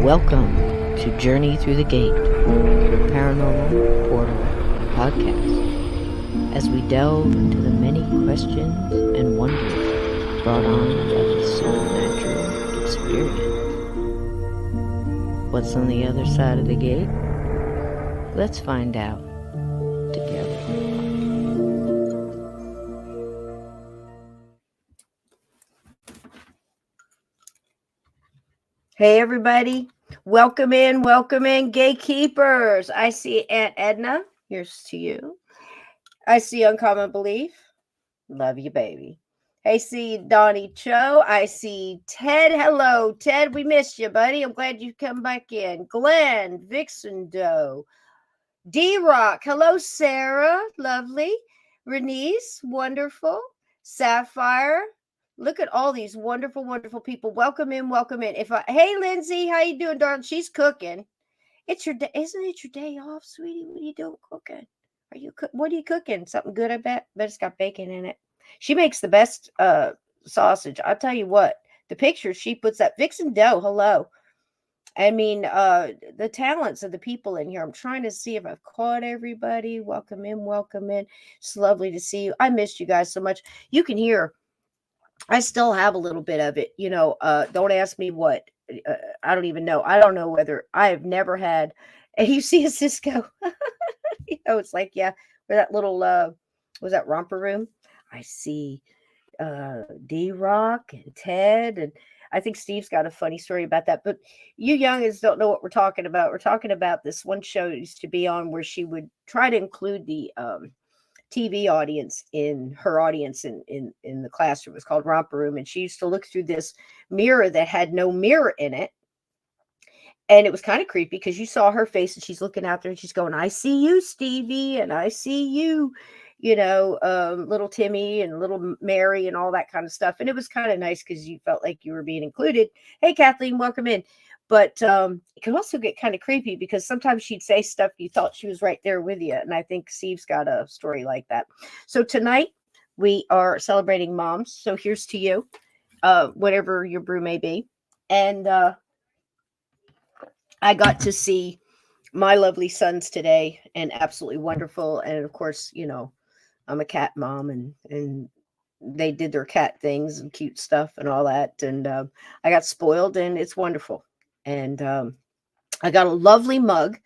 Welcome to Journey Through the Gate, the Paranormal Portal podcast, as we delve into the many questions and wonders brought on by this supernatural experience. What's on the other side of the gate? Let's find out together. Hey everybody, welcome in, gatekeepers. I see Aunt Edna, here's to you. I see Uncommon Belief, love you baby. I see Donnie Cho, I see Ted, hello Ted, we missed you buddy, I'm glad you come back in. Glenn, Vixen Doe, D-Rock, hello Sarah, lovely. Renice, wonderful. Sapphire, look at all these wonderful, wonderful people. Welcome in, welcome in. Hey, Lindsay, how you doing, darling? She's cooking. It's your day, isn't it? Your day off, sweetie. What are you doing cooking? What are you cooking? Something good, I bet. But it's got bacon in it. She makes the best sausage. I'll tell you what. The pictures she puts up. Vixen Doe, hello. I mean, the talents of the people in here. I'm trying to see if I've caught everybody. Welcome in, welcome in. It's lovely to see you. I missed you guys so much. You can hear. I still have a little bit of it, don't ask me what, I don't even know. I don't know whether I have never had, and you see a Cisco, it's like, yeah, where that little, was that romper room? I see, D-Rock and Ted, and I think Steve's got a funny story about that, but you youngins don't know what we're talking about. We're talking about this one show used to be on where she would try to include the, TV audience in her audience in the classroom. It was called Romper Room, and she used to look through this mirror that had no mirror in it, and it was kind of creepy because you saw her face and she's looking out there and she's going, "I see you, Stevie, and I see you." Little Timmy and little Mary and all that kind of stuff. And it was kind of nice because you felt like you were being included. Hey, Kathleen, welcome in. But it could also get kind of creepy because sometimes she'd say stuff you thought she was right there with you. And I think Steve's got a story like that. So tonight we are celebrating moms. So here's to you, whatever your brew may be. And I got to see my lovely sons today, and absolutely wonderful. And of course, I'm a cat mom, and they did their cat things and cute stuff and all that. And I got spoiled, and it's wonderful. And I got a lovely mug,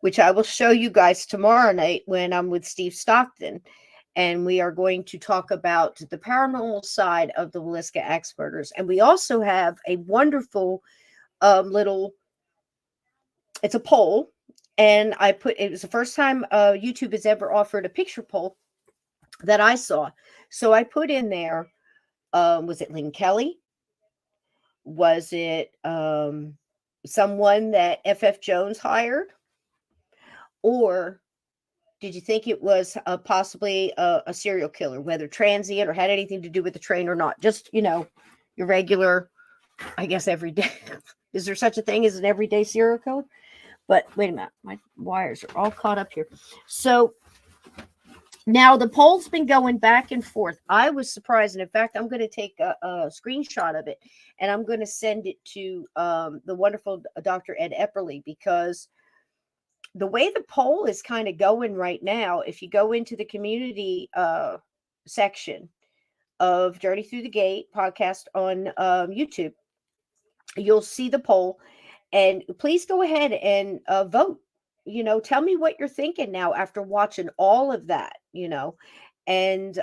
which I will show you guys tomorrow night when I'm with Steve Stockton. And we are going to talk about the paranormal side of the Willisca Axe murders. And we also have a wonderful it's a poll. And it was the first time YouTube has ever offered a picture poll that I saw. So I put in there, was it Lynn Kelly? Was it someone that F.F. Jones hired? Or did you think it was possibly a serial killer, whether transient or had anything to do with the train or not? Just, your regular, I guess, everyday. Is there such a thing as an everyday serial killer? But wait a minute, my wires are all caught up here. So now the poll's been going back and forth. I was surprised. And in fact, I'm going to take a screenshot of it and I'm going to send it to the wonderful Dr. Ed Epperly, because the way the poll is kind of going right now, if you go into the community section of Journey Through the Gate podcast on YouTube, you'll see the poll. And please go ahead and vote. Tell me what you're thinking now after watching all of that, and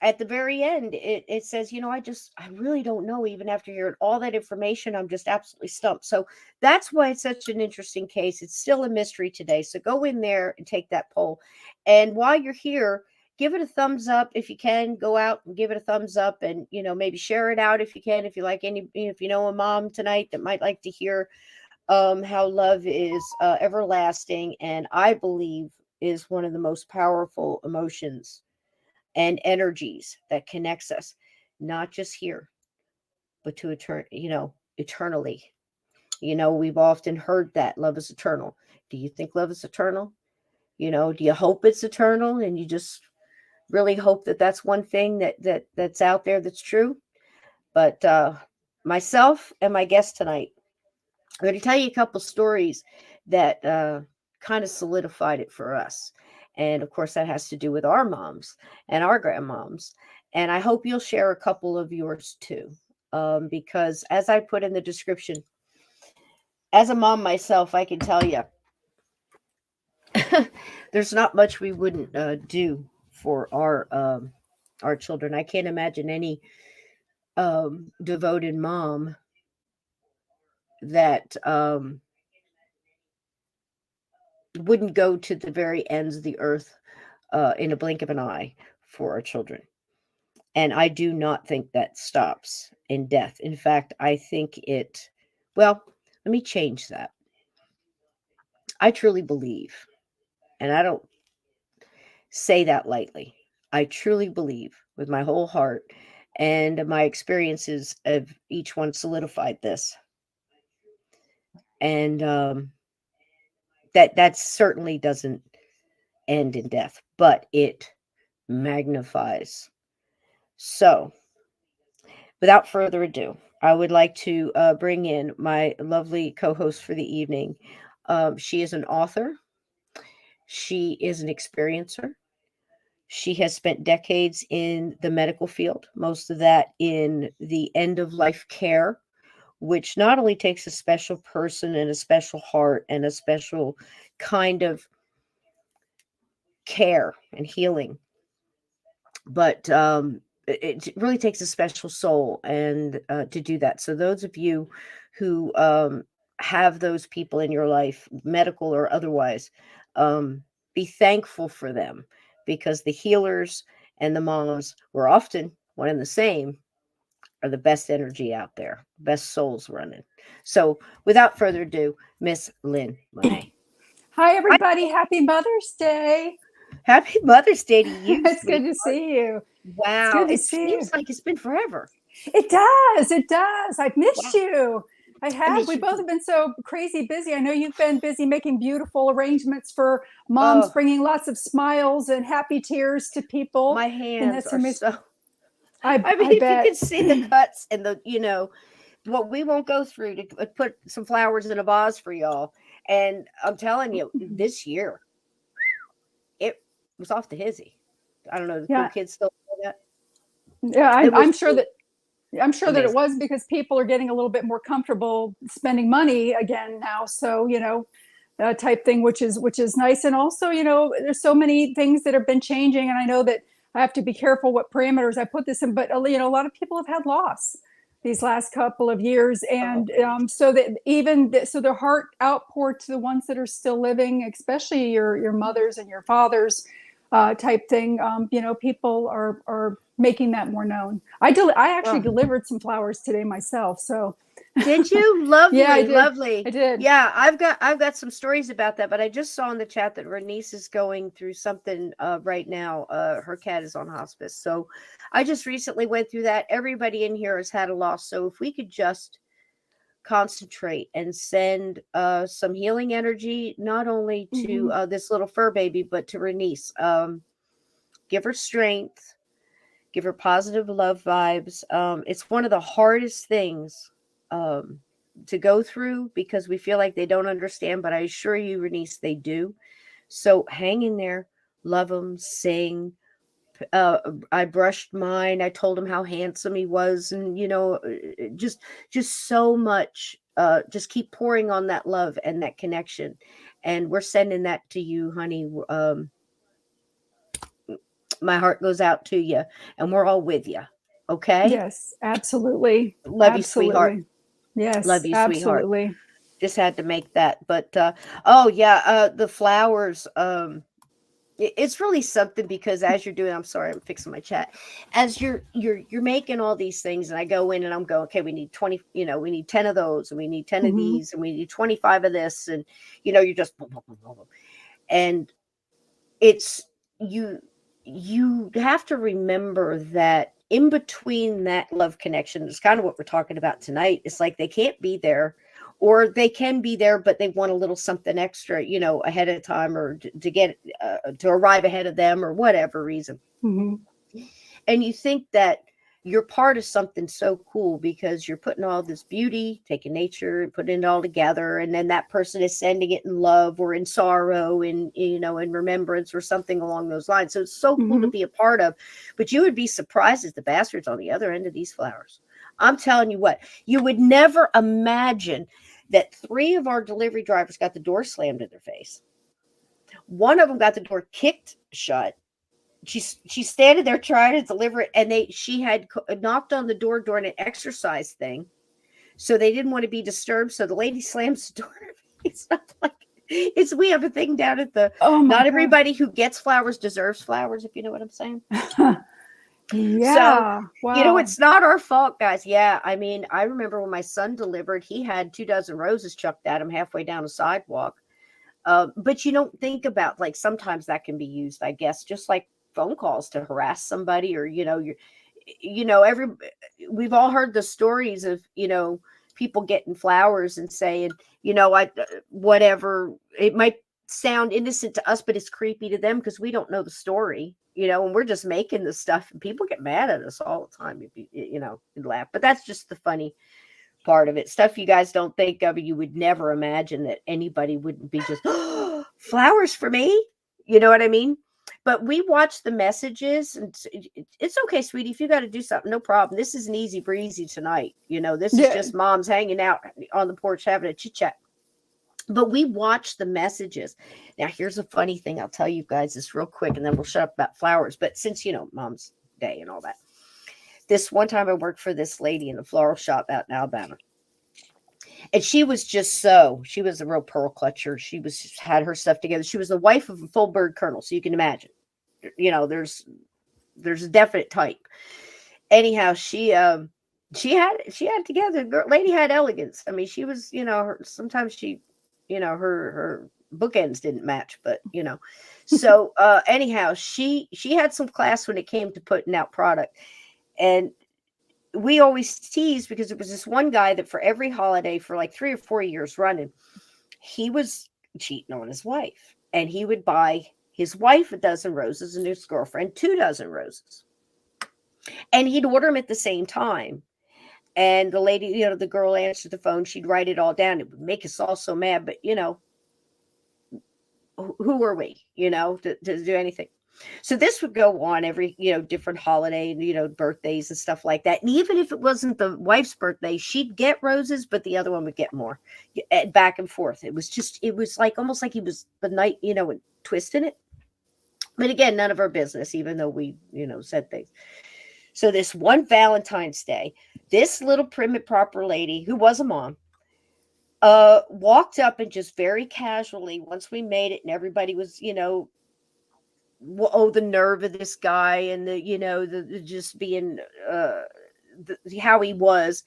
at the very end, it says, I really don't know. Even after hearing all that information, I'm just absolutely stumped. So that's why it's such an interesting case. It's still a mystery today. So go in there and take that poll. And while you're here, give it a thumbs up if you can. Go out and give it a thumbs up, and maybe share it out if you can. If you like if you know a mom tonight that might like to hear how love is everlasting, and I believe is one of the most powerful emotions and energies that connects us, not just here, but to eternally. We've often heard that love is eternal. Do you think love is eternal? Do you hope it's eternal, and you just really hope that that's one thing that's out there that's true? But myself and my guest tonight, I'm going to tell you a couple stories that kind of solidified it for us. And of course, that has to do with our moms and our grandmoms. And I hope you'll share a couple of yours too. Because as I put in the description, as a mom myself, I can tell you there's not much we wouldn't do for our children. I can't imagine any devoted mom that wouldn't go to the very ends of the earth in a blink of an eye for our children. And I do not think that stops in death. In fact, I think well, let me change that. I truly believe, and I don't say that lightly, I truly believe with my whole heart, and my experiences of each one solidified this. And that certainly doesn't end in death, but it magnifies. So, without further ado, I would like to bring in my lovely co host for the evening. She is an author, she is an experiencer. She has spent decades in the medical field, most of that in the end of life care, which not only takes a special person and a special heart and a special kind of care and healing, but it really takes a special soul and to do that. So those of you who have those people in your life, medical or otherwise, be thankful for them, because the healers and the moms were often one and the same, are the best energy out there, best souls running. So without further ado, Miss Lynn Monet. Hi, Hi. everybody. Happy Mother's Day. Happy Mother's Day to you, It's good sweet. to see you. It's Wow, good to it see you. seems like it's been forever. It does. It does. I've missed Wow, you. I I have. miss We you both too. have been so crazy busy. I know you've been busy making beautiful arrangements for moms, Oh, bringing lots of smiles and happy tears to people. my And hands that's are amazing. so. I, I mean, I if you bet. could see the cuts and what we won't go through to put some flowers in a vase for y'all. And I'm telling you, this year it was off to hizzy. I don't know. The cool Yeah. kids still do that. Yeah. It was I'm sure really that. I'm sure that it amazing. was because people are getting a little bit more comfortable spending money again now. So, type thing, which is nice. And also, there's so many things that have been changing, and I know that I have to be careful what parameters I put this in. But a lot of people have had loss these last couple of years, Oh, and so that so their heart outpour to the ones that are still living, especially your mothers and your fathers, type thing. People are making that more known. I actually oh. delivered some flowers today myself. So Did you? yeah, I Lovely, did. lovely. I did. Yeah, I've got some stories about that, but I just saw in the chat that Bernice is going through something right now. Her cat is on hospice. So I just recently went through that. Everybody in here has had a loss. So if we could just concentrate and send some healing energy, not only to Mm-hmm. this little fur baby, but to Bernice. Give her strength, give her positive love vibes. It's one of the hardest things um, to go through because we feel like they don't understand, but I assure you, Renice, they do. So hang in there, love them, sing. Uh, I brushed mine. I told him how handsome he was, and just so much. Just keep pouring on that love and that connection, and we're sending that to you, honey. My heart goes out to you, and we're all with you. Okay? Yes, absolutely. Love you, sweetheart. Absolutely. Yes, Love you, sweetheart. absolutely. Just had to make that. But oh yeah, the flowers. It's really something because as you're doing, I'm sorry, I'm fixing my chat. As you're making all these things, and I go in and I'm going, okay, we need 20, we need 10 of those, and we need 10 of Hmm. these, and we need 25 of this, and you're just boom, boom, boom, boom, boom. And it's you have to remember that in between that love connection is kind of what we're talking about tonight. It's like they can't be there, or they can be there but they want a little something extra, ahead of time, or to get to arrive ahead of them, or whatever reason. Hmm. And you think that you're part of something so cool because you're putting all this beauty, taking nature and putting it all together, and then that person is sending it in love or in sorrow, and in remembrance or something along those lines. So it's so cool to Hmm. be a part of. But you would be surprised at the bastards on the other end of these flowers. I'm telling you what, you would never imagine that 3 of our delivery drivers got the door slammed in their face. One of them got the door kicked shut. She's standing there trying to deliver it, and she had knocked on the door during an exercise thing, so they didn't want to be disturbed. So the lady slams the door. It's not like we have a thing down at the. Oh my Not God. everybody who gets flowers deserves flowers, if you know what I'm saying. So Yeah. Wow. it's not our fault, guys. Yeah, I mean, I remember when my son delivered, he had 2 dozen roses chucked at him halfway down a sidewalk. But you don't think about, like, sometimes that can be used, I guess, just like phone calls to harass somebody, or every we've all heard the stories of people getting flowers and saying, I whatever, it might sound innocent to us, but it's creepy to them because we don't know the story, and we're just making this stuff, and people get mad at us all the time if and laugh. But that's just the funny part of it. Stuff you guys don't think of. You would never imagine that anybody wouldn't be just flowers for me. You know what I mean? But we watch the messages, and it's okay, sweetie. If you got to do something, no problem. This is an easy breezy tonight. This is Yeah. just moms hanging out on the porch having a chit chat. But we watch the messages. Now, here's a funny thing. I'll tell you guys this real quick, and then we'll shut up about flowers. But since Mom's Day and all that, this one time I worked for this lady in a floral shop out in Alabama. And she was she was a real pearl clutcher. She had her stuff together. She was the wife of a full bird colonel. So you can imagine, there's a definite type. Anyhow, she had together. Lady had elegance. I mean, she was, sometimes she, her bookends didn't match, but so anyhow, she had some class when it came to putting out product. And we always teased because there was this one guy that for every holiday for like 3 or 4 years running, he was cheating on his wife, and he would buy his wife 12 roses and his girlfriend 2 dozen roses, and he'd order them at the same time. And the lady, the girl answered the phone, she'd write it all down. It would make us all so mad, but who are we, to do anything? So this would go on every, different holiday, birthdays and stuff like that. And even if it wasn't the wife's birthday, she'd get roses, but the other one would get more, back and forth. It was like almost like he was the night, twisting it. But again, none of our business, even though we, said things. So this one Valentine's Day, this little prim and proper lady who was a mom, walked up and just very casually, once we made it and everybody was, the nerve of this guy, and the just being how he was.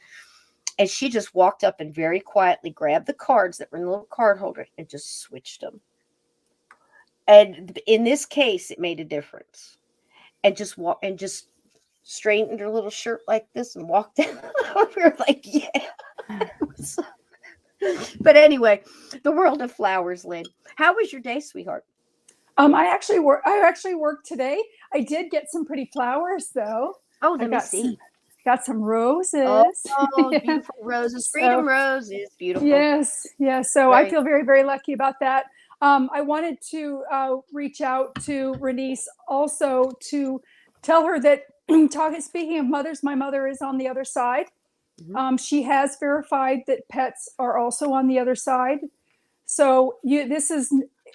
And she just walked up and very quietly grabbed the cards that were in the little card holder and just switched them. And in this case, it made a difference. And just straightened her little shirt like this and walked out. We were like, yeah. But anyway, the world of flowers, Lynn. How was your day, sweetheart? I actually worked today. I did get some pretty flowers though. Oh, I let me see. got some roses. Oh, Yeah. beautiful roses. So, Freedom roses. Beautiful. yes, yes. So I Right. feel very, very lucky about that. I wanted to reach out to Renice also to tell her that speaking of mothers, my mother is on the other side. Mhm. She has verified that pets are also on the other side. So this is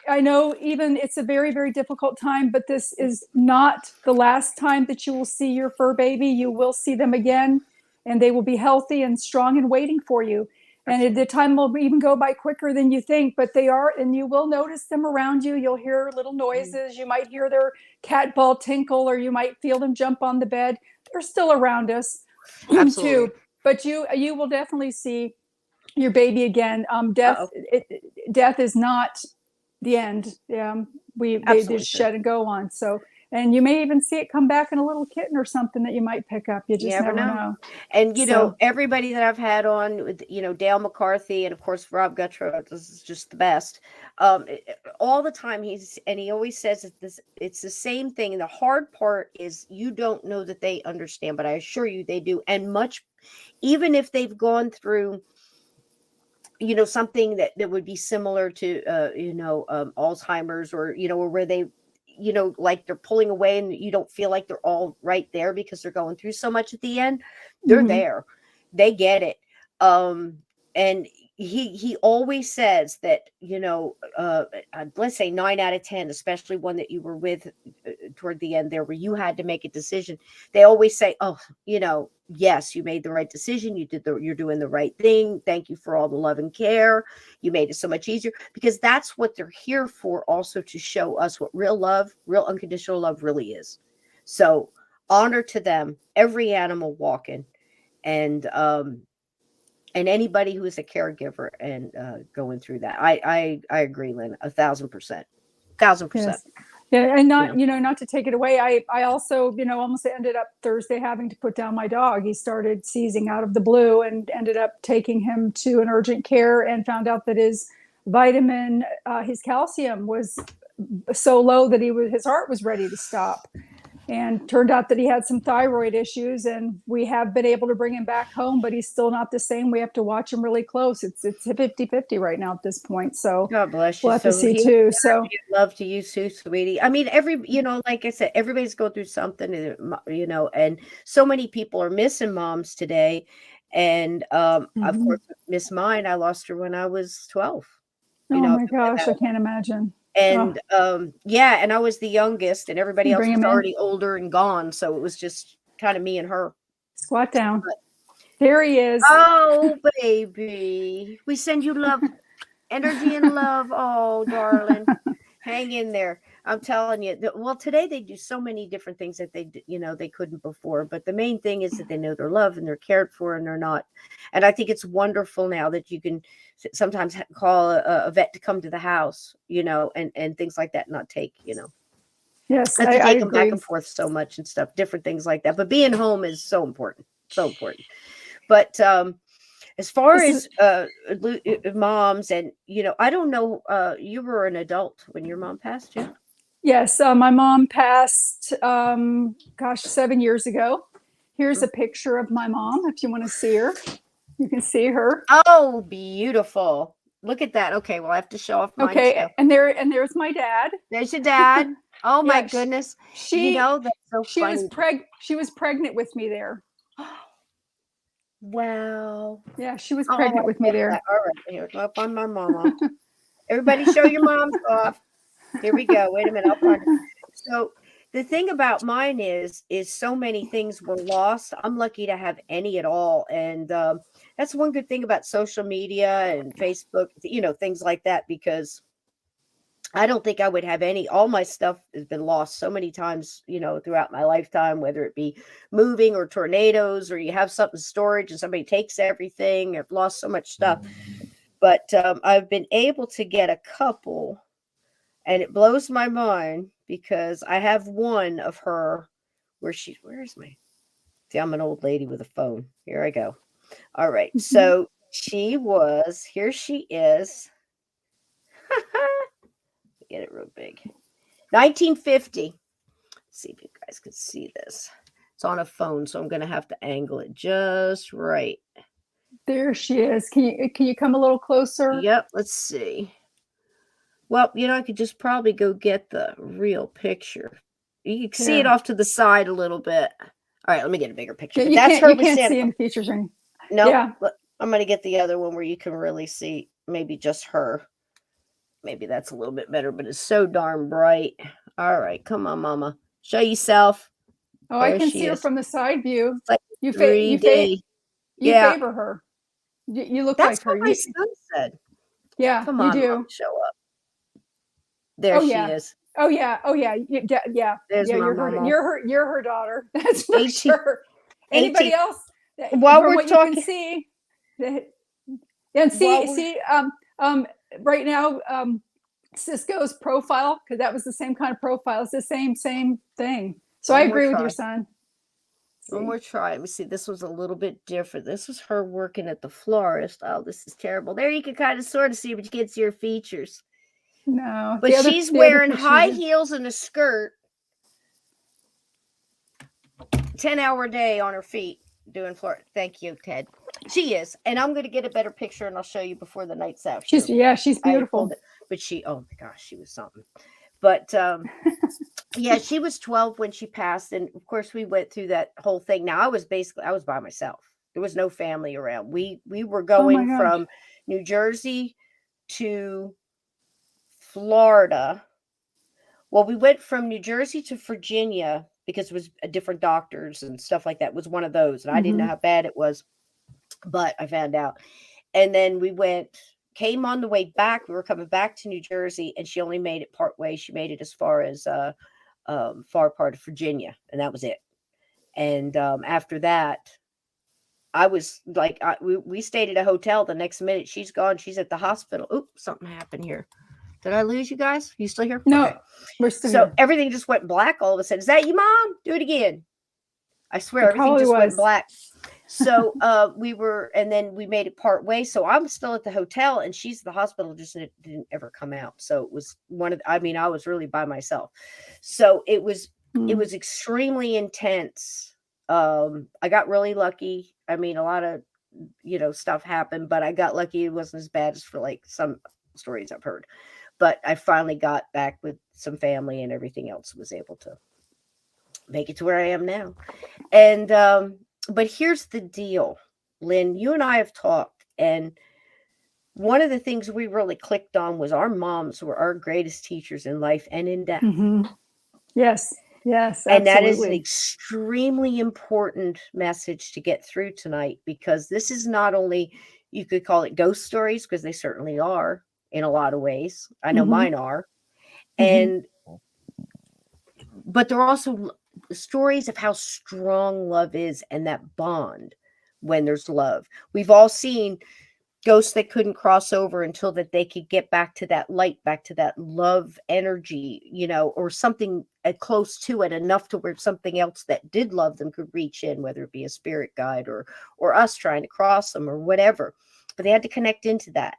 I know even it's a very, very difficult time, but this is not the last time that you will see your fur baby. You will see them again, and they will be healthy and strong and waiting for you. And the time will even go by quicker than you think, but they are, and you will notice them around you. You'll hear little noises. You might hear their cat ball tinkle, or you might feel them jump on the bed. They're still around us Absolutely. too, but you will definitely see your baby again. Uh-oh. Death is not the end. They Absolutely just true. shed and go on. So, and you may even see it come back in a little kitten or something that you might pick up. You You just never never know. know. And So, everybody that I've had on with Dale McCarthy and of course Rob Guttrow, this is just the best. All the time he always says that it's the same thing. And the hard part is you don't know that they understand, but I assure you they do. And much, even if they've gone through something that would be similar to Alzheimer's, or or where they like they're pulling away and you don't feel like they're all right there because they're going through so much at the end. They're mhm. there, they get it. And he always says that let's say 9 out of 10, especially one that you were with toward the end there where you had to make a decision, they always say, oh, yes, you made the right decision, you're doing the right thing, thank you for all the love and care, you made it so much easier, because that's what they're here for, also to show us what real love, real unconditional love really is. So honor to them, every animal walking, and anybody who is a caregiver and going through that. I agree, Lynn, 1,000%. 1,000%. Yes. Yeah, and Yeah. not to take it away. I also, almost ended up Thursday having to put down my dog. He started seizing out of the blue, and ended up taking him to an urgent care, and found out that his calcium was so low that his heart was ready to stop. And turned out that he had some thyroid issues, and we have been able to bring him back home, but he's still not the same. We have to watch him really close. It's 50-50 right now at this point. So God bless you. we'll have to So see healing too. So therapy and love to you too, sweetie. I mean, like I said, everybody's going through something, and so many people are missing moms today. And of mhm. course, Miss Mine, I lost her when I was 12. Oh my Think gosh, about I it. can't imagine. Oh, And yeah, and I was the youngest, and everybody you else bring was him in, already older and gone. So it was just kind of me and her. squat down. There he is. Oh, baby. We send you love, energy, and love. Oh, darling. Hang in there. I'm telling you. Well, today they do so many different things that they couldn't before. But the main thing is that they know they're loved and they're cared for, and they're not. And I think it's wonderful now that you can sometimes call a vet to come to the house, and things like that, not take, Yes, have to I take them back agree. and forth so much and stuff, different things like that. But being home is so important. So important. But as far This is as moms, and I don't know, you were an adult when your mom passed too. Yes. My mom passed, gosh, 7 years ago. Here's a Mm. picture of my mom. If you want to see her, you can see her. Oh, beautiful. Look at that. Okay, well, I have to show off mine too. Okay, there's my dad. There's your dad. Oh my Yeah, goodness. she That's so funny. she was pregnant with me there. Wow. Yeah, she was Oh, pregnant with I me love that. there. All right, here, go up on my mama. Everybody show your moms off. Here we go. Wait a minute, I'll find it. So the thing about mine is so many things were lost. I'm lucky to have any at all, and that's one good thing about social media and Facebook, things like that, because I don't think I would have any. All my stuff has been lost so many times, throughout my lifetime, whether it be moving or tornadoes, or you have something in storage and somebody takes everything. I've lost so much stuff, but I've been able to get a couple, and it blows my mind because I have one of her where's my, see, I'm an old lady with a phone. Here I go. All right. Mhm. So here she is. Get it real big. 1950. Let's see if you guys can see this. It's on a phone, so I'm going to have to angle it just right. There she is. Can you come a little closer? Yep. Let's see. Well, I could just probably go get the real picture. You can see it There. off to the side a little bit. All right, let me get a bigger picture. Yeah, But that's her you with can't Santa see Claus. any features or anything. Nope. Yeah. I'm going to get the other one where you can really see maybe just her. Maybe that's a little bit better, but it's so darn bright. All right, come on, Mama. Show yourself. Oh, I There can she see her is. from the side view. It's like You fa- you fa- 3D. you Yeah, favor her. You look that's like her. what my son said. Yeah, Come you on, Mom, do. show up. There Oh she yeah. is. Oh yeah. Oh yeah. Yeah. There's Yeah. my You're her. Mama. You're her daughter. That's for 18, sure. Anybody 18. else? While From we're what you can talking, see, and while we're, see. Right now, Cisco's profile, because that was the same kind of profile. It's the same thing. So I one more agree with your try. son. One See. more try. Let me see. This was a little bit different. This was her working at the florist. Oh, this is terrible. There you can kind of sort of see, but you can't see her features. No, But she's the other wearing picture you high did. heels and a skirt, 10-hour day on her feet doing floor. Thank you, Ted. She is. And I'm going to get a better picture and I'll show you before the night's out here. She's I had pulled beautiful. it, but oh my gosh, she was something. But yeah, she was 12 when she passed. And of course, we went through that whole thing. Now, I was by myself. There was no family around. We were Oh my going gosh. from New Jersey to Florida. Well, we went from New Jersey to Virginia because it was different doctors and stuff like that. It was one of those. And I didn't know how bad it was, but I found out. And then came on the way back. We were coming back to New Jersey, and she only made it part way. She made it as far as far part of Virginia, and that was it. And after that, I was like, we stayed at a hotel. The next minute, she's gone. She's at the hospital. Oops, something happened here. Did I lose you guys? You still here? No, Okay. we're still So here. everything just went black all of a sudden. Is that you, Mom? Do it again. I swear, It everything probably just went was. black. So and then we made it part way. So I'm still at the hotel and she's at the hospital, just didn't ever come out. So it was I was really by myself. So it was extremely intense. I got really lucky. I mean, a lot of, stuff happened, but I got lucky. It wasn't as bad as for like some stories I've heard. But I finally got back with some family and everything else, was able to make it to where I am now. And but here's the deal, Lynn, you and I have talked, and one of the things we really clicked on was our moms were our greatest teachers in life and in death. Yes, and that is an absolutely. extremely important message to get through tonight, because this is not only, you could call it ghost stories, because they certainly are in a lot of ways. I know mine are. And but they're also stories of how strong love is, and that bond when there's love. We've all seen ghosts that couldn't cross over until that they could get back to that light, back to that love energy, or something close to it, enough to where something else that did love them could reach in, whether it be a spirit guide or us trying to cross them or whatever. But they had to connect into that.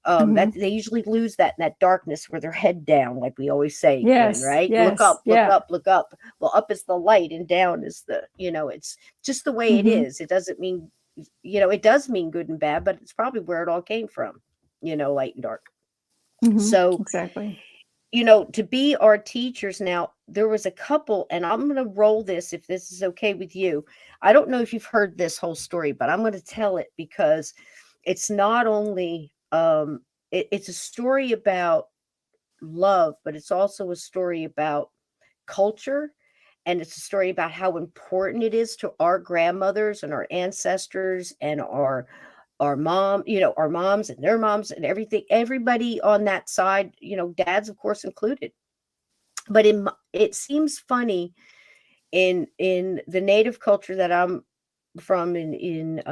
That they usually lose that darkness where their head down, like we always say, Lynn, Yes, right? Look yes, up, look yeah. up, look up. Well, up is the light and down is the, it's just the way it is. It doesn't mean, it does mean good and bad, but it's probably where it all came from, light and dark. So, Exactly. to be our teachers now, there was a couple, and I'm going to roll this if this is okay with you. I don't know if you've heard this whole story, but I'm going to tell it because it's not only, it's a story about love, but it's also a story about culture. And it's a story about how important it is to our grandmothers and our ancestors and our our moms and their moms and everything, everybody on that side, dads, of course, included. But it seems funny in the native culture that I'm from, in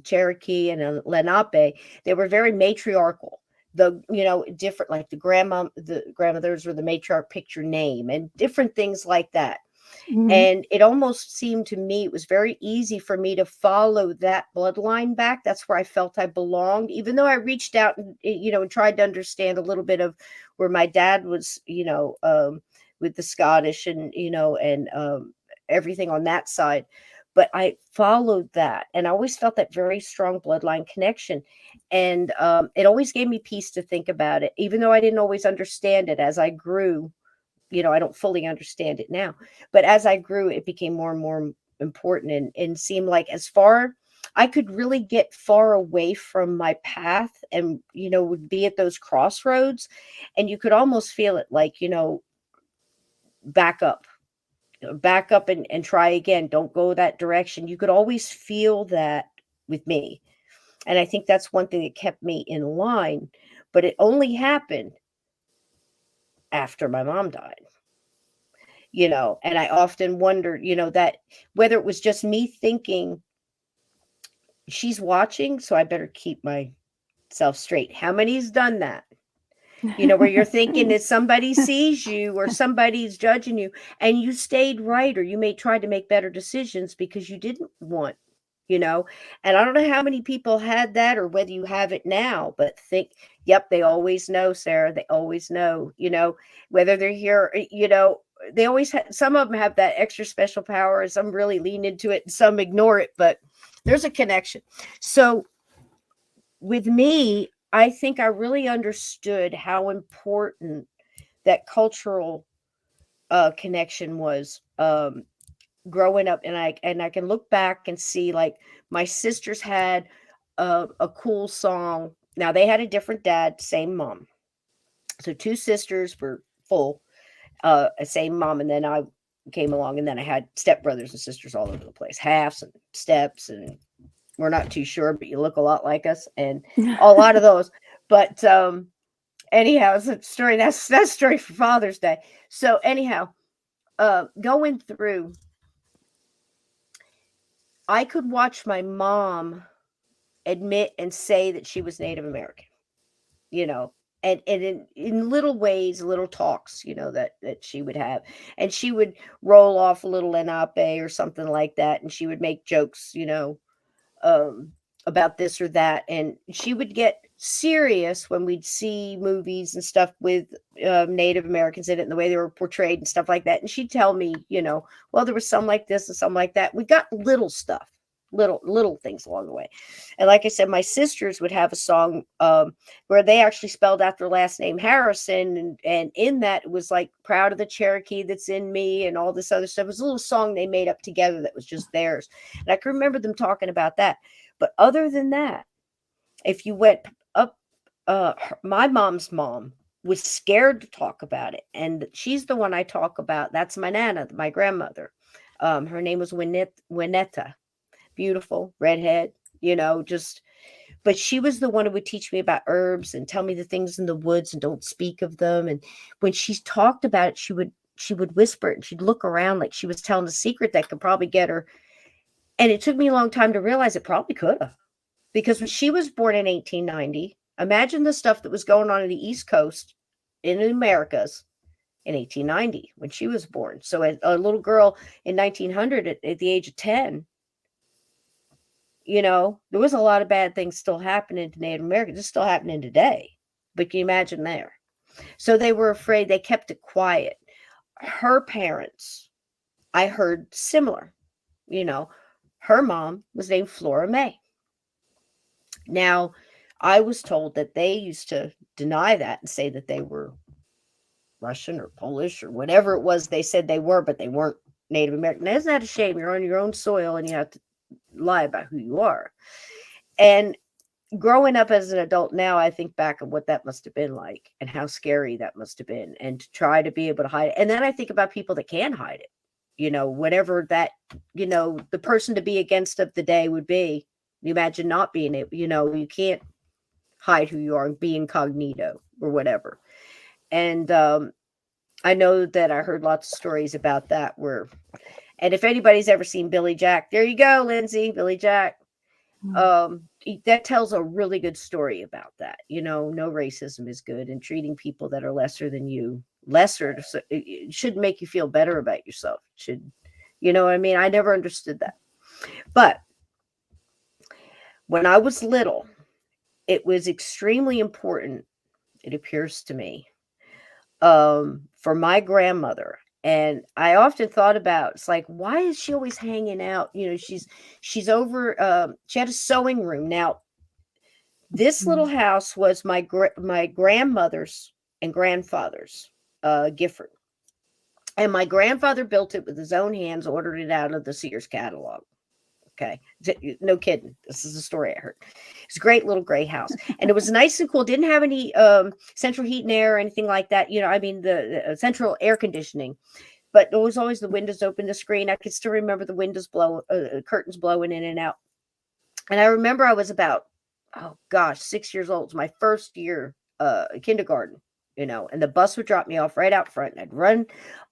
Cherokee and Lenape, they were very matriarchal. The different, like the grandmothers were the matriarch, picked your name and different things like that. And it almost seemed to me it was very easy for me to follow that bloodline back. That's where I felt I belonged, even though I reached out and and tried to understand a little bit of where my dad was, with the Scottish and everything on that side. But I followed that, and I always felt that very strong bloodline connection. And it always gave me peace to think about it, even though I didn't always understand it as I grew. I don't fully understand it now, but as I grew, it became more and more important, and seemed like, as far I could really get far away from my path and, would be at those crossroads, and you could almost feel it like, back up, back up and try again. Don't go that direction. You could always feel that with me. And I think that's one thing that kept me in line, but it only happened after my mom died. And I often wondered, that whether it was just me thinking she's watching, so I better keep myself straight. How many's done that? Where you're thinking that somebody sees you or somebody's judging you and you stayed right, or you may try to make better decisions because you didn't want, you know. And I don't know how many people had that or whether you have it now, but think, yep, they always know, Sarah. They always know, whether they're here, they always some of them have that extra special power, and some really lean into it and some ignore it, but there's a connection. So with me, I think I really understood how important that cultural connection was, growing up, and I can look back and see, like, my sisters had a cool song. Now they had a different dad, same mom. So two sisters were full, same mom, and then I came along, and then I had stepbrothers and sisters all over the place, halves and steps, and we're not too sure, but you look a lot like us, and a lot of those. But anyhow, it's a story. That's a story for Father's Day. So anyhow, going through, I could watch my mom admit and say that she was Native American, you know, and in little ways, little talks, that she would have, and she would roll off a little lenape or something like that, and she would make jokes, um, about this or that. And she would get serious when we'd see movies and stuff with Native Americans in it and the way they were portrayed and stuff like that. And she'd tell me, well, there was some like this and some like that. We got little stuff, little things along the way. And like I said, my sisters would have a song, where they actually spelled out their last name Harrison, and in that it was like proud of the Cherokee that's in me and all this other stuff. It was a little song they made up together that was just theirs, and I can remember them talking about that. But other than that, if you went up, my mom's mom was scared to talk about it, and she's the one I talk about. That's my nana, my grandmother. Her name was Winetta, beautiful redhead, just, but she was the one who would teach me about herbs and tell me the things in the woods and don't speak of them. And when she talked about it, she would whisper it, and she'd look around like she was telling a secret that could probably get her. And it took me a long time to realize it probably could have, because when she was born in 1890, imagine the stuff that was going on in the East Coast in the Americas in 1890 when she was born. So a little girl in 1900 at the age of 10, there was a lot of bad things still happening to Native Americans. It's still happening today. But can you imagine there? So they were afraid. They kept it quiet. Her parents, I heard similar. You know, her mom was named Flora May. Now, I was told that they used to deny that and say that they were Russian or Polish or whatever it was they said they were, but they weren't Native American. Now, isn't that a shame? You're on your own soil and you have to lie about who you are. And growing up as an adult now, I think back of what that must have been like and how scary that must have been, and to try to be able to hide it. And then I think about people that can hide it, whatever that, the person to be against of the day would be. You imagine not being able, you can't hide who you are and be incognito or whatever. And I know that I heard lots of stories about that and if anybody's ever seen Billy Jack, there you go, Lindsay, Billy Jack. That tells a really good story about that. No racism is good, and treating people that are lesser than you lesser, so it should make you feel better about yourself. It should, what I mean? I never understood that. But when I was little, it was extremely important, it appears to me, for my grandmother. And I often thought about, it's like, why is she always hanging out? She's over, she had a sewing room. Now, this little house was my grandmother's and grandfather's, Gifford. And my grandfather built it with his own hands, ordered it out of the Sears catalog. Okay. No kidding. This is a story I heard. It's a great little gray house. And it was nice and cool. Didn't have any central heat and air or anything like that. You know, I mean, the central air conditioning, but there was always the windows open, the screen. I could still remember the windows curtains blowing in and out. And I remember I was about, oh gosh, 6 years old. It was my first year, kindergarten, you know, and the bus would drop me off right out front. And I'd run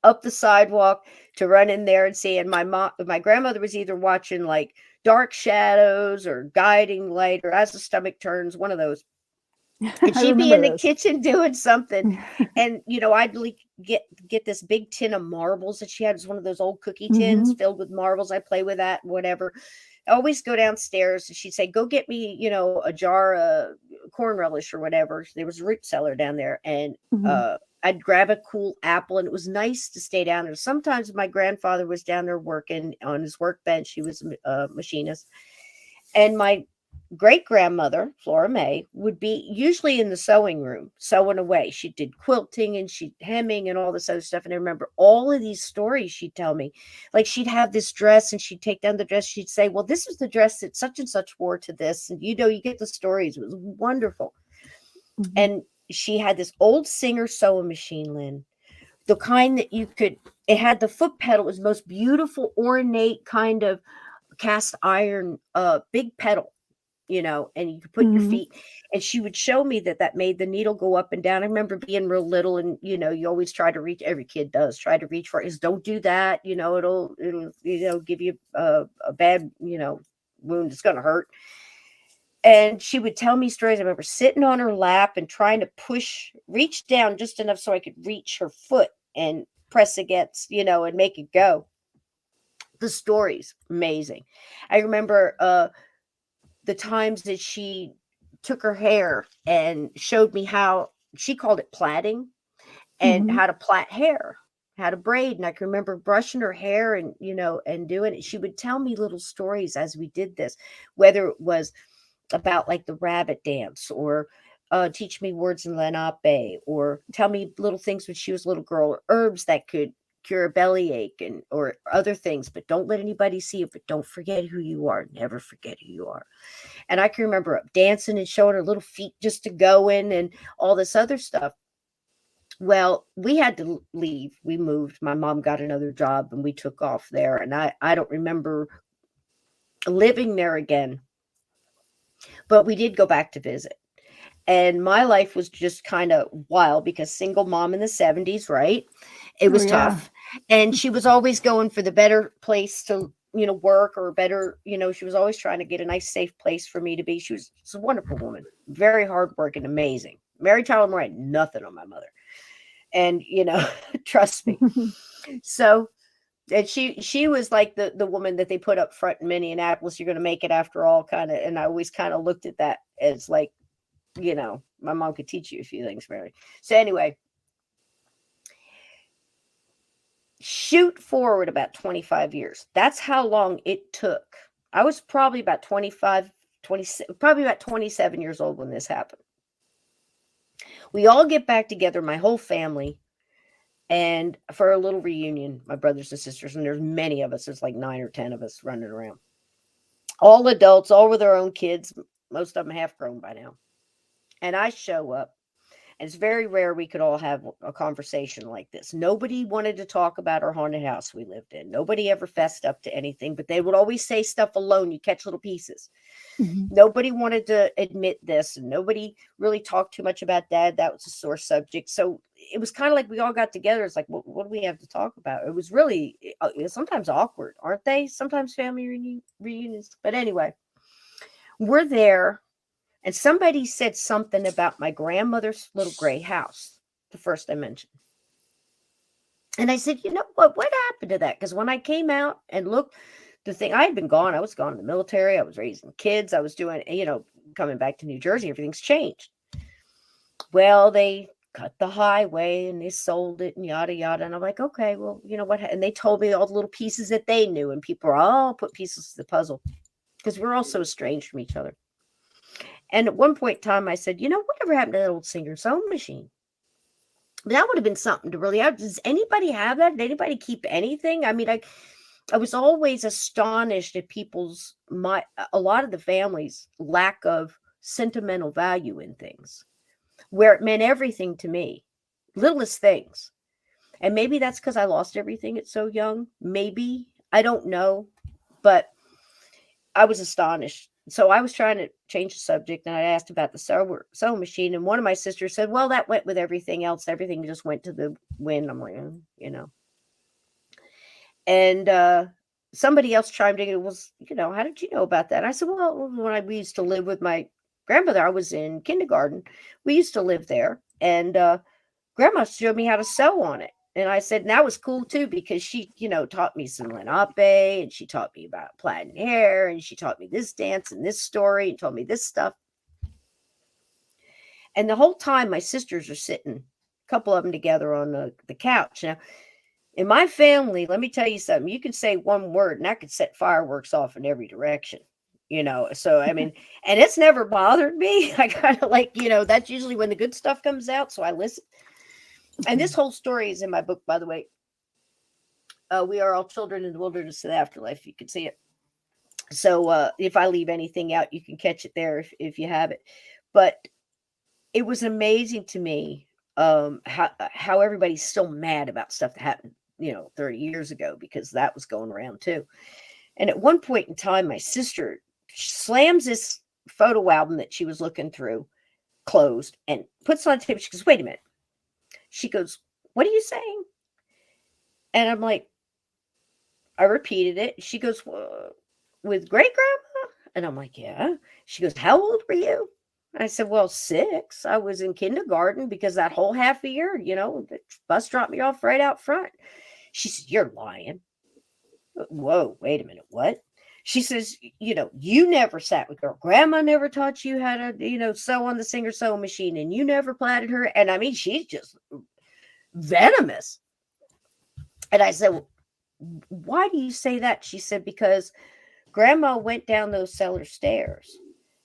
up the sidewalk to run in there and see. And my grandmother was either watching like Dark Shadows or Guiding Light or As the Stomach Turns, one of those. And I she'd be in remember the those. kitchen doing something. And, you know, I'd like get this big tin of marbles that she had. It was one of those old cookie tins Hmm. filled with marbles. I play with that, whatever. I always go downstairs and she'd say, go get me, you know, a jar of corn relish or whatever. There was a root cellar down there. And Hmm. I'd grab a cool apple, and it was nice to stay down there. Sometimes my grandfather was down there working on his workbench. He was a machinist. And my great grandmother, Flora May, would be usually in the sewing room, sewing away. She did quilting and she hemming and all this other stuff. And I remember all of these stories she'd tell me. Like she'd have this dress and she'd take down the dress. She'd say, well, this was the dress that such and such wore to this. And you know, you get the stories. It was wonderful. Hmm. And she had this old Singer sewing machine, Lynn, the kind that you could, it had the foot pedal. It was the most beautiful, ornate kind of cast iron, big pedal, you know, and you could put your Hmm. feet. And she would show me that that made the needle go up and down. I remember being real little, and you know, you always try to reach. Every kid does try to reach for it. Is don't do that. You know, it'll you know give you a bad wound. It's gonna hurt. And she would tell me stories. I remember sitting on her lap and trying to reach down just enough so I could reach her foot and press against, and make it go. The stories, amazing. I remember the times that she took her hair and showed me how she called it plaiting and Hmm. how to plait hair, how to braid. And I can remember brushing her hair and, and doing it. She would tell me little stories as we did this, whether it was about like the rabbit dance or teach me words in Lenape or tell me little things when she was a little girl, or herbs that could cure a bellyache and or other things, but don't let anybody see it. But don't forget who you are. Never forget who you are. And I can remember dancing and showing her little feet just to go in and all this other stuff. Well, we had to leave. We moved. My mom got another job and we took off there. And I don't remember living there again, but we did go back to visit. And my life was just kind of wild because single mom in the 70s, right? It Oh was yeah. tough. And she was always going for the better place to, work or better, she was always trying to get a nice, safe place for me to be. She's a wonderful woman, very hardworking, amazing. Mary Tyler Moore had nothing on my mother. And, trust me. So, and she was like the woman that they put up front in Minneapolis. You're going to make it after all, kind of. And I always kind of looked at that as like, my mom could teach you a few things, Mary. So anyway, shoot forward about 25 years. That's how long it took. I was probably about 25, 20, probably about 27 years old when this happened. We all get back together, my whole family, and for a little reunion, my brothers and sisters, and there's many of us. There's like 9 or 10 of us running around. All adults, all with their own kids, most of them half grown by now. And I show up. And it's very rare we could all have a conversation like this. Nobody wanted to talk about our haunted house we lived in. Nobody ever fessed up to anything, but they would always say stuff alone. You catch little pieces. Hmm. Nobody wanted to admit this, and nobody really talked too much about dad. That was a sore subject. So it was kind of like we all got together. It's like, what do we have to talk about? It was really sometimes awkward, aren't they? Sometimes family reunions. But anyway, we're there. And somebody said something about my grandmother's little gray house, the first I mentioned. And I said, you know what? What happened to that? Because when I came out and looked, the thing, I had been gone. I was gone in the military. I was raising kids. I was doing, coming back to New Jersey. Everything's changed. Well, they cut the highway and they sold it and yada, yada. And I'm like, okay, well, you know what? And they told me all the little pieces that they knew. And people are all put pieces to the puzzle because we're all so estranged from each other. And at one point in time, I said, whatever happened to that old Singer sewing machine? That would have been something to really have. Does anybody have that? Did anybody keep anything? I mean, I was always astonished at a lot of the families' lack of sentimental value in things, where it meant everything to me, littlest things. And maybe that's because I lost everything at so young. Maybe. I don't know. But I was astonished. So I was trying to change the subject, and I asked about the sewing machine. And one of my sisters said, well, that went with everything else. Everything just went to the wind. I'm like, you know. And somebody else chimed in. It was, how did you know about that? I said, well, we used to live with my grandmother, I was in kindergarten. We used to live there. And grandma showed me how to sew on it. And I said, and that was cool too, because she, taught me some Lenape, and she taught me about plaiting hair, and she taught me this dance and this story, and told me this stuff. And the whole time my sisters are sitting, a couple of them together on the couch. Now, in my family, let me tell you something, you can say one word and that could set fireworks off in every direction. So I mean, and it's never bothered me. I kind of like, that's usually when the good stuff comes out. So I listen. And this whole story is in my book, by the way. We Are All Children in the Wilderness of the Afterlife. You can see it. So if I leave anything out, you can catch it there if you have it. But it was amazing to me how everybody's still mad about stuff that happened, 30 years ago, because that was going around too. And at one point in time, my sister slams this photo album that she was looking through closed and puts it on the table. She goes, wait a minute. She goes, what are you saying? And I'm like, I repeated it. She goes, with great grandma? And I'm like, yeah. She goes, how old were you? I said, well, 6. I was in kindergarten, because that whole half a year, the bus dropped me off right out front. She said, you're lying. Whoa, wait a minute. What? She says, you never sat with girl. Grandma never taught you how to, sew on the Singer sewing machine, and you never plaited her. And I mean, she's just venomous. And I said, well, why do you say that? She said, because grandma went down those cellar stairs,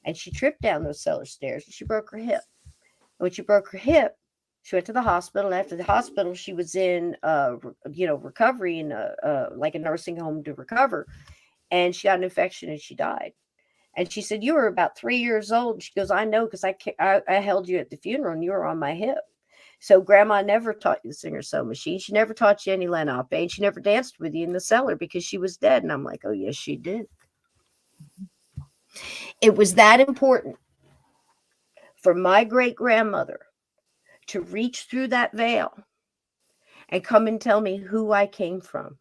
and she tripped down those cellar stairs, and she broke her hip. And when she broke her hip, she went to the hospital. And after the hospital, she was in, recovery in like a nursing home to recover. And she got an infection and she died. And she said, you were about 3 years old. And she goes, I know, because I held you at the funeral and you were on my hip. So grandma never taught you the Singer sewing machine. She never taught you any Lenape, and she never danced with you in the cellar because she was dead. And I'm like, oh, yes, she did. It was that important for my great grandmother to reach through that veil and come and tell me who I came from,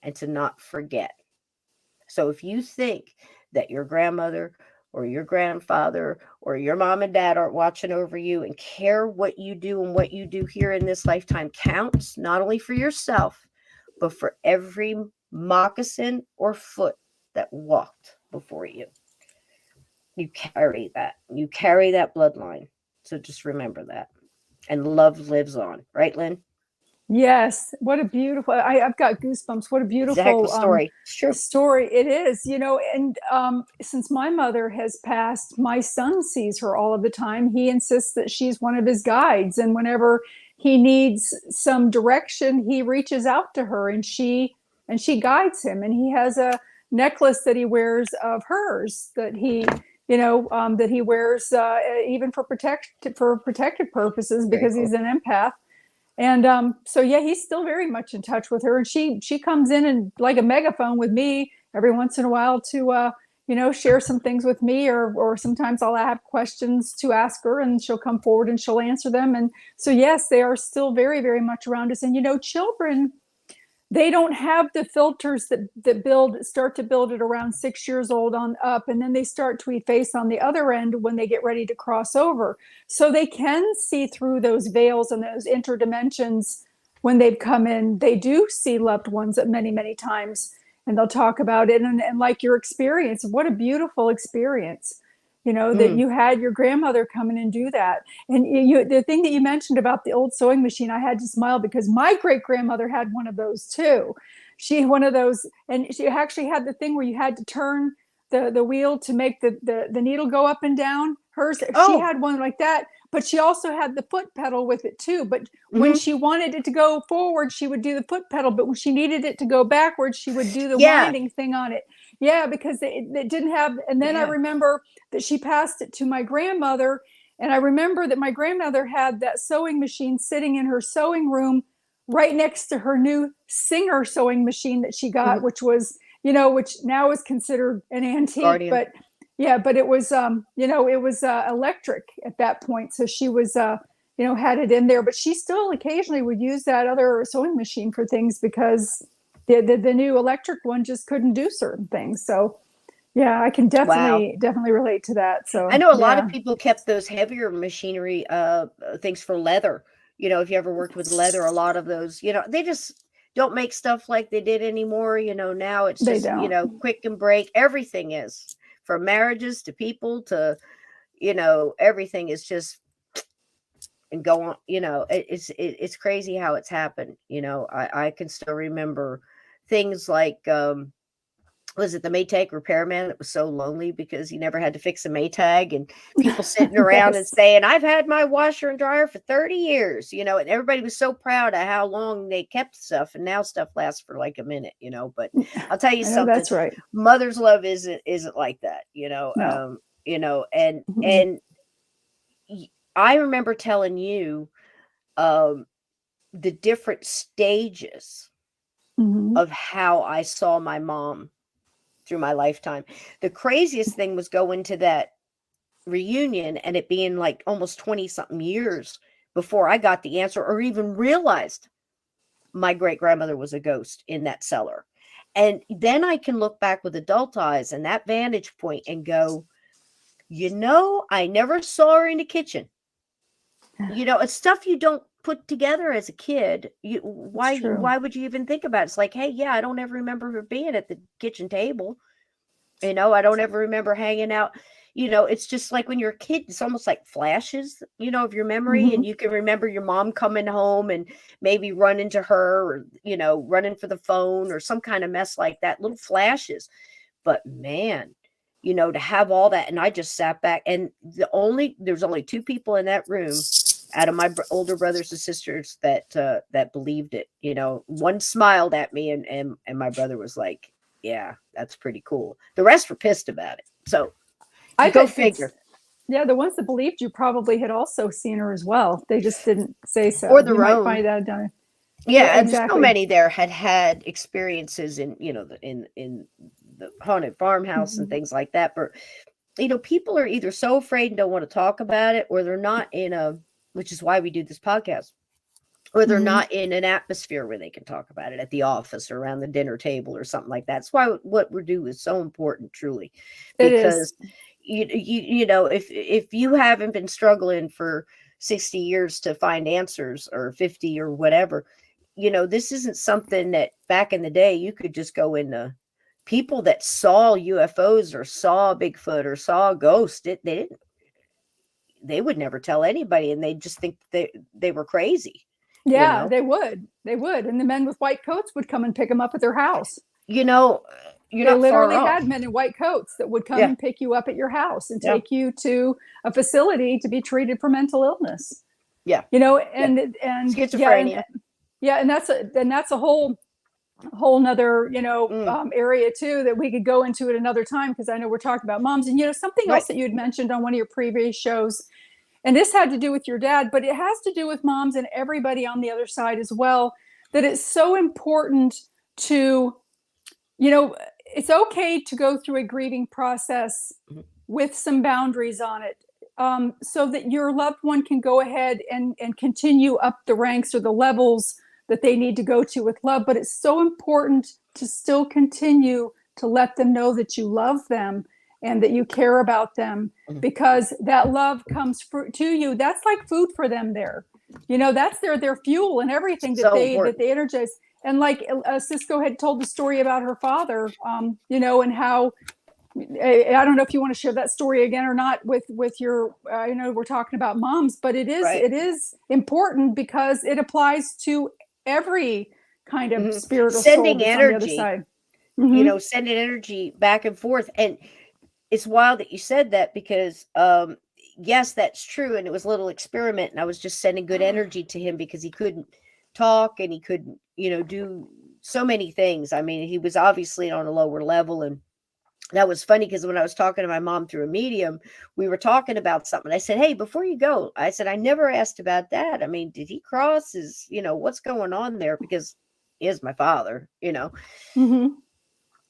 and to not forget. So if you think that your grandmother or your grandfather or your mom and dad aren't watching over you and care what you do and what you do here in this lifetime counts, not only for yourself, but for every moccasin or foot that walked before you. You carry that. You carry that bloodline. So just remember that. And love lives on. Right, Lynn? Yes, what a beautiful, I've got goosebumps. What a beautiful story. It's true. Story it is, and since my mother has passed, my son sees her all of the time. He insists that she's one of his guides, and whenever he needs some direction, he reaches out to her, and she guides him. And he has a necklace that he wears of hers that he that he wears even for protective purposes, because he's an empath. And so yeah, he's still very much in touch with her, and she comes in and like a megaphone with me every once in a while to share some things with me, or sometimes I'll have questions to ask her, and she'll come forward and she'll answer them. And so yes, they are still very, very much around us. And children, they don't have the filters that start to build at around 6 years old on up, and then they start to efface on the other end when they get ready to cross over. So they can see through those veils and those interdimensions when they've come in. They do see loved ones many, many times, and they'll talk about it. And like your experience, what a beautiful experience. That you had your grandmother come in and do that. And the thing that you mentioned about the old sewing machine, I had to smile, because my great grandmother had one of those too. And she actually had the thing where you had to turn the wheel to make the needle go up and down. She had one like that, but she also had the foot pedal with it too. But when Hmm. she wanted it to go forward, she would do the foot pedal. But when she needed it to go backwards, she would do the Yeah. winding thing on it. Yeah, because it didn't have. And then I Yeah. remember that she passed it to my grandmother. And I remember that my grandmother had that sewing machine sitting in her sewing room right next to her new Singer sewing machine that she got, Mhm. which was, which now is considered an antique, Guardian. but yeah, but it was, it was electric at that point. So she was, had it in there, but she still occasionally would use that other sewing machine for things because the new electric one just couldn't do certain things. So yeah, I can Wow. definitely relate to that. I So know a lot of yeah, people kept those heavier machinery things for leather. If you ever worked with leather, a lot of those, they just don't make stuff like they did anymore. Now it's they just, don't. quick and break. Everything is, from marriages to people to, everything is just and go on. It's crazy how it's happened. I can still remember things like was it the Maytag repairman that was so lonely because he never had to fix a Maytag, and people sitting around and Yes, saying, "I've had my washer and dryer for 30 years," and everybody was so proud of how long they kept stuff, and now stuff lasts for like a minute, but I'll tell you I know something, that's right. mother's love isn't like that, No. and I remember telling you um the different stages Mm-hmm. of how I saw my mom through my lifetime. The craziest thing was going to that reunion and it being like almost 20 something years before I got the answer or even realized my great grandmother was a ghost in that cellar. And then I can look back with adult eyes and that vantage point and go, I never saw her in the kitchen. It's stuff you don't put together as a kid. It's true. Why would you even think about it? It's like, hey, yeah, I don't ever remember her being at the kitchen table. I don't ever remember hanging out. It's just like when you're a kid, it's almost like flashes, of your memory. And Mm-hmm. you can remember your mom coming home and maybe running to her or, running for the phone or some kind of mess like that, little flashes. But man, to have all that. And I just sat back and there's only two people in that room out of my older brothers and sisters that believed it. One smiled at me and my brother was like, yeah, that's pretty cool. The rest were pissed about it. So I you go bet it's, figure. yeah, the ones that believed you probably had also seen her as well. They just didn't say Or so. You their might own. find out down. Yeah, Yeah, and there's so exactly. many there had experiences in, in the haunted farmhouse and Mm-hmm. things like that. But people are either so afraid and don't want to talk about it, or they're not which is why we do this podcast, or they're Mm-hmm. not in an atmosphere where they can talk about it at the office or around the dinner table or something like that. That's why what we do is so important, truly, It is. because if you haven't been struggling for 60 years to find answers or 50 or whatever, this isn't something that back in the day you could just go into. People that saw UFOs or saw Bigfoot or saw a ghost, they would never tell anybody, and they just think they were crazy, you Yeah, know. they would. They would. And the men with white coats would come and pick them up at their house. You know, you're They not far literally off. had men in white coats that would come Yeah, and pick you up at your house and yeah, take you to a facility to be treated for mental illness. yeah, yeah. Yeah, Schizophrenia. and that's a whole nother Mm, area too that we could go into at another time, because I know we're talking about moms. And something else right. that you had mentioned on one of your previous shows, and this had to do with your dad, but it has to do with moms and everybody on the other side as well, that it's so important to, you know it's okay to go through a grieving process Mhm. with some boundaries on it, so that your loved one can go ahead and continue up the ranks or the levels that they need to go to with love. But it's so important to still continue to let them know that you love them and that you care about them, Mhm. because that love comes to you. That's like food for them there. That's their fuel and everything that So they important. energize. And like Cisco had told the story about her father, and how, I don't know if you want to share that story again or not with your, we're talking about moms, but it is Right. it is important because it applies to every kind of Mhm. spirit or soul Sending that's on the other energy, side. Mm-hmm. sending energy back and forth. And it's wild that you said that because yes, that's true. And it was a little experiment. And I was just sending good energy to him because he couldn't talk and he couldn't, do so many things. I mean, he was obviously on a lower level. And that was funny because when I was talking to my mom through a medium, we were talking about something. I said, hey, before you go, I said, I never asked about that. I mean, did he cross his, what's going on there? Because he is my father. Mm-hmm.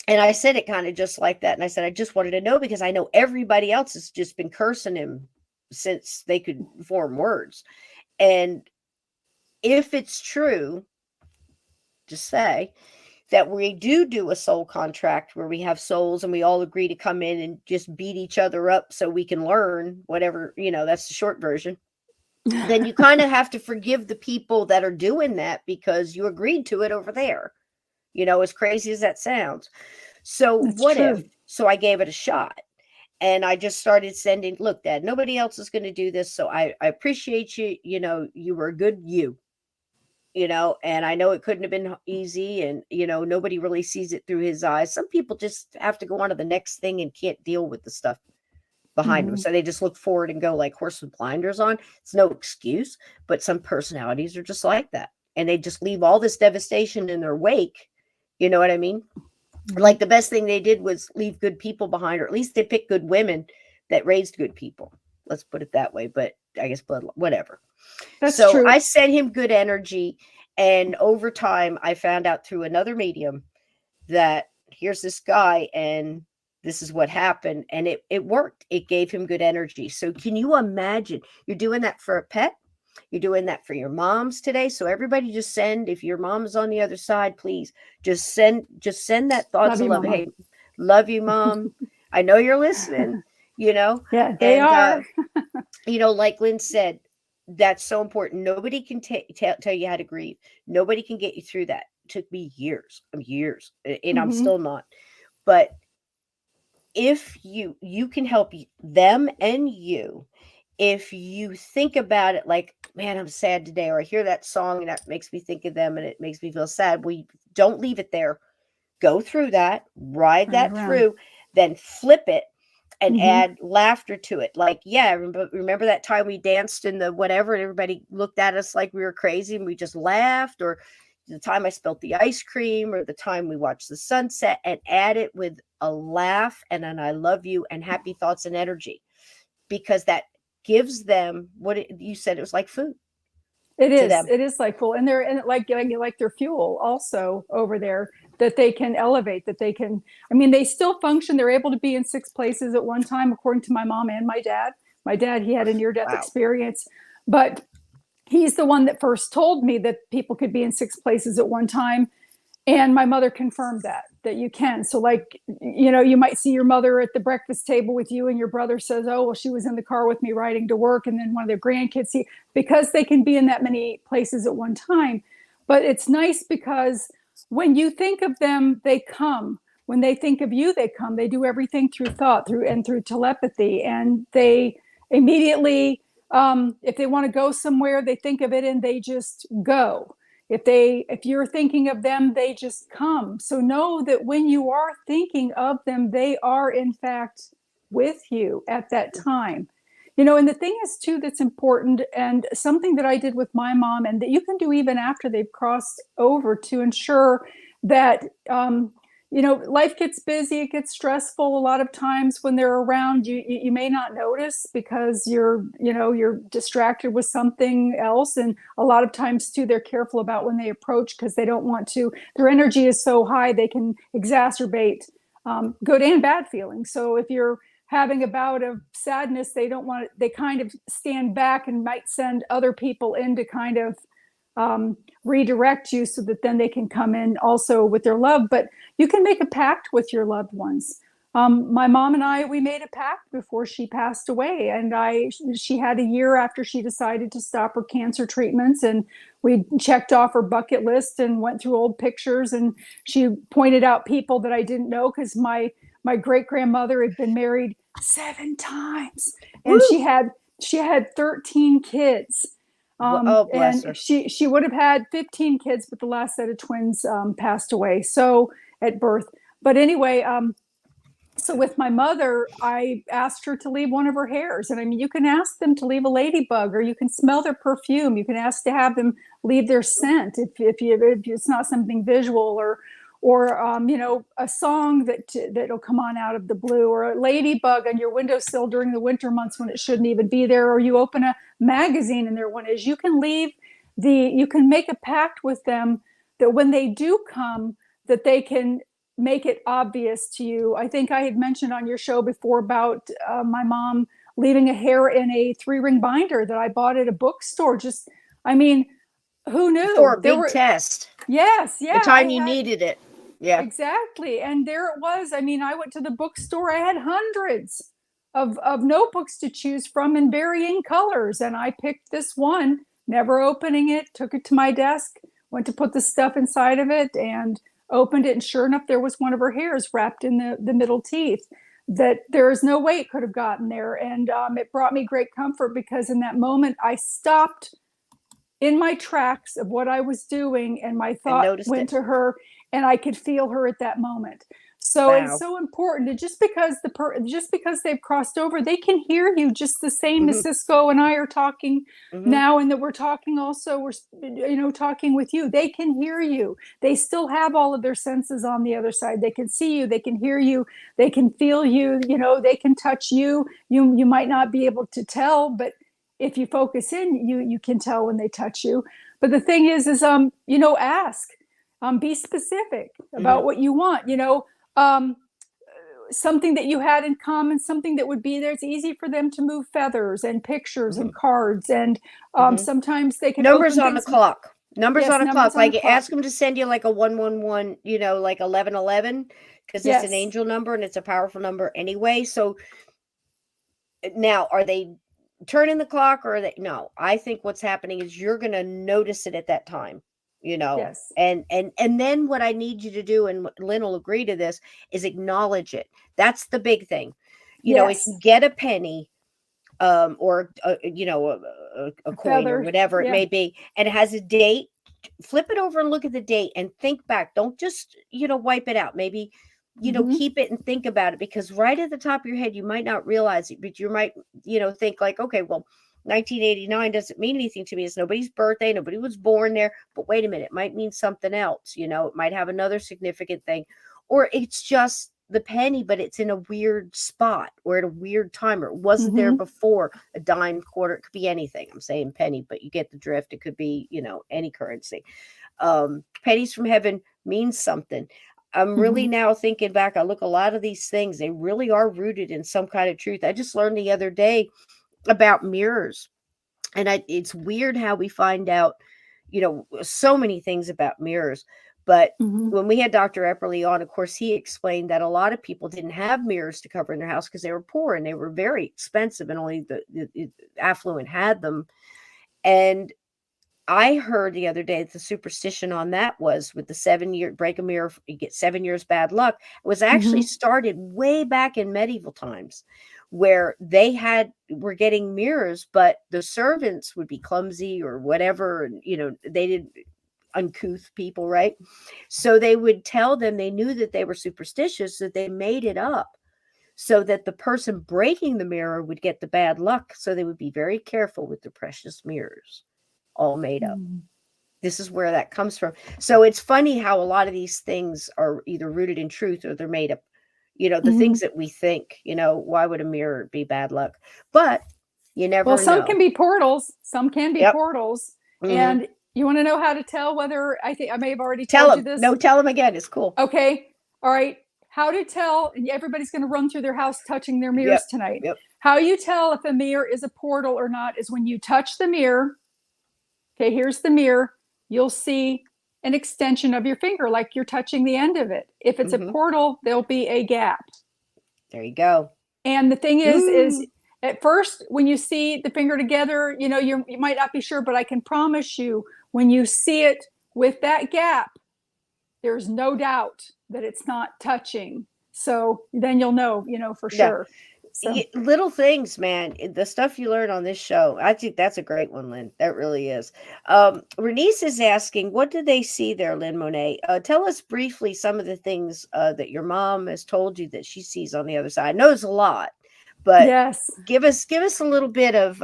And I said it kind of just like that. And I said, I just wanted to know because I know everybody else has just been cursing him since they could form words. And if it's true, just say that we do a soul contract where we have souls and we all agree to come in and just beat each other up so we can learn whatever, that's the short version. Then you kind of have to forgive the people that are doing that because you agreed to it over there, as crazy as that sounds. So That's what true. if? So I gave it a shot. And I just started sending, look, Dad, nobody else is going to do this. So I appreciate you. You were a good and I know it couldn't have been easy. And, nobody really sees it through his eyes. Some people just have to go on to the next thing and can't deal with the stuff behind them. Mm-hmm. So they just look forward and go like horse with blinders on. It's no excuse, but some personalities are just like that. And they just leave all this devastation in their wake. You know what I mean? Like the best thing they did was leave good people behind, or at least they picked good women that raised good people. Let's put it that way. But I guess whatever. That's So true. I sent him good energy. And over time, I found out through another medium that here's this guy and this is what happened. And it worked. It gave him good energy. So can you imagine you're doing that for a pet? You're doing that for your moms today. So everybody just send, if your mom is on the other side, please just send that thoughts Love of you, love. Mama. Hey, love you, Mom. I know you're listening, Yeah, they and are. like Lynn said, that's so important. Nobody can tell you how to grieve. Nobody can get you through that. It took me years, and I'm Mm-hmm. still not. But if you can help them and you, if you think about it like, man, I'm sad today, or I hear that song and that makes me think of them and it makes me feel sad. We don't leave it there. Go through that, ride Turn it that around. through, then flip it and Mm-hmm. add laughter to it. Like, yeah, remember that time we danced in the whatever and everybody looked at us like we were crazy and we just laughed, or the time I spilled the ice cream, or the time we watched the sunset, and add it with a laugh and an I love you and happy thoughts and energy, because that gives them you said, it was like food It to is. them. It is like full, and they're and like their fuel also over there that they can elevate. That they can. I mean, they still function. They're able to be in 6 places at one time, according to my mom and my dad. My dad, he had a near-death Wow. experience, but he's the one that first told me that people could be in 6 places at one time. And my mother confirmed that you can. So like, you might see your mother at the breakfast table with you and your brother says, oh, well, she was in the car with me riding to work. And then one of their grandkids see, because they can be in that many places at one time. But it's nice because when you think of them, they come. When they think of you, they come. They do everything through thought, through telepathy, and they immediately, if they want to go somewhere, they think of it and they just go. If you're thinking of them, they just come. So know that when you are thinking of them, they are in fact with you at that time. And the thing is too that's important, and something that I did with my mom and that you can do even after they've crossed over, to ensure that life gets busy, it gets stressful a lot of times when they're around. You may not notice because you're distracted with something else. And a lot of times too, they're careful about when they approach because they don't want to, their energy is so high they can exacerbate good and bad feelings. So if you're having a bout of sadness, they kind of stand back and might send other people in to kind of redirect you so that then they can come in also with their love. But you can make a pact with your loved ones. My mom and I, we made a pact before she passed away, and she had a year after she decided to stop her cancer treatments, and we checked off her bucket list and went through old pictures, and she pointed out people that I didn't know because my great grandmother had been married 7 times, and Woo! she had 13 kids. Oh, bless And her. she would have had 15 kids, but the last set of twins passed away so at birth. But anyway, So with my mother, I asked her to leave one of her hairs. And I mean, you can ask them to leave a ladybug, or you can smell their perfume. You can ask to have them leave their scent if it's not something visual, or you know, a song that'll come on out of the blue, or a ladybug on your windowsill during the winter months when it shouldn't even be there, or you open a magazine and there one is. You can make a pact with them that when they do come, that they can make it obvious to you. I think I had mentioned on your show before about my mom leaving a hair in a 3-ring binder that I bought at a bookstore. Just, I mean, who knew? For a big test. Yes, yeah. The time you needed it. Yeah. Exactly. And there it was. I mean, I went to the bookstore. I had hundreds of notebooks to choose from in varying colors. And I picked this one, never opening it, took it to my desk, went to put the stuff inside of it, and opened it. And sure enough, there was one of her hairs wrapped in the middle teeth, that there is no way it could have gotten there. And it brought me great comfort, because in that moment, I stopped in my tracks of what I was doing, and my thought went to her, and I could feel her at that moment. So it's so important. And just because they've crossed over, they can hear you just the same as Cisco and I are talking now, and that we're talking also, we're talking with you. They can hear you. They still have all of their senses on the other side. They can see you, they can hear you, they can feel you, they can touch you. You might not be able to tell, but if you focus in, you can tell when they touch you. But the thing is ask, be specific about what you want, something that you had in common, something that would be there. It's easy for them to move feathers and pictures and cards. And sometimes they can numbers on the clock. Numbers on a clock. Like ask them to send you like a 111, like 1111, because it's an angel number and it's a powerful number anyway. So now, are they turning the clock, or no? I think what's happening is you're going to notice it at that time, Yes. and then what I need you to do, and Lynn will agree to this, is acknowledge it. That's the big thing. If you get a penny, or a coin feather, or whatever it may be, and it has a date, flip it over and look at the date and think back. Don't just wipe it out. Maybe keep it and think about it, because right at the top of your head, you might not realize it, but you might, think like, okay, well, 1989 doesn't mean anything to me. It's nobody's birthday. Nobody was born there. But wait a minute, it might mean something else. It might have another significant thing, or it's just the penny, but it's in a weird spot or at a weird time, or it wasn't there before. A dime, quarter, it could be anything. I'm saying penny, but you get the drift. It could be, any currency. Pennies from heaven means something. I'm really now thinking back, I look, a lot of these things, they really are rooted in some kind of truth. I just learned the other day about mirrors. And it's weird how we find out, so many things about mirrors. But when we had Dr. Epperly on, of course, he explained that a lot of people didn't have mirrors to cover in their house because they were poor and they were very expensive, and only the affluent had them. And I heard the other day that the superstition on that was, with the 7-year break a mirror, you get 7 years bad luck. It was actually started way back in medieval times, where they were getting mirrors, but the servants would be clumsy or whatever. And, they did uncouth people, right? So they would tell them, they knew that they were superstitious, that they made it up so that the person breaking the mirror would get the bad luck. So they would be very careful with the precious mirrors. All made up. This is where that comes from. So it's funny how a lot of these things are either rooted in truth or they're made up. The things that we think, why would a mirror be bad luck? But you never know. Well, some can be portals. Some can be portals. And you want to know how to tell whether, I think I may have already told you this. No, tell them again. It's cool. Okay. All right. How to tell, and everybody's going to run through their house touching their mirrors tonight. How you tell if a mirror is a portal or not is when you touch the mirror. Okay, here's the mirror. You'll see an extension of your finger, like you're touching the end of it. If it's a portal, there'll be a gap. There you go. And the thing is at first, when you see the finger together, you might not be sure, but I can promise you, when you see it with that gap, there's no doubt that it's not touching. So then you'll know, for sure. So little things, man. The stuff you learn on this show. I think that's a great one, Lynn. That really is. Renice is asking, what do they see there, Lynn Monet? Tell us briefly some of the things that your mom has told you that she sees on the other side. I know it's a lot, but yes, give us a little bit of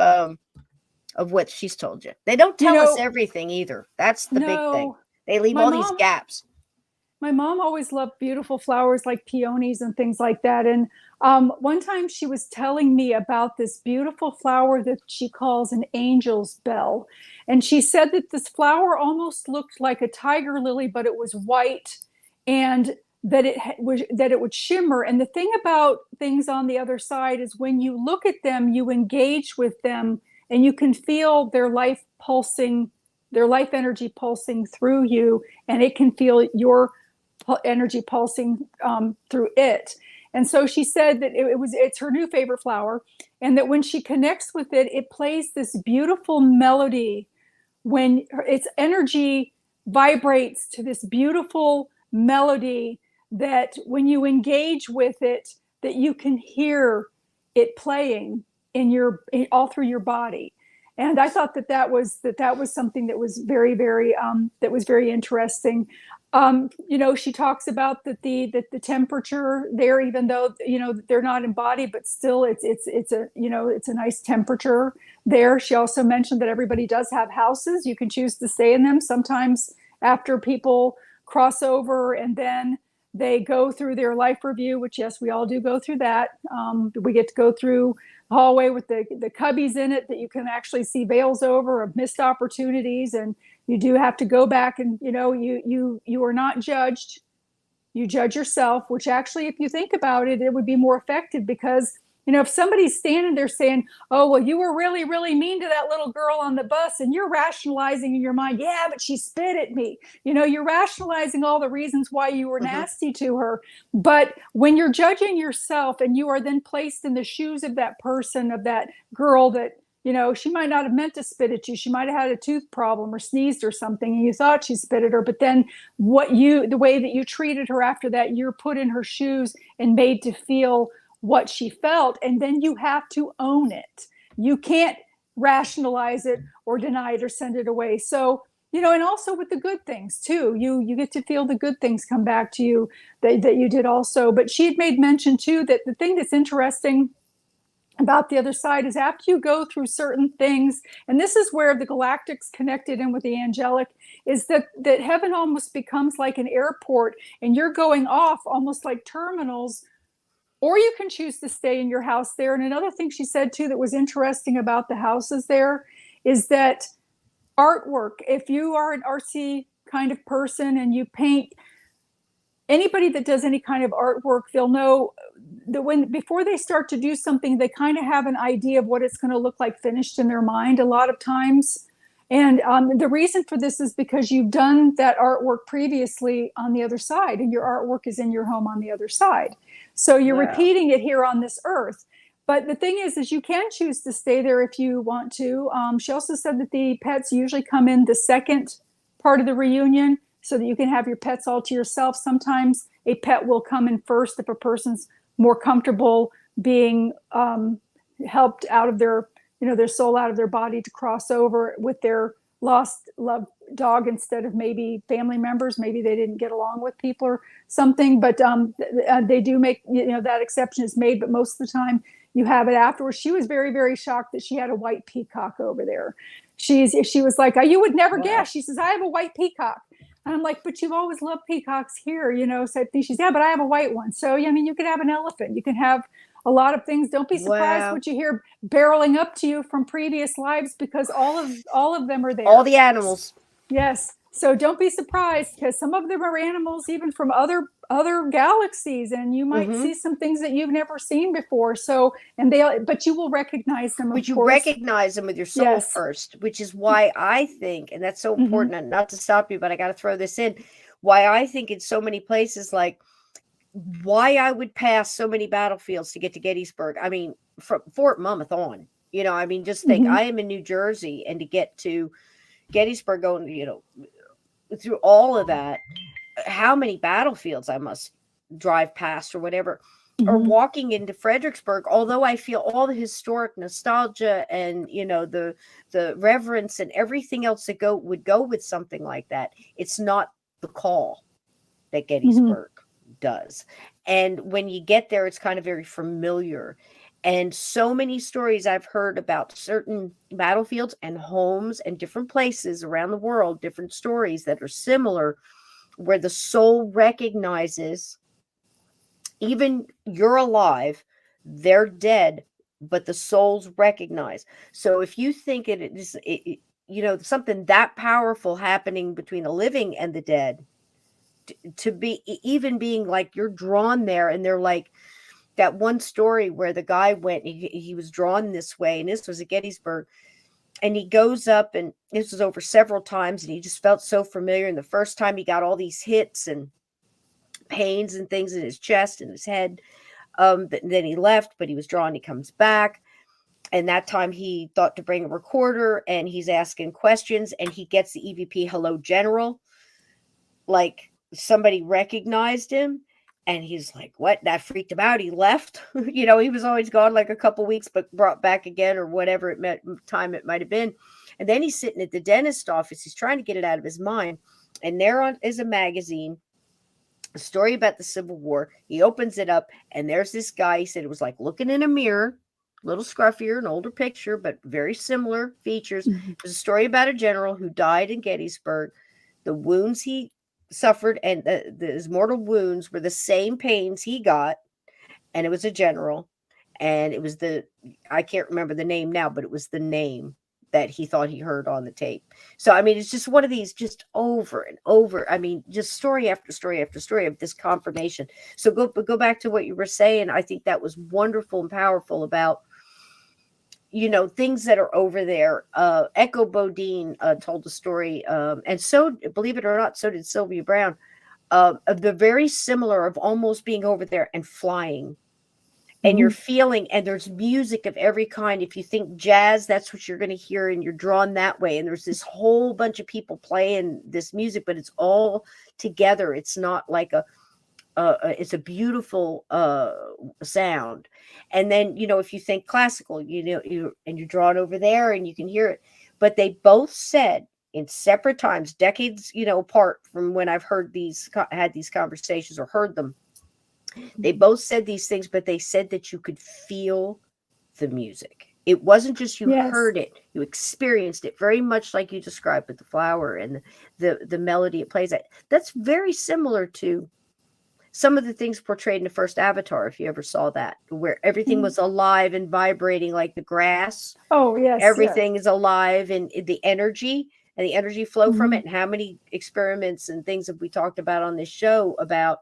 what she's told you. They don't you tell us know, everything either. That's the big thing. no, They leave my all these mom gaps. my mom always loved beautiful flowers like peonies and things like that. And one time she was telling me about this beautiful flower that she calls an angel's bell. And she said that this flower almost looked like a tiger lily, but it was white, and that it would shimmer. And the thing about things on the other side is when you look at them, you engage with them, and you can feel their life pulsing, their life energy pulsing through you, and it can feel your energy pulsing through it. And so she said that it's her new favorite flower, and that when she connects with it, it plays this beautiful melody. When its energy vibrates to this beautiful melody, that when you engage with it, that you can hear it playing in your all through your body. And I thought that was something that was very interesting. She talks about that the temperature there, even though they're not embodied, but still it's a nice temperature there. She also mentioned that everybody does have houses. You can choose to stay in them. Sometimes after people cross over and then they go through their life review, which yes, we all do go through that. We get to go through the hallway with the cubbies in it that you can actually see veils over of missed opportunities, and you do have to go back, and you are not judged. You judge yourself, which actually, if you think about it, it would be more effective, because if somebody's standing there saying, oh, well, you were really, really mean to that little girl on the bus, and you're rationalizing in your mind, yeah, but she spit at me. You're rationalizing all the reasons why you were nasty to her. But when you're judging yourself and you are then placed in the shoes of that person, of that girl that, she might not have meant to spit at you. She might have had a tooth problem or sneezed or something, and you thought she spit at her. But then the way that you treated her after that, you're put in her shoes and made to feel what she felt. And then you have to own it. You can't rationalize it or deny it or send it away. So, and also with the good things too, you get to feel the good things come back to you that you did also. But she had made mention too that the thing that's interesting about the other side is after you go through certain things, and this is where the galactics connected in with the angelic, is that heaven almost becomes like an airport, and you're going off almost like terminals, or you can choose to stay in your house there. And another thing she said too that was interesting about the houses there is that artwork, if you are an artsy kind of person and you paint, anybody that does any kind of artwork, they'll know that before they start to do something, they kind of have an idea of what it's going to look like finished in their mind a lot of times. And the reason for this is because you've done that artwork previously on the other side, and your artwork is in your home on the other side. So you're repeating it here on this earth. But the thing is you can choose to stay there if you want to. She also said that the pets usually come in the second part of the reunion, so that you can have your pets all to yourself. Sometimes a pet will come in first if a person's more comfortable being helped out of their soul out of their body to cross over with their lost loved dog instead of maybe family members. Maybe they didn't get along with people or something, but they do make, that exception is made, but most of the time you have it afterwards. She was very, very shocked that she had a white peacock over there. She was like, oh, you would never guess. She says, I have a white peacock. And I'm like, but you've always loved peacocks here, So I think she's, yeah, but I have a white one. So, you could have an elephant. You can have a lot of things. Don't be surprised what you hear barreling up to you from previous lives, because all of them are there. All the animals. Yes. So don't be surprised, because some of them are animals even from other galaxies, and you might see some things that you've never seen before. So, but you will recognize them. But you recognize them with your soul first, which is why I think, and that's so important, not to stop you, but I got to throw this in, why I think in so many places, like why I would pass so many battlefields to get to Gettysburg. I mean, from Fort Monmouth on, just think I am in New Jersey, and to get to Gettysburg, going, through all of that, how many battlefields I must drive past or whatever. or walking into Fredericksburg, although I feel all the historic nostalgia and, you know, the reverence and everything else that would go with something like that, it's not the call that Gettysburg does. And when you get there, it's kind of very familiar. And so many stories I've heard about certain battlefields and homes and different places around the world, different stories that are similar, where the soul recognizes, even you're alive, they're dead, but the souls recognize. So if you think it is, you know, something that powerful happening between the living and the dead, to be even being like you're drawn there, and they're like that one story where the guy went, he was drawn this way, and this was at Gettysburg, and he goes up, and this was over several times, and he just felt so familiar. And the first time he got all these hits and pains and things in his chest and his head. Then he left, but he was drawn. He comes back. And that time he thought to bring a recorder, and he's asking questions, and he gets the EVP, "Hello, General." Like somebody recognized him, and he's like, "What?" That freaked him out. He left. You know, he was always gone like a couple weeks, but brought back again, or whatever time it might have been. And then he's sitting at the dentist office. He's trying to get it out of his mind. And there is a magazine, a story about the Civil War. He opens it up, and there's this guy. He said it was like looking in a mirror, a little scruffier, an older picture, but very similar features. It was a story about a general who died in Gettysburg. The wounds he suffered and his mortal wounds were the same pains he got, and it was a general. And it was I can't remember the name now, but it was the name that he thought he heard on the tape. So, I mean, it's just one of these just over and over. I mean, just story after story after story of this confirmation. So go back to what you were saying. I think that was wonderful and powerful about, you know, things that are over there. Echo Bodine told the story, and so, believe it or not, so did Sylvia Brown, of the very similar of almost being over there and flying. And you're feeling, and there's music of every kind. If you think jazz, that's what you're going to hear, and you're drawn that way. And there's this whole bunch of people playing this music, but it's all together. It's not like it's a beautiful sound. And then, you know, if you think classical, you know, you're drawn over there, and you can hear it. But they both said in separate times, decades, you know, apart from when I've had these conversations or heard them. They both said these things, but they said that you could feel the music. It wasn't just you heard it, you experienced it, very much like you described with the flower and the melody it plays at. That's very similar to some of the things portrayed in the first Avatar, if you ever saw that, where everything was alive and vibrating, like the grass. Oh, yes. Everything is alive, and the energy flow from it. And how many experiments and things have we talked about on this show about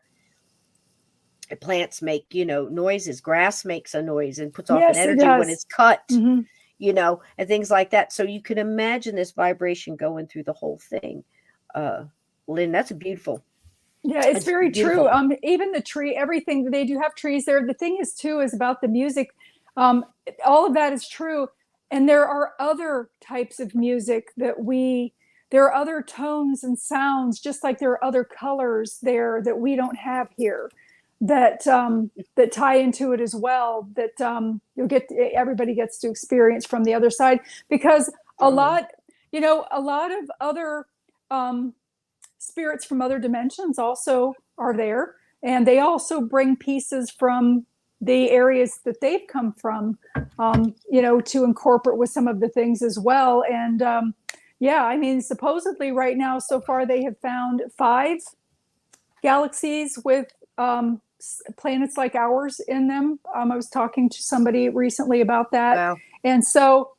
plants make, you know, noises. Grass makes a noise and puts off an energy when it's cut, you know, and things like that. So you can imagine this vibration going through the whole thing. Lynn, that's beautiful. Yeah, it's very beautiful. True. Even the tree, everything, they do have trees there. The thing is too, is about the music. All of that is true. And there are other types of music there are other tones and sounds, just like there are other colors there that we don't have here, that tie into it as well, that everybody gets to experience from the other side, because a lot of other spirits from other dimensions also are there, and they also bring pieces from the areas that they've come from, you know, to incorporate with some of the things as well. And yeah, I mean, supposedly right now so far they have found 5 galaxies with planets like ours in them. I was talking to somebody recently about that. Wow. And so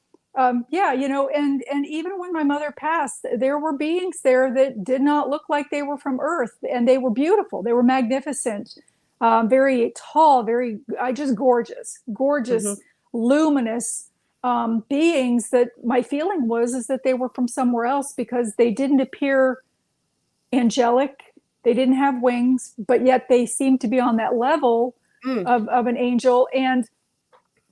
yeah, you know, and even when my mother passed, there were beings there that did not look like they were from Earth, and they were beautiful. They were magnificent, very tall, very just gorgeous, luminous beings. That my feeling is that they were from somewhere else, because they didn't appear angelic. They didn't have wings, but yet they seemed to be on that level of an angel. And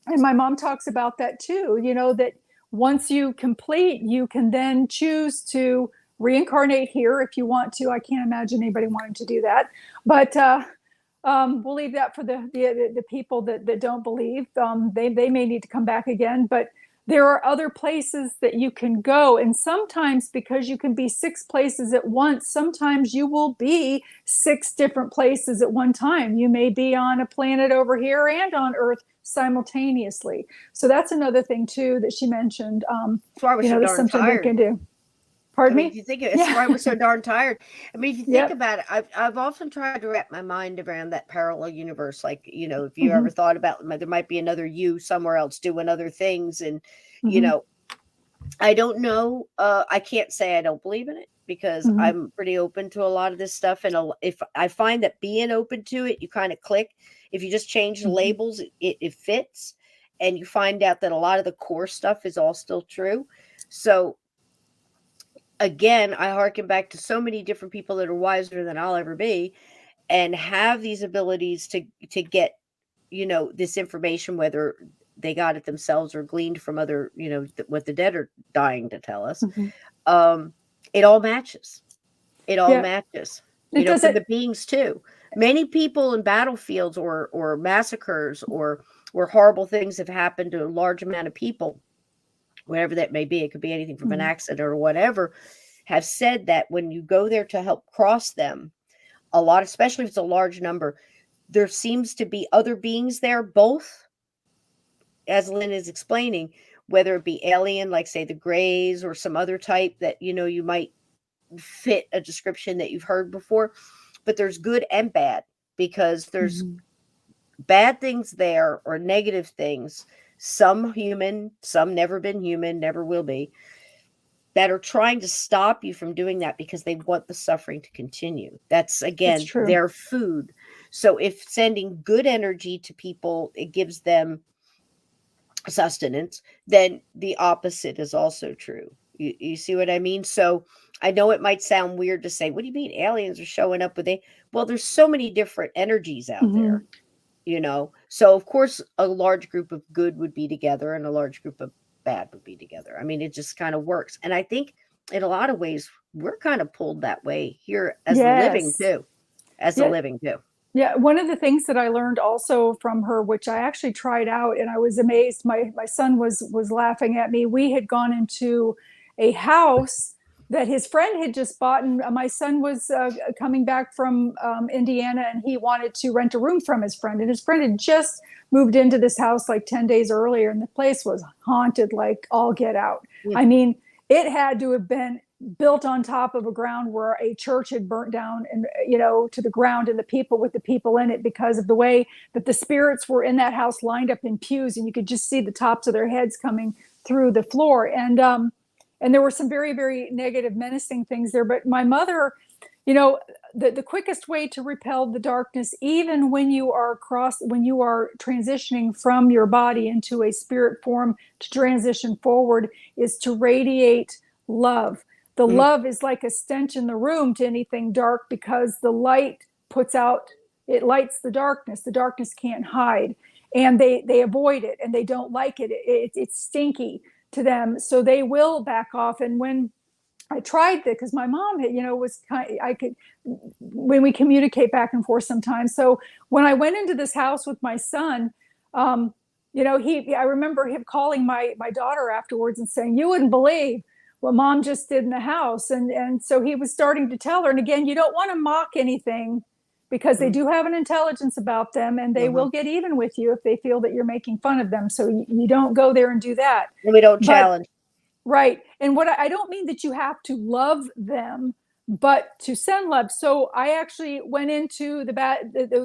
my mom talks about that too, you know, that once you complete, you can then choose to reincarnate here if you want to. I can't imagine anybody wanting to do that. But We'll leave that for the people that don't believe. They may need to come back again, but there are other places that you can go. And sometimes, because you can be 6 places at once, sometimes you will be 6 different places at one time. You may be on a planet over here and on Earth simultaneously. So that's another thing too that she mentioned. That's why we're so That's darn something they tired. can do. I Pardon mean, me? if you think it's Yeah. why we're so darn tired. I mean, if you think Yep. about it, I've often tried to wrap my mind around that parallel universe. Like, if you Hmm. ever thought about there might be another you somewhere else doing other things, and you Hmm. know, I don't know. I can't say I don't believe in it because Hmm. I'm pretty open to a lot of this stuff. And if I find that being open to it, you kind of click. If you just change the Hmm. labels, it fits. And you find out that a lot of the core stuff is all still true. So again, I harken back to so many different people that are wiser than I'll ever be and have these abilities to get, this information, whether they got it themselves or gleaned from other, what the dead are dying to tell us. Hmm. Um, it all matches. It all Yeah. matches, It from doesn't. the beings too. Many people in battlefields or massacres or where horrible things have happened to a large amount of people, whatever that may be, it could be anything from an Mhm. accident or whatever, have said that when you go there to help cross them, a lot, especially if it's a large number, there seems to be other beings there, both, as Lynn is explaining, whether it be alien, like say the Greys or some other type that, you might fit a description that you've heard before, but there's good and bad because there's Mhm. bad things there or negative things, some human, some never been human, never will be, that are trying to stop you from doing that because they want the suffering to continue. That's That's again true. their food. So if sending good energy to people, it gives them sustenance, then the opposite is also true. You see what I mean? So I know it might sound weird to say, what do you mean aliens are showing up with well, there's so many different energies out there, Mhm. So of course a large group of good would be together and a large group of bad would be together. I mean, it just kind of works. And I think in a lot of ways we're kind of pulled that way here as the living Yes. too. As the Yeah. living too. Yeah. One of the things that I learned also from her, which I actually tried out, and I was amazed. My son was laughing at me. We had gone into a house that his friend had just bought, and my son was coming back from Indiana, and he wanted to rent a room from his friend, and his friend had just moved into this house like 10 days earlier, and the place was haunted like all get out. Mm. I mean, it had to have been built on top of a ground where a church had burnt down and to the ground, and the people with the people in it, because of the way that the spirits were in that house lined up in pews, and you could just see the tops of their heads coming through the floor. And there were some very, very negative, menacing things there. But my mother, the quickest way to repel the darkness, even when you are transitioning from your body into a spirit form to transition forward, is to radiate love. The Mm. love is like a stench in the room to anything dark, because the light it lights the darkness can't hide, and they avoid it, and they don't like it's stinky to them, so they will back off. And when I tried that, because my mom had, was I could, when we communicate back and forth sometimes. So when I went into this house with my son, um, I remember him calling my daughter afterwards and saying, "You wouldn't believe what mom just did in the house." And so he was starting to tell her. And again, you don't want to mock anything, because they Mm. do have an intelligence about them, and they Mhm. will get even with you if they feel that you're making fun of them. So you don't go there and do that. And we don't But challenge. right. And what I don't mean that you have to love them, but to send love. So I actually went into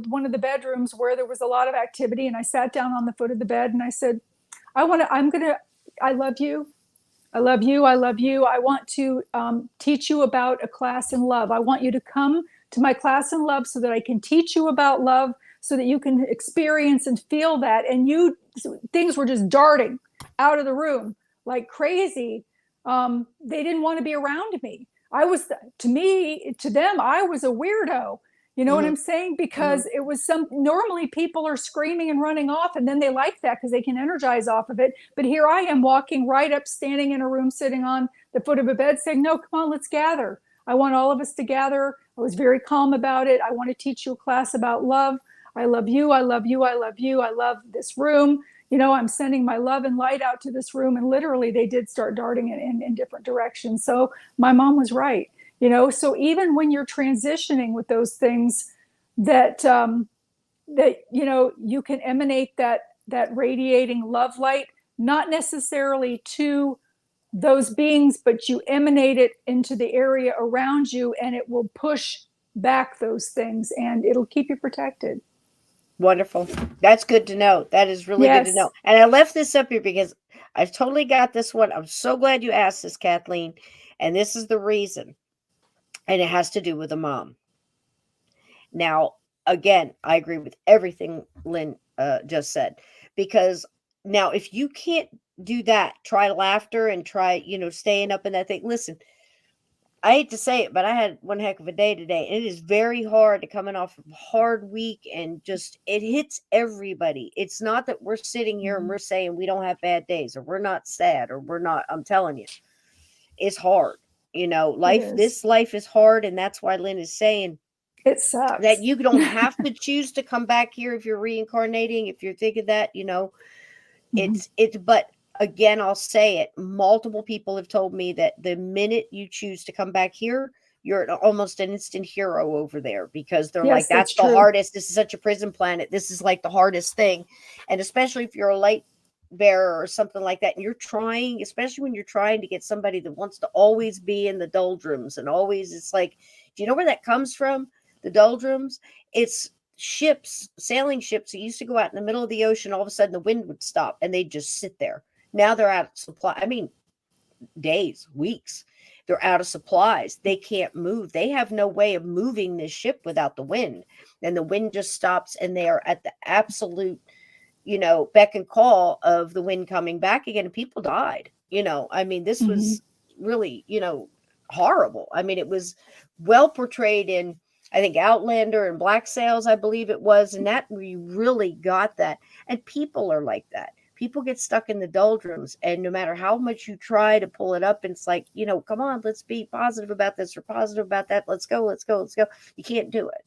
one of the bedrooms where there was a lot of activity, and I sat down on the foot of the bed, and I said, I love you. I love you. I love you. I want to teach you about a class in love. I want you to come to my class in love so that I can teach you about love, so that you can experience and feel that. And things were just darting out of the room like crazy. They didn't want to be around me. To them, I was a weirdo. You know what Mhm. I'm saying? Mhm. Because it was normally people are screaming and running off, and then they like that because they can energize off of it. But here I am walking right up, standing in a room, sitting on the foot of a bed saying, "No, come on, let's gather. I want all of us to gather. I was very calm about it. I want to teach you a class about love. I love you. I love you. I love you. I love this room. I'm sending my love and light out to this room. And literally they did start darting in different directions. So my mom was right. So even when you're transitioning with those things, that you can emanate that radiating love light, not necessarily to those beings, but you emanate it into the area around you, and it will push back those things, and it'll keep you protected. Wonderful. That's good to know. That is really good to know. Yes. And I left this up here because I totally got this one. I'm so glad you asked this, Kathleen. And this is the reason. And it has to do with a mom. Now, again, I agree with everything Lynn just said. Because now, if you can't do that, try laughter and try, staying up in that thing. Listen, I hate to say it, but I had one heck of a day today. It is very hard to coming off of a hard week, and just it hits everybody. It's not that we're sitting here and we're saying we don't have bad days or we're not sad or we're not. I'm telling you, it's hard. This life is hard, and that's why Lynn is saying it sucks that you don't have to choose to come back here if you're reincarnating. If you're thinking that, but again, I'll say it. Multiple people have told me that the minute you choose to come back here, you're almost an instant hero over there, because they're Yes, like, that's the true. hardest. This is such a prison planet. This is like the hardest thing. And especially if you're a light bearer or something like that, and you're trying, especially when you're trying to get somebody that wants to always be in the doldrums and always, it's like, do you know where that comes from? The doldrums? It's sailing ships that used to go out in the middle of the ocean. All of a sudden the wind would stop and they'd just sit there. Now they're out of supply. I mean, days, weeks. They're out of supplies. They can't move. They have no way of moving this ship without the wind. And the wind just stops, and they are at the absolute, beck and call of the wind coming back again. And people died. I mean, this was really, horrible. I mean, it was well portrayed in, I think, Outlander and Black Sails, I believe it was. And that we really got that. And people are like that. People get stuck in the doldrums, and no matter how much you try to pull it up, it's like, come on, let's be positive about this or positive about that. Let's go, let's go, let's go. You can't do it,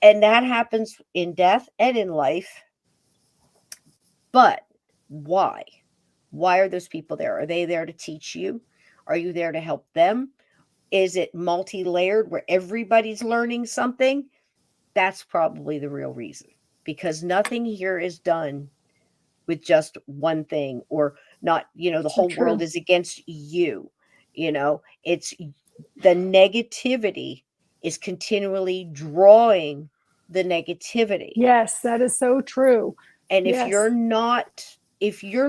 and that happens in death and in life. But why? Why are those people there? Are they there to teach you? Are you there to help them? Is it multi-layered where everybody's learning something? That's probably the real reason, because nothing here is done with just one thing, or not, the whole world is against you. It's the negativity is continually drawing the negativity. Yes, that is so true. And if you're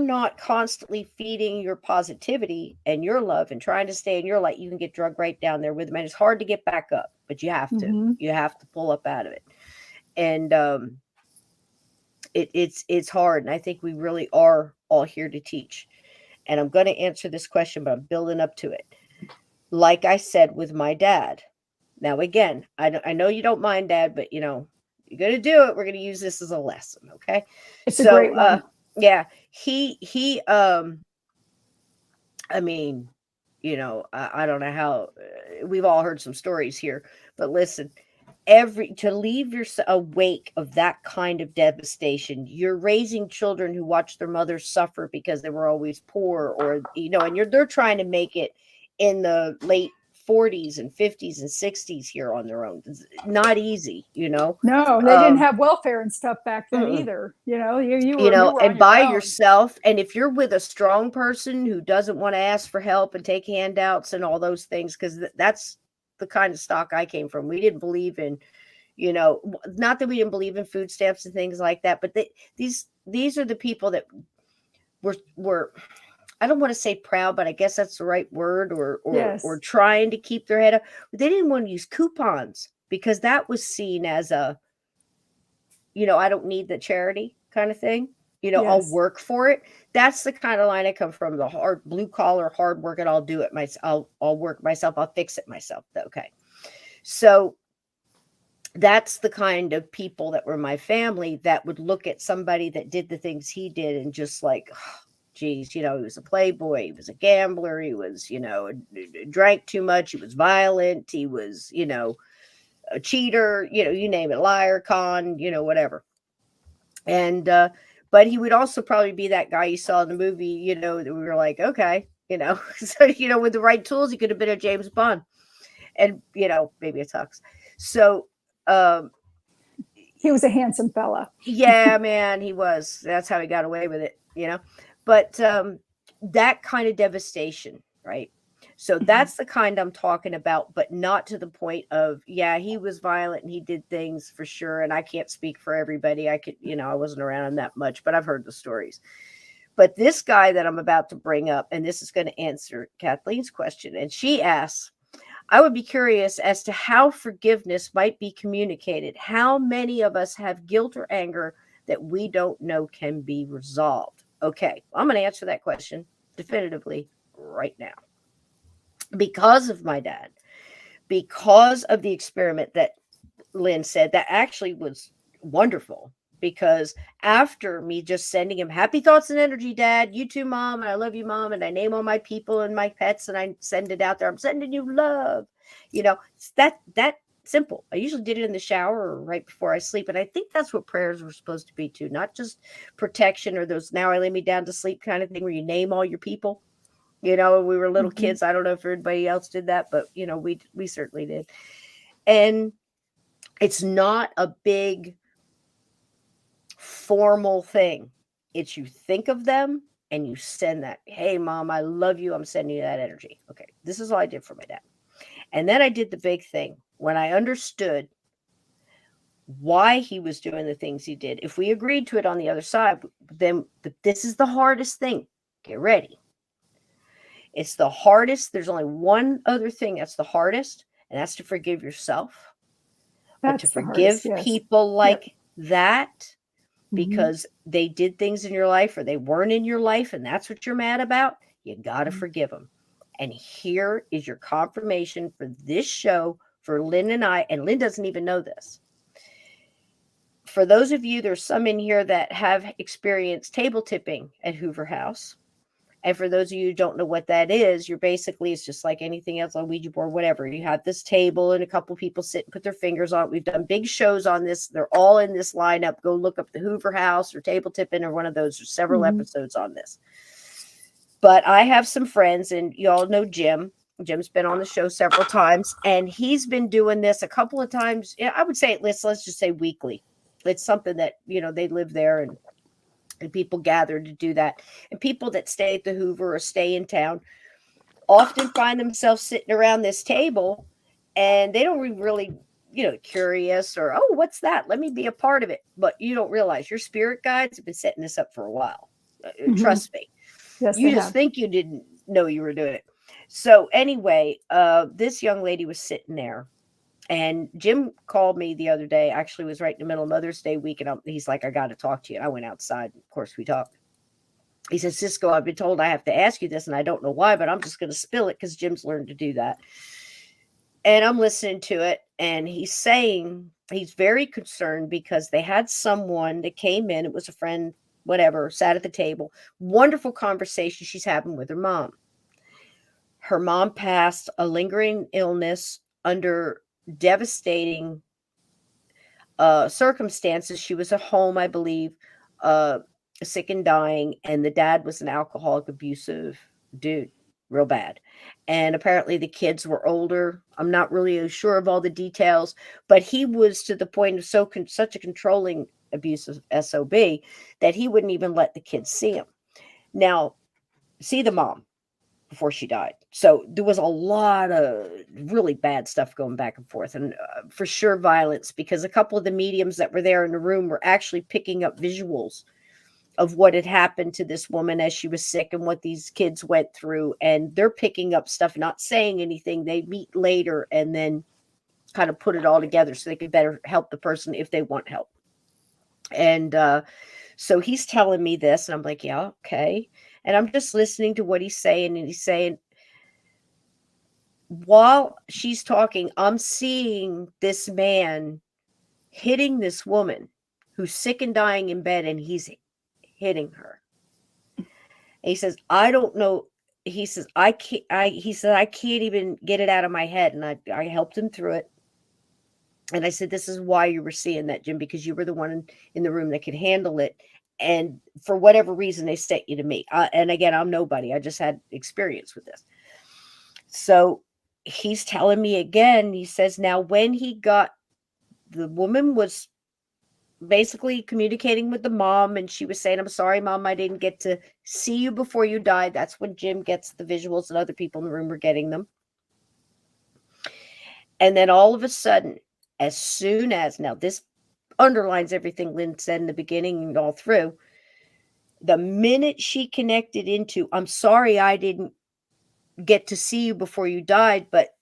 not constantly feeding your positivity and your love and trying to stay in your light, you can get drugged right down there with them. And it's hard to get back up, but you have to. You have to pull up out of it. And it's hard. And I think we really are all here to teach. And I'm going to answer this question, but I'm building up to it. Like I said with my dad. Now, again, I know you don't mind, Dad, but you're going to do it. We're going to use this as a lesson. Okay. It's a great one. Yeah, he I mean, I don't know how, we've all heard some stories here, but listen, to leave yourself awake of that kind of devastation. You're raising children who watch their mothers suffer because they were always poor, or, and they're trying to make it in the late 40s and 50s and 60s here on their own. It's not easy, No, they didn't have welfare and stuff back then either. You were and by yourself. And if you're with a strong person who doesn't want to ask for help and take handouts and all those things, because that's the kind of stock I came from. We didn't believe in, not that we didn't believe in food stamps and things like that, but these are the people that were I don't want to say proud, but I guess that's the right word, or trying to keep their head up. They didn't want to use coupons, because that was seen as a, I don't need the charity kind of thing. I'll work for it. That's the kind of line I come from, the hard blue collar, hard work, and I'll do it myself. I'll work myself. I'll fix it myself. Okay. So that's the kind of people that were my family that would look at somebody that did the things he did and just like, geez, he was a playboy, he was a gambler, he was, drank too much, he was violent, he was, a cheater, you name it, liar, con, whatever. And but he would also probably be that guy you saw in the movie, that we were like, okay, so with the right tools, he could have been a James Bond, and maybe a tux. So he was a handsome fella. yeah, man, he was. That's how he got away with it. But that kind of devastation, right? So that's the kind I'm talking about, but not to the point of, yeah, he was violent and he did things for sure. And I can't speak for everybody. I could, I wasn't around him that much, but I've heard the stories. But this guy that I'm about to bring up, and this is going to answer Kathleen's question, and she asks, I would be curious as to how forgiveness might be communicated. How many of us have guilt or anger that we don't know can be resolved? Okay, I'm going to answer that question definitively right now. Because of my dad, because of the experiment that Lynn said, that actually was wonderful. Because after me just sending him happy thoughts and energy, Dad, you too, Mom, and I love you, Mom, and I name all my people and my pets and I send it out there. I'm sending you love. It's that simple. I usually did it in the shower or right before I sleep. And I think that's what prayers were supposed to be too, not just protection or those now I lay me down to sleep kind of thing where you name all your people. We were little kids. I don't know if everybody else did that, but we certainly did. And it's not a big formal thing. It's you think of them and you send that. Hey, Mom, I love you. I'm sending you that energy. Okay, this is all I did for my dad. And then I did the big thing when I understood why he was doing the things he did. If we agreed to it on the other side, then this is the hardest thing. Get ready. It's the hardest. There's only one other thing that's the hardest, and that's to forgive yourself. But to forgive people like that because they did things in your life or they weren't in your life and that's what you're mad about, you got to forgive them. And here is your confirmation for this show for Lynn and I. And Lynn doesn't even know this. For those of you, there's some in here that have experienced table tipping at Hoover House. And for those of you who don't know what that is, you're basically, it's just like anything else on Ouija board, whatever. You have this table and a couple people sit and put their fingers on it. We've done big shows on this. They're all in this lineup. Go look up the Hoover House or table tipping or one of those. There's several episodes on this. But I have some friends, and you all know Jim. Jim's been on the show several times, and he's been doing this a couple of times. I would say let's just say weekly. It's something that, they live there and people gather to do that. And people that stay at the Hoover or stay in town often find themselves sitting around this table and they don't really, curious or, oh, what's that? Let me be a part of it. But you don't realize your spirit guides have been setting this up for a while. Trust me. Yes, you just think you didn't know you were doing it. So anyway, this young lady was sitting there. And Jim called me the other day, actually was right in the middle of Mother's Day week. And he's like, I got to talk to you. And I went outside. Of course, we talked. He said, Cisco, I've been told I have to ask you this. And I don't know why, but I'm just going to spill it because Jim's learned to do that. And I'm listening to it. And he's saying he's very concerned because they had someone that came in. It was a friend, whatever, sat at the table. Wonderful conversation she's having with her mom. Her mom passed a lingering illness under devastating circumstances. She was at home, I believe, sick and dying, and the dad was an alcoholic, abusive dude, real bad. And apparently the kids were older. I'm not really sure of all the details, but he was to the point of such a controlling, abusive SOB that he wouldn't even let the kids see him. Now, see the mom before she died. So there was a lot of really bad stuff going back and forth, and for sure violence, because a couple of the mediums that were there in the room were actually picking up visuals of what had happened to this woman as she was sick and what these kids went through. And they're picking up stuff, not saying anything. They meet later and then kind of put it all together so they could better help the person if they want help. And so he's telling me this, and I'm like, yeah, okay. And I'm just listening to what he's saying. And he's saying, while she's talking, I'm seeing this man hitting this woman who's sick and dying in bed, and he's hitting her. And he says, I don't know. He says, I can't even get it out of my head. And I helped him through it. And I said, this is why you were seeing that, Jim, because you were the one in the room that could handle it. And for whatever reason, they sent you to me. And again, I'm nobody. I just had experience with this. So he's telling me again, he says, now when the woman was basically communicating with the mom, and she was saying, I'm sorry, Mom, I didn't get to see you before you died. That's when Jim gets the visuals, and other people in the room were getting them. And then all of a sudden, as soon as, now this underlines everything Lynn said in the beginning and all through, the minute she connected into, I'm sorry I didn't get to see you before you died, but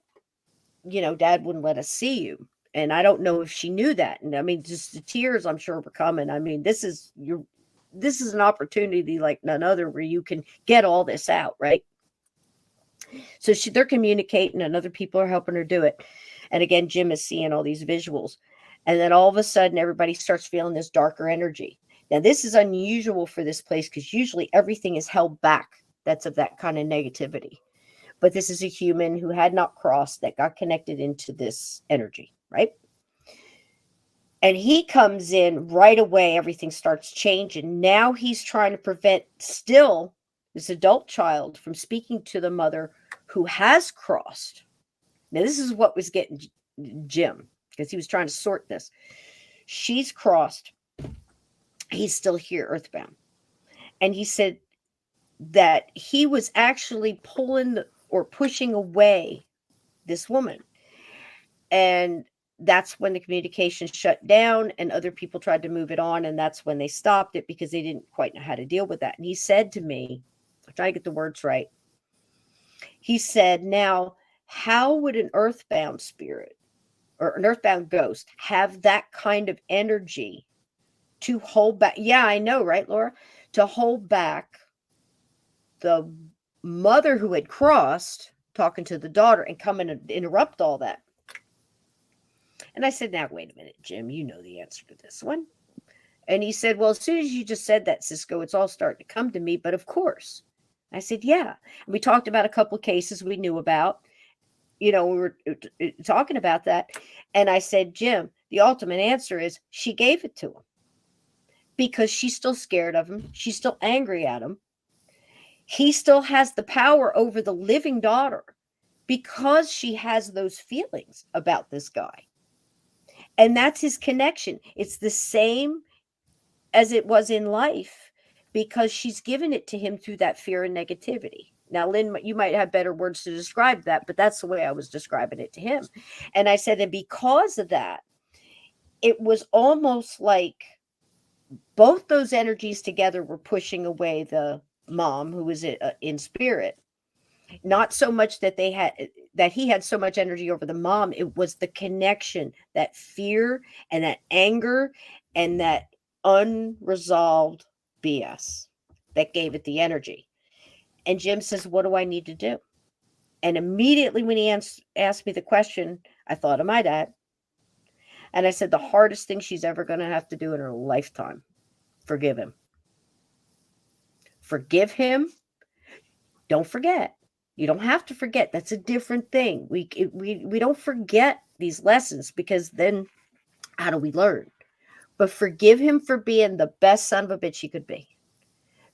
Dad wouldn't let us see you. And I don't know if she knew that. And I mean, just the tears, I'm sure, were coming. I mean, this is an opportunity like none other where you can get all this out, right? So they're communicating, and other people are helping her do it. And again, Jim is seeing all these visuals. And then all of a sudden, everybody starts feeling this darker energy. Now, this is unusual for this place because usually everything is held back that's of that kind of negativity. But this is a human who had not crossed that got connected into this energy, right? And he comes in right away. Everything starts changing. Now he's trying to prevent still this adult child from speaking to the mother who has crossed. Now, this is what was getting Jim, because he was trying to sort this. She's crossed. He's still here, earthbound. And he said that he was actually pulling or pushing away this woman. And that's when the communication shut down, and other people tried to move it on. And that's when they stopped it because they didn't quite know how to deal with that. And he said to me, I'm trying to get the words right. He said, now, how would an earthbound spirit or an earthbound ghost have that kind of energy to hold back? Yeah, I know, right, Laura? To hold back the mother who had crossed, talking to the daughter, and come and interrupt all that. And I said, now, wait a minute, Jim, you know the answer to this one. And he said, well, as soon as you just said that, Cisco, it's all starting to come to me. But of course. I said, yeah. And we talked about a couple of cases we knew about. We were talking about that. And I said, Jim, the ultimate answer is she gave it to him because she's still scared of him. She's still angry at him. He still has the power over the living daughter because she has those feelings about this guy. And that's his connection. It's the same as it was in life because she's given it to him through that fear and negativity. Now, Lynn, you might have better words to describe that, but that's the way I was describing it to him. And I said, and because of that, it was almost like both those energies together were pushing away the mom who was in spirit. Not so much that he had so much energy over the mom. It was the connection, that fear and that anger and that unresolved BS that gave it the energy. And Jim says, what do I need to do? And immediately when he asked me the question, I thought of my dad. And I said, the hardest thing she's ever going to have to do in her lifetime, forgive him. Forgive him. Don't forget. You don't have to forget. That's a different thing. We don't forget these lessons because then how do we learn? But forgive him for being the best son of a bitch he could be.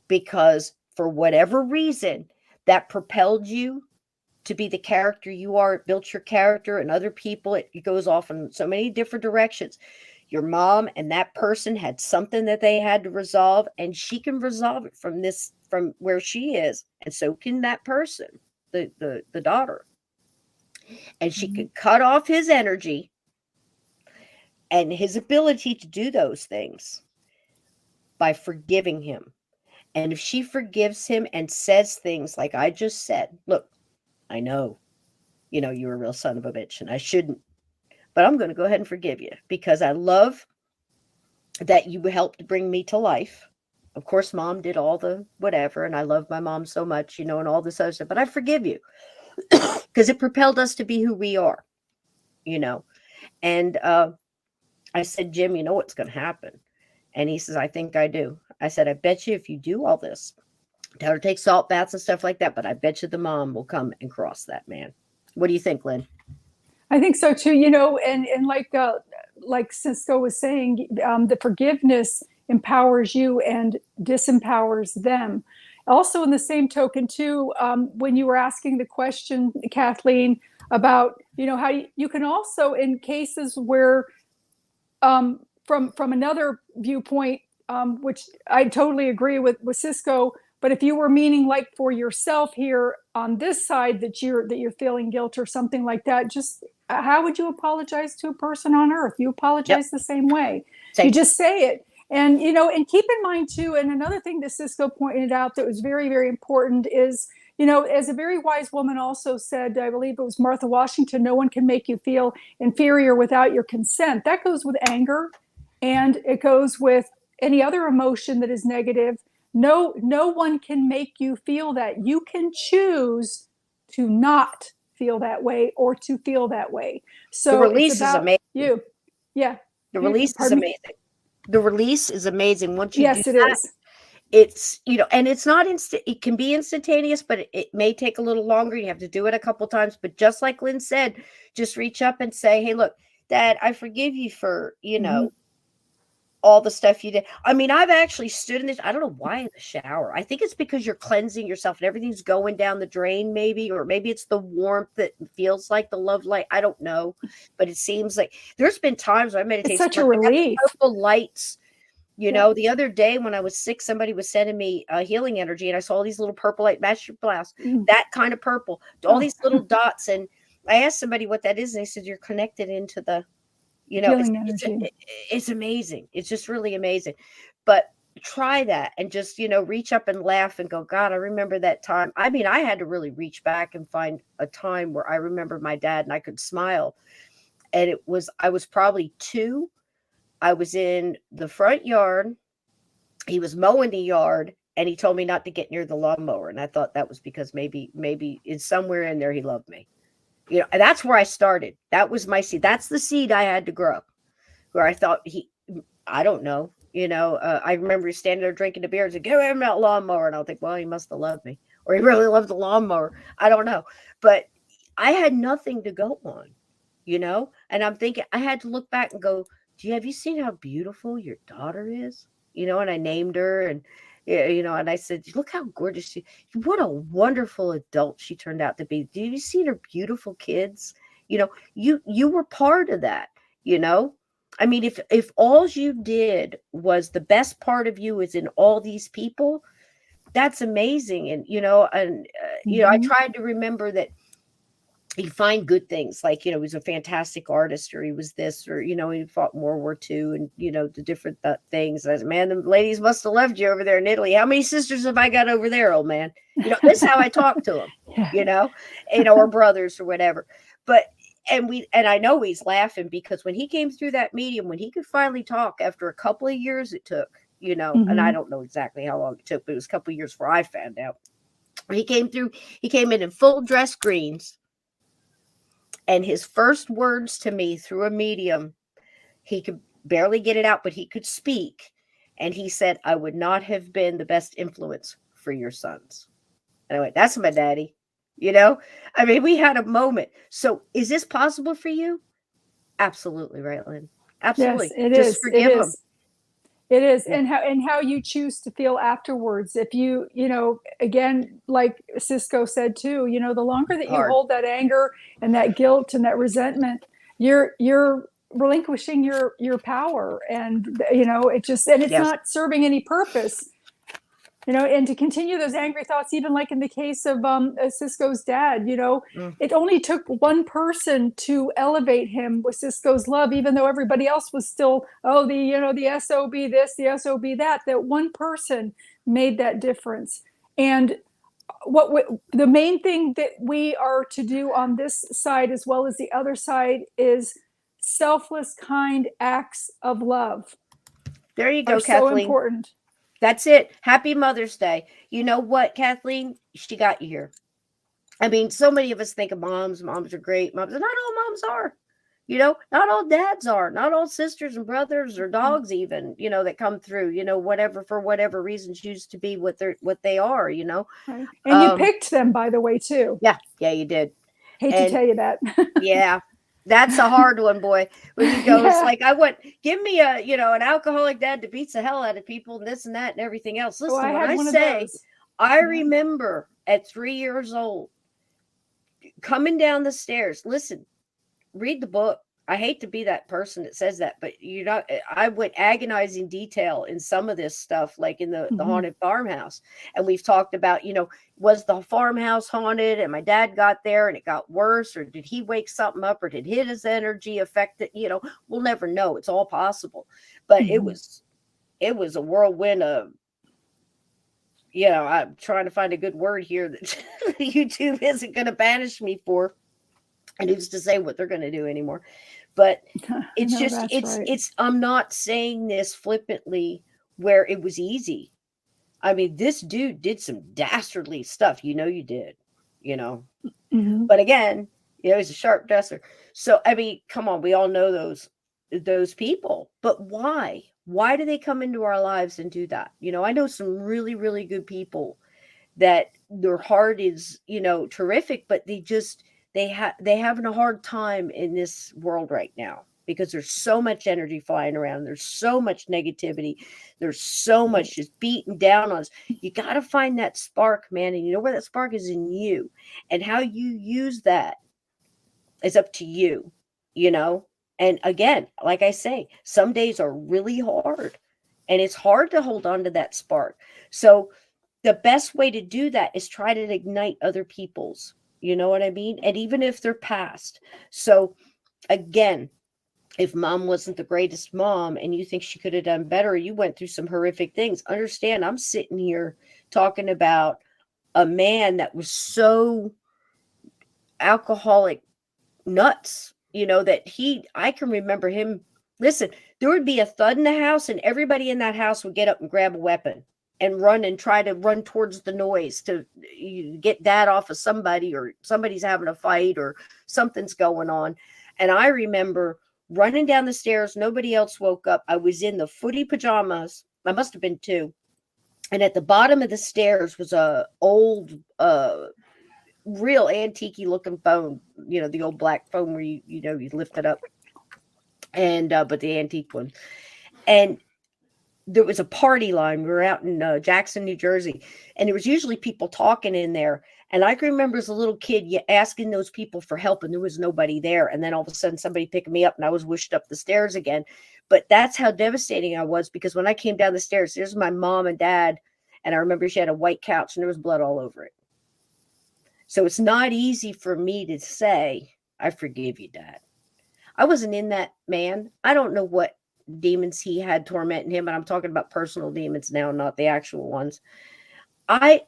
Because for whatever reason, that propelled you to be the character you are. It built your character and other people. It goes off in so many different directions. Your mom and that person had something that they had to resolve, and she can resolve it from where she is. And so can that person, the daughter. And she can cut off his energy and his ability to do those things by forgiving him. And if she forgives him and says things like I just said, look, I know, you're a real son of a bitch and I shouldn't, but I'm going to go ahead and forgive you because I love that you helped bring me to life. Of course, Mom did all the whatever, and I love my mom so much, and all this other stuff, but I forgive you because it propelled us to be who we are, And I said, Jim, you know what's going to happen? And he says, I think I do. I said, I bet you if you do all this, Tell her to take salt baths and stuff like that. But I bet you the mom will come and cross that man. What do you think, Lynn? I think so too. And like Cisco was saying, the forgiveness empowers you and disempowers them. Also, in the same token, too, when you were asking the question, Kathleen, about how you can also, in cases where from another viewpoint, which I totally agree with Cisco. But if you were meaning like for yourself here on this side that you're feeling guilt or something like that, just how would you apologize to a person on earth? You apologize the same way. Same. You just say it. And and keep in mind too, and another thing that Cisco pointed out that was very, very important is, as a very wise woman also said, I believe it was Martha Washington, no one can make you feel inferior without your consent. That goes with anger, and it goes with any other emotion that is negative. No one can make you feel that. You can choose to not feel that way or to feel that way. So the release is amazing. You. Yeah. The release is amazing. The release is amazing. Once you do it that, is. It's, and it's not instant. It can be instantaneous, but it may take a little longer. You have to do it a couple times. But just like Lynn said, just reach up and say, hey, look, Dad, I forgive you for, all the stuff you did. I mean, I've actually stood in this. I don't know why in the shower. I think it's because you're cleansing yourself and everything's going down the drain, maybe, or maybe it's the warmth that feels like the love light. I don't know, but it seems like there's been times where I meditate. It's such a relief. Purple lights. The other day when I was sick, somebody was sending me healing energy, and I saw these little purple light master blast, that kind of purple, all these little dots. And I asked somebody what that is, and they said you're connected into the. It's amazing. It's just really amazing. But try that and just, reach up and laugh and go, God, I remember that time. I mean, I had to really reach back and find a time where I remember my dad and I could smile. And I was probably 2. I was in the front yard. He was mowing the yard and he told me not to get near the lawnmower. And I thought that was because maybe it's somewhere in there he loved me. And that's where I started. That was my seed. That's the seed I had to grow, where I thought I don't know. I remember standing there drinking a beer and said, get away from that lawnmower. And I'll think, well, he must have loved me, or he really loved the lawnmower. I don't know. But I had nothing to go on, and I'm thinking I had to look back and go, have you seen how beautiful your daughter is? And I named her and, and I said, look how gorgeous what a wonderful adult she turned out to be. Did you see her beautiful kids? You were part of that, I mean, if all you did was the best part of you is in all these people, that's amazing. And, I tried to remember that you find good things like, he was a fantastic artist, or he was this, or, he fought in World War II and, the different things. I said, man, the ladies must have loved you over there in Italy. How many sisters have I got over there, old man? This is how I talk to them, or brothers or whatever. But, and I know he's laughing because when he came through that medium, when he could finally talk after a couple of years it took, and I don't know exactly how long it took, but it was a couple of years before I found out. He came in full dress greens. And his first words to me through a medium, he could barely get it out, but he could speak. And he said, I would not have been the best influence for your sons. And I went, that's my daddy. I mean, we had a moment. So is this possible for you? Absolutely, right, Lynn? Absolutely. Yes, it Just is. forgive them. It is. Yeah. And how you choose to feel afterwards. If you, again, like Cisco said too, the longer that you hold that anger and that guilt and that resentment, you're relinquishing your power. And, it's not serving any purpose. And to continue those angry thoughts, even like in the case of Cisco's dad, it only took one person to elevate him with Cisco's love, even though everybody else was still, the SOB this, the SOB that one person made that difference. And the main thing that we are to do on this side, as well as the other side, is selfless, kind acts of love. There you go, Kathleen. So important. That's it. Happy Mother's Day. You know what, Kathleen? She got you here. I mean, so many of us think of moms. Moms are great. Moms, not all moms are. Not all dads are, not all sisters and brothers or dogs even, that come through, whatever, for whatever reason, choose to be what they are, Right. And you um picked them, by the way, too. yeah, you did. Hate to And tell you that. yeah, that's a hard one, boy. When you go, it's Yeah. like, I want, give me an alcoholic dad that beats the hell out of people and this and that and everything else. Oh, I Listen, when had I one of say, those. I Yeah. remember at 3 years old coming down the stairs. Listen, read the book. I hate to be that person that says that, but I went agonizing detail in some of this stuff, like in the Mm-hmm. haunted farmhouse. And we've talked about, was the farmhouse haunted and my dad got there and it got worse, or did he wake something up, or did his energy affect it? We'll never know. It's all possible. But Mm-hmm. it was a whirlwind of, I'm trying to find a good word here that YouTube isn't going to banish me for. And who's to say what they're going to do anymore? But it's No, just, that's right. I'm not saying this flippantly where it was easy. I mean, this dude did some dastardly stuff. You did, Mm-hmm. but again, he's a sharp dresser. So, I mean, come on, we all know those people, but why do they come into our lives and do that? I know some really, really good people that their heart is, terrific, but they having a hard time in this world right now because there's so much energy flying around. There's so much negativity. There's so much just beating down on us. You got to find that spark, man. And you know where that spark is? In you. And how you use that is up to you. And again, like I say, some days are really hard and it's hard to hold on to that spark. So the best way to do that is try to ignite other people's, you know what I mean? And even if they're past. So again, if mom wasn't the greatest mom and you think she could have done better, you went through some horrific things. Understand, I'm sitting here talking about a man that was so alcoholic nuts, that I can remember him. Listen, there would be a thud in the house and everybody in that house would get up and grab a weapon and run and try to run towards the noise to get dad off of somebody, or somebody's having a fight or something's going on. And I remember running down the stairs. Nobody else woke up. I was in the footy pajamas. I must have been 2. And at the bottom of the stairs was a old, real antique looking phone, the old black phone where you lift it up. And, but the antique one. And there was a party line. We were out in Jackson, New Jersey, and there was usually people talking in there. And I can remember as a little kid asking those people for help, and there was nobody there. And then all of a sudden, somebody picked me up, and I was wished up the stairs again. But that's how devastating I was, because when I came down the stairs, there's my mom and dad, and I remember she had a white couch, and there was blood all over it. So it's not easy for me to say, I forgive you, Dad. I wasn't in that man. I don't know what demons he had tormenting him, and I'm talking about personal demons now, not the actual ones. I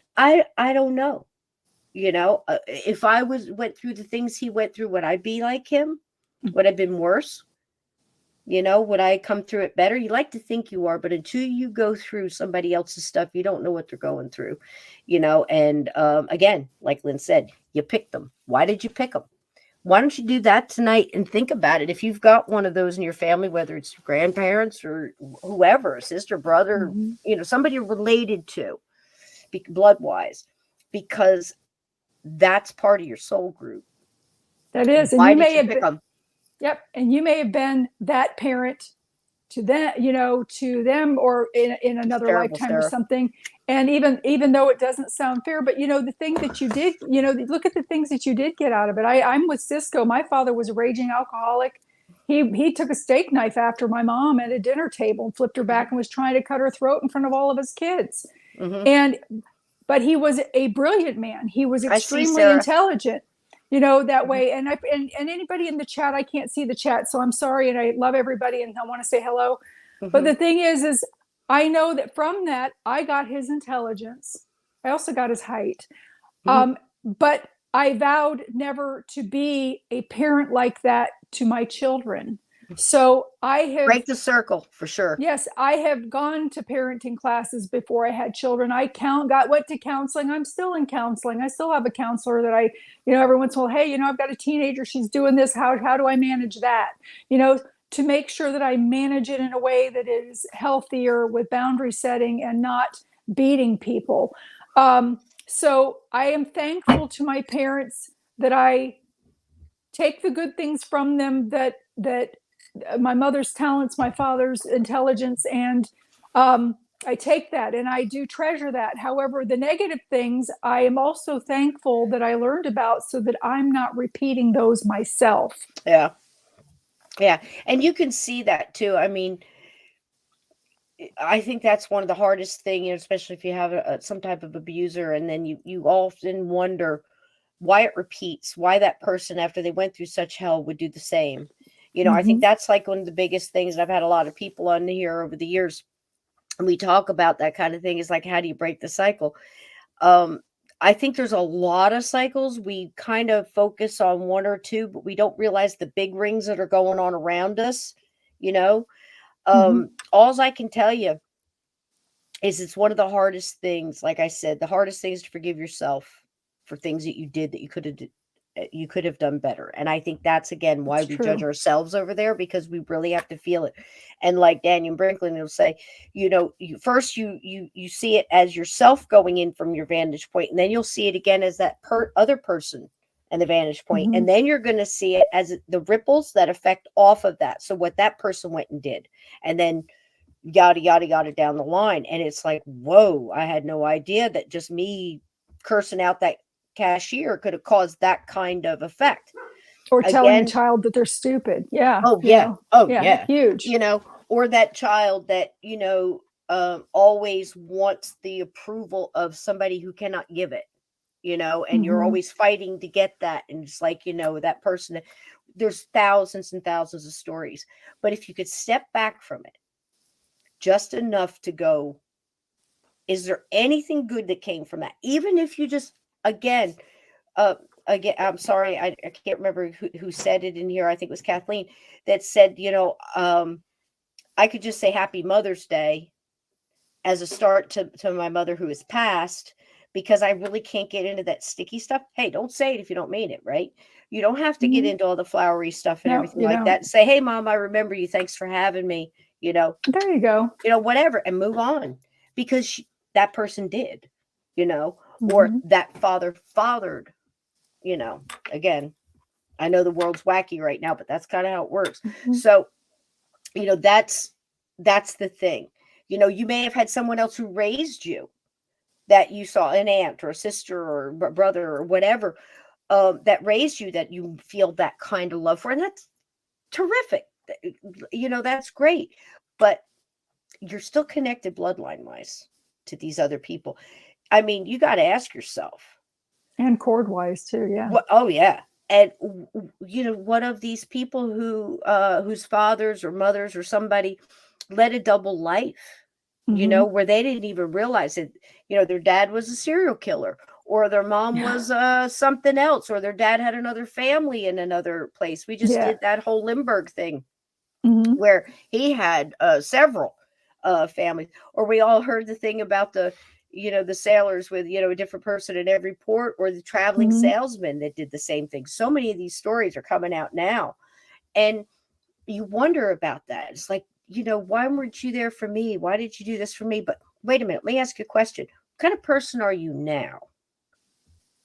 don't know. If I went through the things he went through, would I be like him? Would I have been worse? Would I come through it better? You like to think you are, but until you go through somebody else's stuff, you don't know what they're going through. And again, like Lynn said, you picked them. Why did you pick them? Why don't you do that tonight and think about it? If you've got one of those in your family, whether it's your grandparents or whoever, a sister, brother, Mm-hmm. Somebody related to, blood-wise, because that's part of your soul group. That is. And Why you did may you have pick been, them? yep. And you may have been that parent to them, to them, or in It's another terrible, lifetime or Sarah. something. And even though it doesn't sound fair, but the thing that you did, look at the things that you did get out of it. I'm with Cisco. My father was a raging alcoholic. He took a steak knife after my mom at a dinner table and flipped her back and was trying to cut her throat in front of all of his kids. Mm-hmm. And but he was a brilliant man. He was I see, extremely Sarah. intelligent, that way. And and anybody in the chat, I can't see the chat, so I'm sorry. And I love everybody, and I want to say hello. But the thing is I know that from that, I got his intelligence. I also got his height. But I vowed never to be a parent like that to my children. So I have, Break the circle for sure. yes, I have gone to parenting classes before I had children. Went to counseling. I'm still in counseling. I still have a counselor that every once in a while, hey, I've got a teenager, she's doing this. How do I manage that? To make sure that I manage it in a way that is healthier with boundary setting and not beating people. So I am thankful to my parents that I take the good things from them, that my mother's talents, my father's intelligence, and I take that and I do treasure that. However, the negative things I am also thankful that I learned about so that I'm not repeating those myself. Yeah. Yeah. And you can see that too. I mean, I think that's one of the hardest thing, especially if you have some type of abuser, and then you often wonder why it repeats, why that person after they went through such hell would do the same. I think Mm-hmm. that's like one of the biggest things, and I've had a lot of people on here over the years, and we talk about that kind of thing, is like, how do you break the cycle? Um, I think there's a lot of cycles. We kind of focus on one or two, but we don't realize the big rings that are going on around us, you know. Mm-hmm. Alls I can tell you is it's one of the hardest things. Like I said, the hardest thing is to forgive yourself for things that you did that you could have done better. And I think that's again why It's we judge true. ourselves over there, because we really have to feel it. And like Daniel Brinkley will say, you see it as yourself going in from your vantage point, and then you'll see it again as that other person and the vantage point, Mm-hmm. and then you're going to see it as the ripples that affect off of that. So what that person went and did, and then yada yada yada down the line. And it's like, whoa, I had no idea that just me cursing out that cashier could have caused that kind of effect. Or telling a Again, child that they're stupid. Yeah. oh yeah, oh Yeah, yeah, huge. or that child that always wants the approval of somebody who cannot give it, and you're Mm-hmm. always fighting to get that. And it's like, that person, there's thousands and thousands of stories. But if you could step back from it just enough to go, is there anything good that came from that? Even if you just, again, uh, I'm sorry, I can't remember who said it in here. I think it was Kathleen that said, I could just say Happy Mother's Day as a start to my mother who has passed, because I really can't get into that sticky stuff. Hey, don't say it if you don't mean it, right? You don't have to get Mm-hmm. into all the flowery stuff and No, everything you like that. don't. Say, hey, mom, I remember you. Thanks for having me. You know, There you go. whatever, and move on, because that person did, or Mm-hmm. that father fathered, again, I know the world's wacky right now, but that's kind of how it works. Mm-hmm. So, that's the thing. You may have had someone else who raised you, that you saw, an aunt or a sister or brother or whatever, that raised you, that you feel that kind of love for, and that's terrific. That's great. But you're still connected bloodline wise to these other people. I mean, you got to ask yourself, And cord wise too. Yeah. what? Oh yeah, and what of these people whose fathers or mothers or somebody led a double life, Mm-hmm. where they didn't even realize it. Their dad was a serial killer, or their mom Yeah. was something else, or their dad had another family in another place. We just Yeah. did that whole Lindbergh thing Mm-hmm. where he had several families. Or we all heard the thing about the sailors with a different person in every port, or the traveling Mm-hmm. salesman that did the same thing. So many of these stories are coming out now, and you wonder about that. It's like, why weren't you there for me? Why did you do this for me? But wait a minute, let me ask you a question. What kind of person are you now?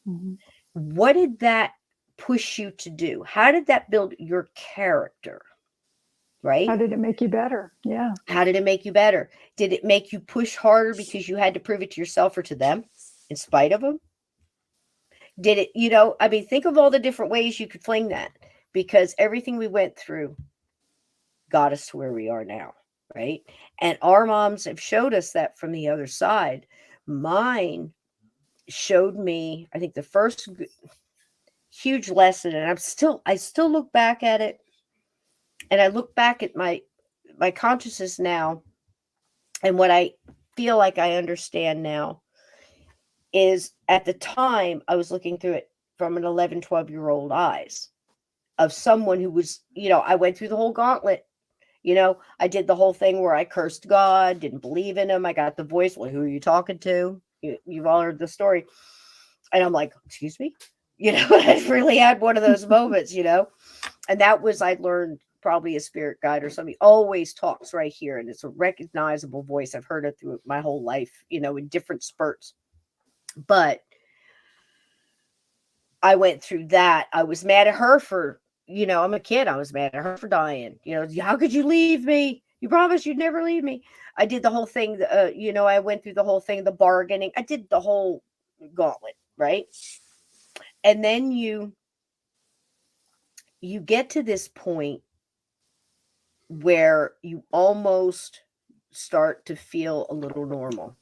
Mm-hmm. What did that push you to do? How did that build your character? How Right? did it make you better? Yeah. How did it make you better? Did it make you push harder because you had to prove it to yourself or to them in spite of them? Did it, I mean, think of all the different ways you could fling that, because everything we went through got us to where we are now, right? And our moms have showed us that from the other side. Mine showed me, I think, the first huge lesson, and I still look back at it, and I look back at my consciousness now, and what I feel like I understand now is, at the time I was looking through it from an 11, 12-year-old eyes. of someone who was, I went through the whole gauntlet. I did the whole thing where I cursed God, didn't believe in him. I got the voice. Well, who are you talking to? You've all heard the story. And I'm like, excuse me? I really had one of those moments, and that was, I learned probably a spirit guide or somebody always talks right here. And it's a recognizable voice. I've heard it through my whole life, in different spurts. But I went through that. I was mad at her for, I'm a kid. I was mad at her for dying. How could you leave me? You promised you'd never leave me. I did the whole thing. I went through the whole thing, the bargaining. I did the whole gauntlet, right? And then you get to this point where you almost start to feel a little normal.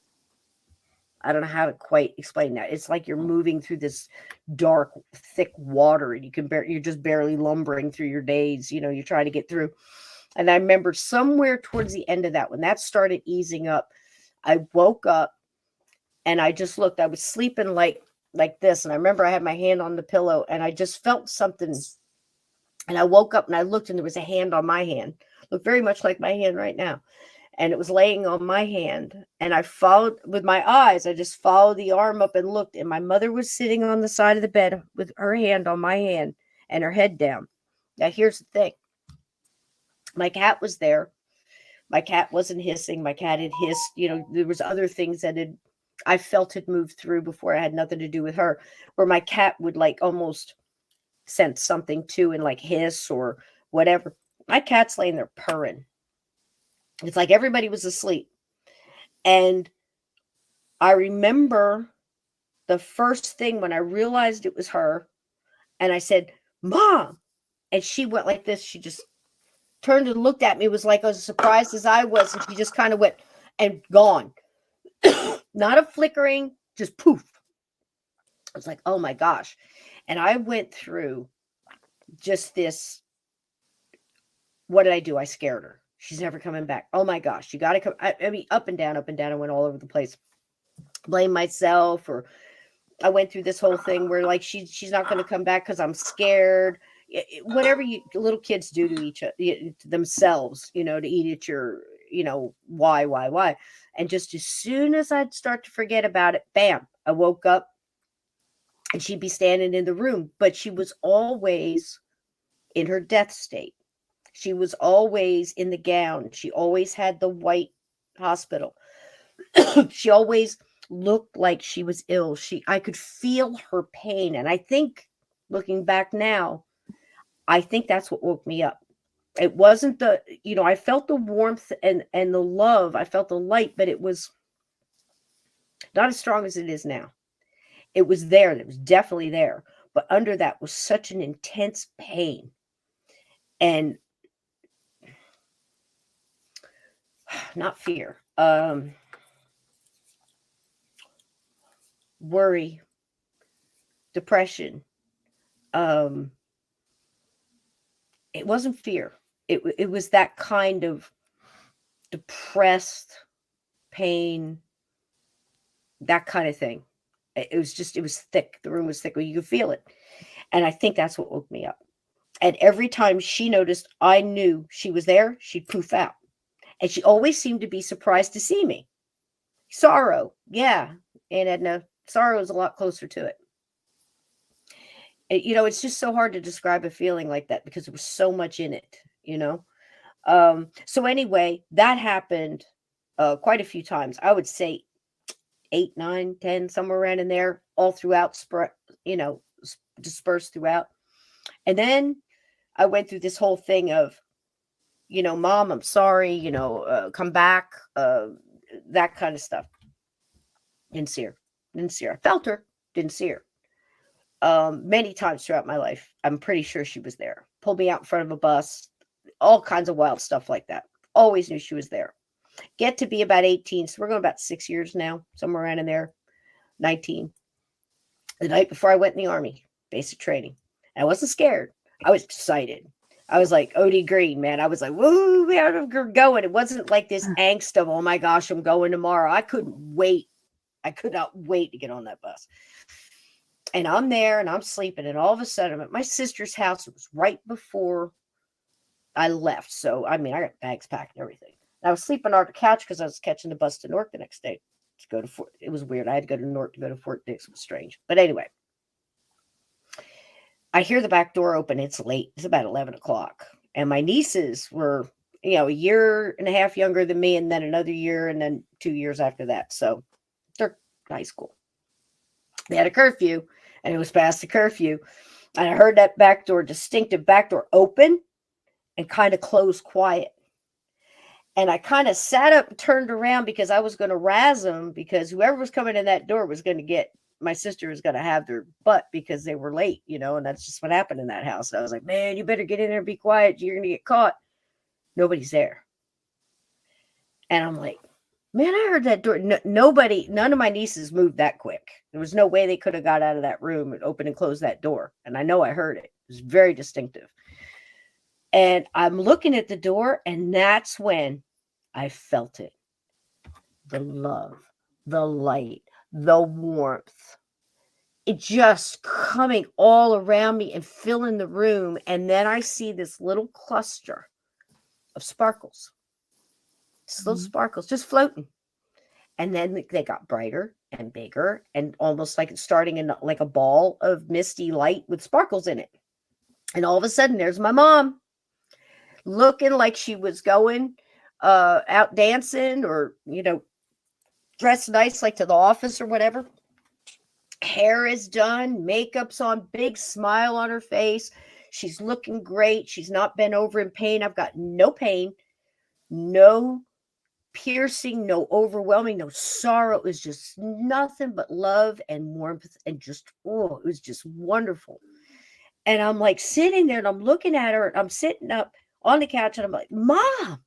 I don't know how to quite explain that. It's like you're moving through this dark, thick water, and you're just barely lumbering through your days. You're trying to get through. And I remember somewhere towards the end of that, when that started easing up, I woke up and I just looked. I was sleeping like this, and I remember I had my hand on the pillow, and I just felt something. And I woke up and I looked, and there was a hand on my hand. Looked very much like my hand right now. And it was laying on my hand, and I followed with my eyes. I just followed the arm up and looked, and my mother was sitting on the side of the bed with her hand on my hand and her head down. Now, here's the thing. My cat was there. My cat wasn't hissing. My cat had hissed. There was other things that I felt had moved through before. I had nothing to do with her, where my cat would like almost sense something too and like hiss or whatever. My cat's laying there purring. It's like everybody was asleep. And I remember the first thing when I realized it was her, and I said, Mom. And she went like this. She just turned and looked at me. It was like as surprised as I was. And she just kind of went and gone. Not a flickering, just poof. I was like, oh my gosh. And I went through just this. What did I do? I scared her. She's never coming back. Oh my gosh, you got to come. I mean, up and down. I went all over the place. Blame myself, or I went through this whole thing where like she's not going to come back because I'm scared. Whatever you little kids do to to themselves, to eat at your, why. And just as soon as I'd start to forget about it, bam, I woke up and she'd be standing in the room, but she was always in her death state. She was always in the gown. She always had the white hospital. She always looked like she was ill. I could feel her pain. And I think, looking back now, I think that's what woke me up. It wasn't I felt the warmth and the love. I felt the light, but it was not as strong as it is now. It was there. It was definitely there. But under that was such an intense pain. And not fear, worry, depression. It wasn't fear. It was that kind of depressed pain, that kind of thing. It was thick. The room was thick. You could feel it. And I think that's what woke me up. And every time she noticed I knew she was there, she'd poof out. And she always seemed to be surprised to see me. Sorrow. Yeah. Aunt Edna, sorrow is a lot closer to it. It's just so hard to describe a feeling like that because there was so much in it, So anyway, that happened quite a few times. I would say 8, 9, 10, somewhere around in there, all throughout, dispersed throughout. And then I went through this whole thing of, Mom, I'm sorry, come back, that kind of stuff. Didn't see her. I felt her, didn't see her. Many times throughout my life, I'm pretty sure she was there. Pulled me out in front of a bus, all kinds of wild stuff like that. Always knew she was there. Get to be about 18, so we're going about 6 years now, somewhere around in there, 19. The night before I went in the Army, basic training. And I wasn't scared. I was excited. I was like OD Green, man. I was like, woo, we're going. It wasn't like this angst of, oh my gosh, I'm going tomorrow. I couldn't wait. I could not wait to get on that bus. And I'm there and I'm sleeping. And all of a sudden, I'm at my sister's house. It was right before I left. So, I mean, I got bags packed and everything. And I was sleeping on the couch because I was catching the bus to Newark the next day to go to Fort. It was weird. I had to go to Newark to go to Fort Dix. It was strange. But anyway, I hear the back door open. It's late. It's about 11 o'clock. And my nieces were, a year and a half younger than me, and then another year, and then 2 years after that. So they're high school. They had a curfew, and it was past the curfew. And I heard that distinctive back door open and kind of close quiet. And I kind of sat up and turned around because I was going to razz them, because whoever was coming in that door was going to get, my sister was going to have their butt because they were late, and that's just what happened in that house. And I was like, man, you better get in there and be quiet. You're going to get caught. Nobody's there. And I'm like, man, I heard that door. None of my nieces moved that quick. There was no way they could have got out of that room and opened and closed that door. And I know I heard it. It was very distinctive. And I'm looking at the door, and that's when I felt it. The love, the light, the warmth. It just coming all around me and filling the room. And then I see this little cluster of sparkles. Just little sparkles just floating. And then they got brighter and bigger, and almost like it's starting in like a ball of misty light with sparkles in it. And all of a sudden, there's my mom, looking like she was going out dancing, or dressed nice, like to the office or whatever. Hair is done, makeup's on, big smile on her face. She's looking great. She's not been over in pain. I've got no pain, no piercing, no overwhelming, no sorrow. It was just nothing but love and warmth, and just, it was just wonderful. And I'm like sitting there, and I'm looking at her, and I'm sitting up on the couch, and I'm like, Mom.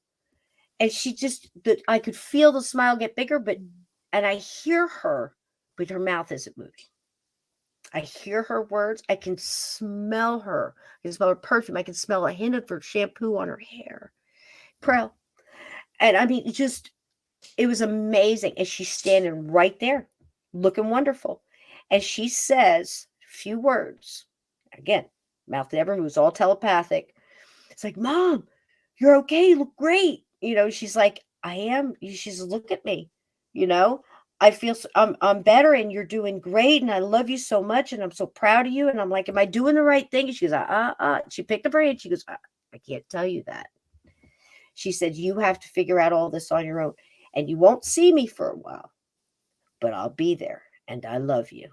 And she just, I could feel the smile get bigger, and I hear her, but her mouth isn't moving. I hear her words. I can smell her. I can smell her perfume. I can smell a hint of her shampoo on her hair. Pearl. And I mean, it was amazing. And she's standing right there, looking wonderful. And she says a few words. Again, mouth never moves, all telepathic. It's like, Mom, you're okay. You look great. She's like, I am. She's, look at me. I feel I'm better, and you're doing great, and I love you so much, and I'm so proud of you. And I'm like, am I doing the right thing? And she goes, She picked up her hand. She goes, I can't tell you that. She said, you have to figure out all this on your own, and you won't see me for a while, but I'll be there, and I love you.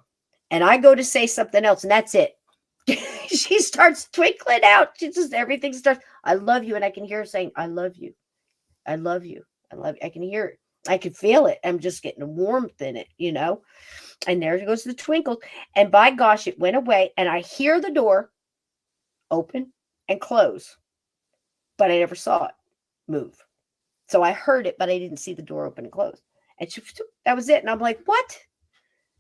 And I go to say something else, and that's it. She starts twinkling out. Everything starts, I love you. And I can hear her saying, I love you. I love you. I love you. I can hear it. I can feel it. I'm just getting a warmth in it, And there goes the twinkle. And by gosh, it went away. And I hear the door open and close, but I never saw it move. So I heard it, but I didn't see the door open and close. And that was it. And I'm like, what?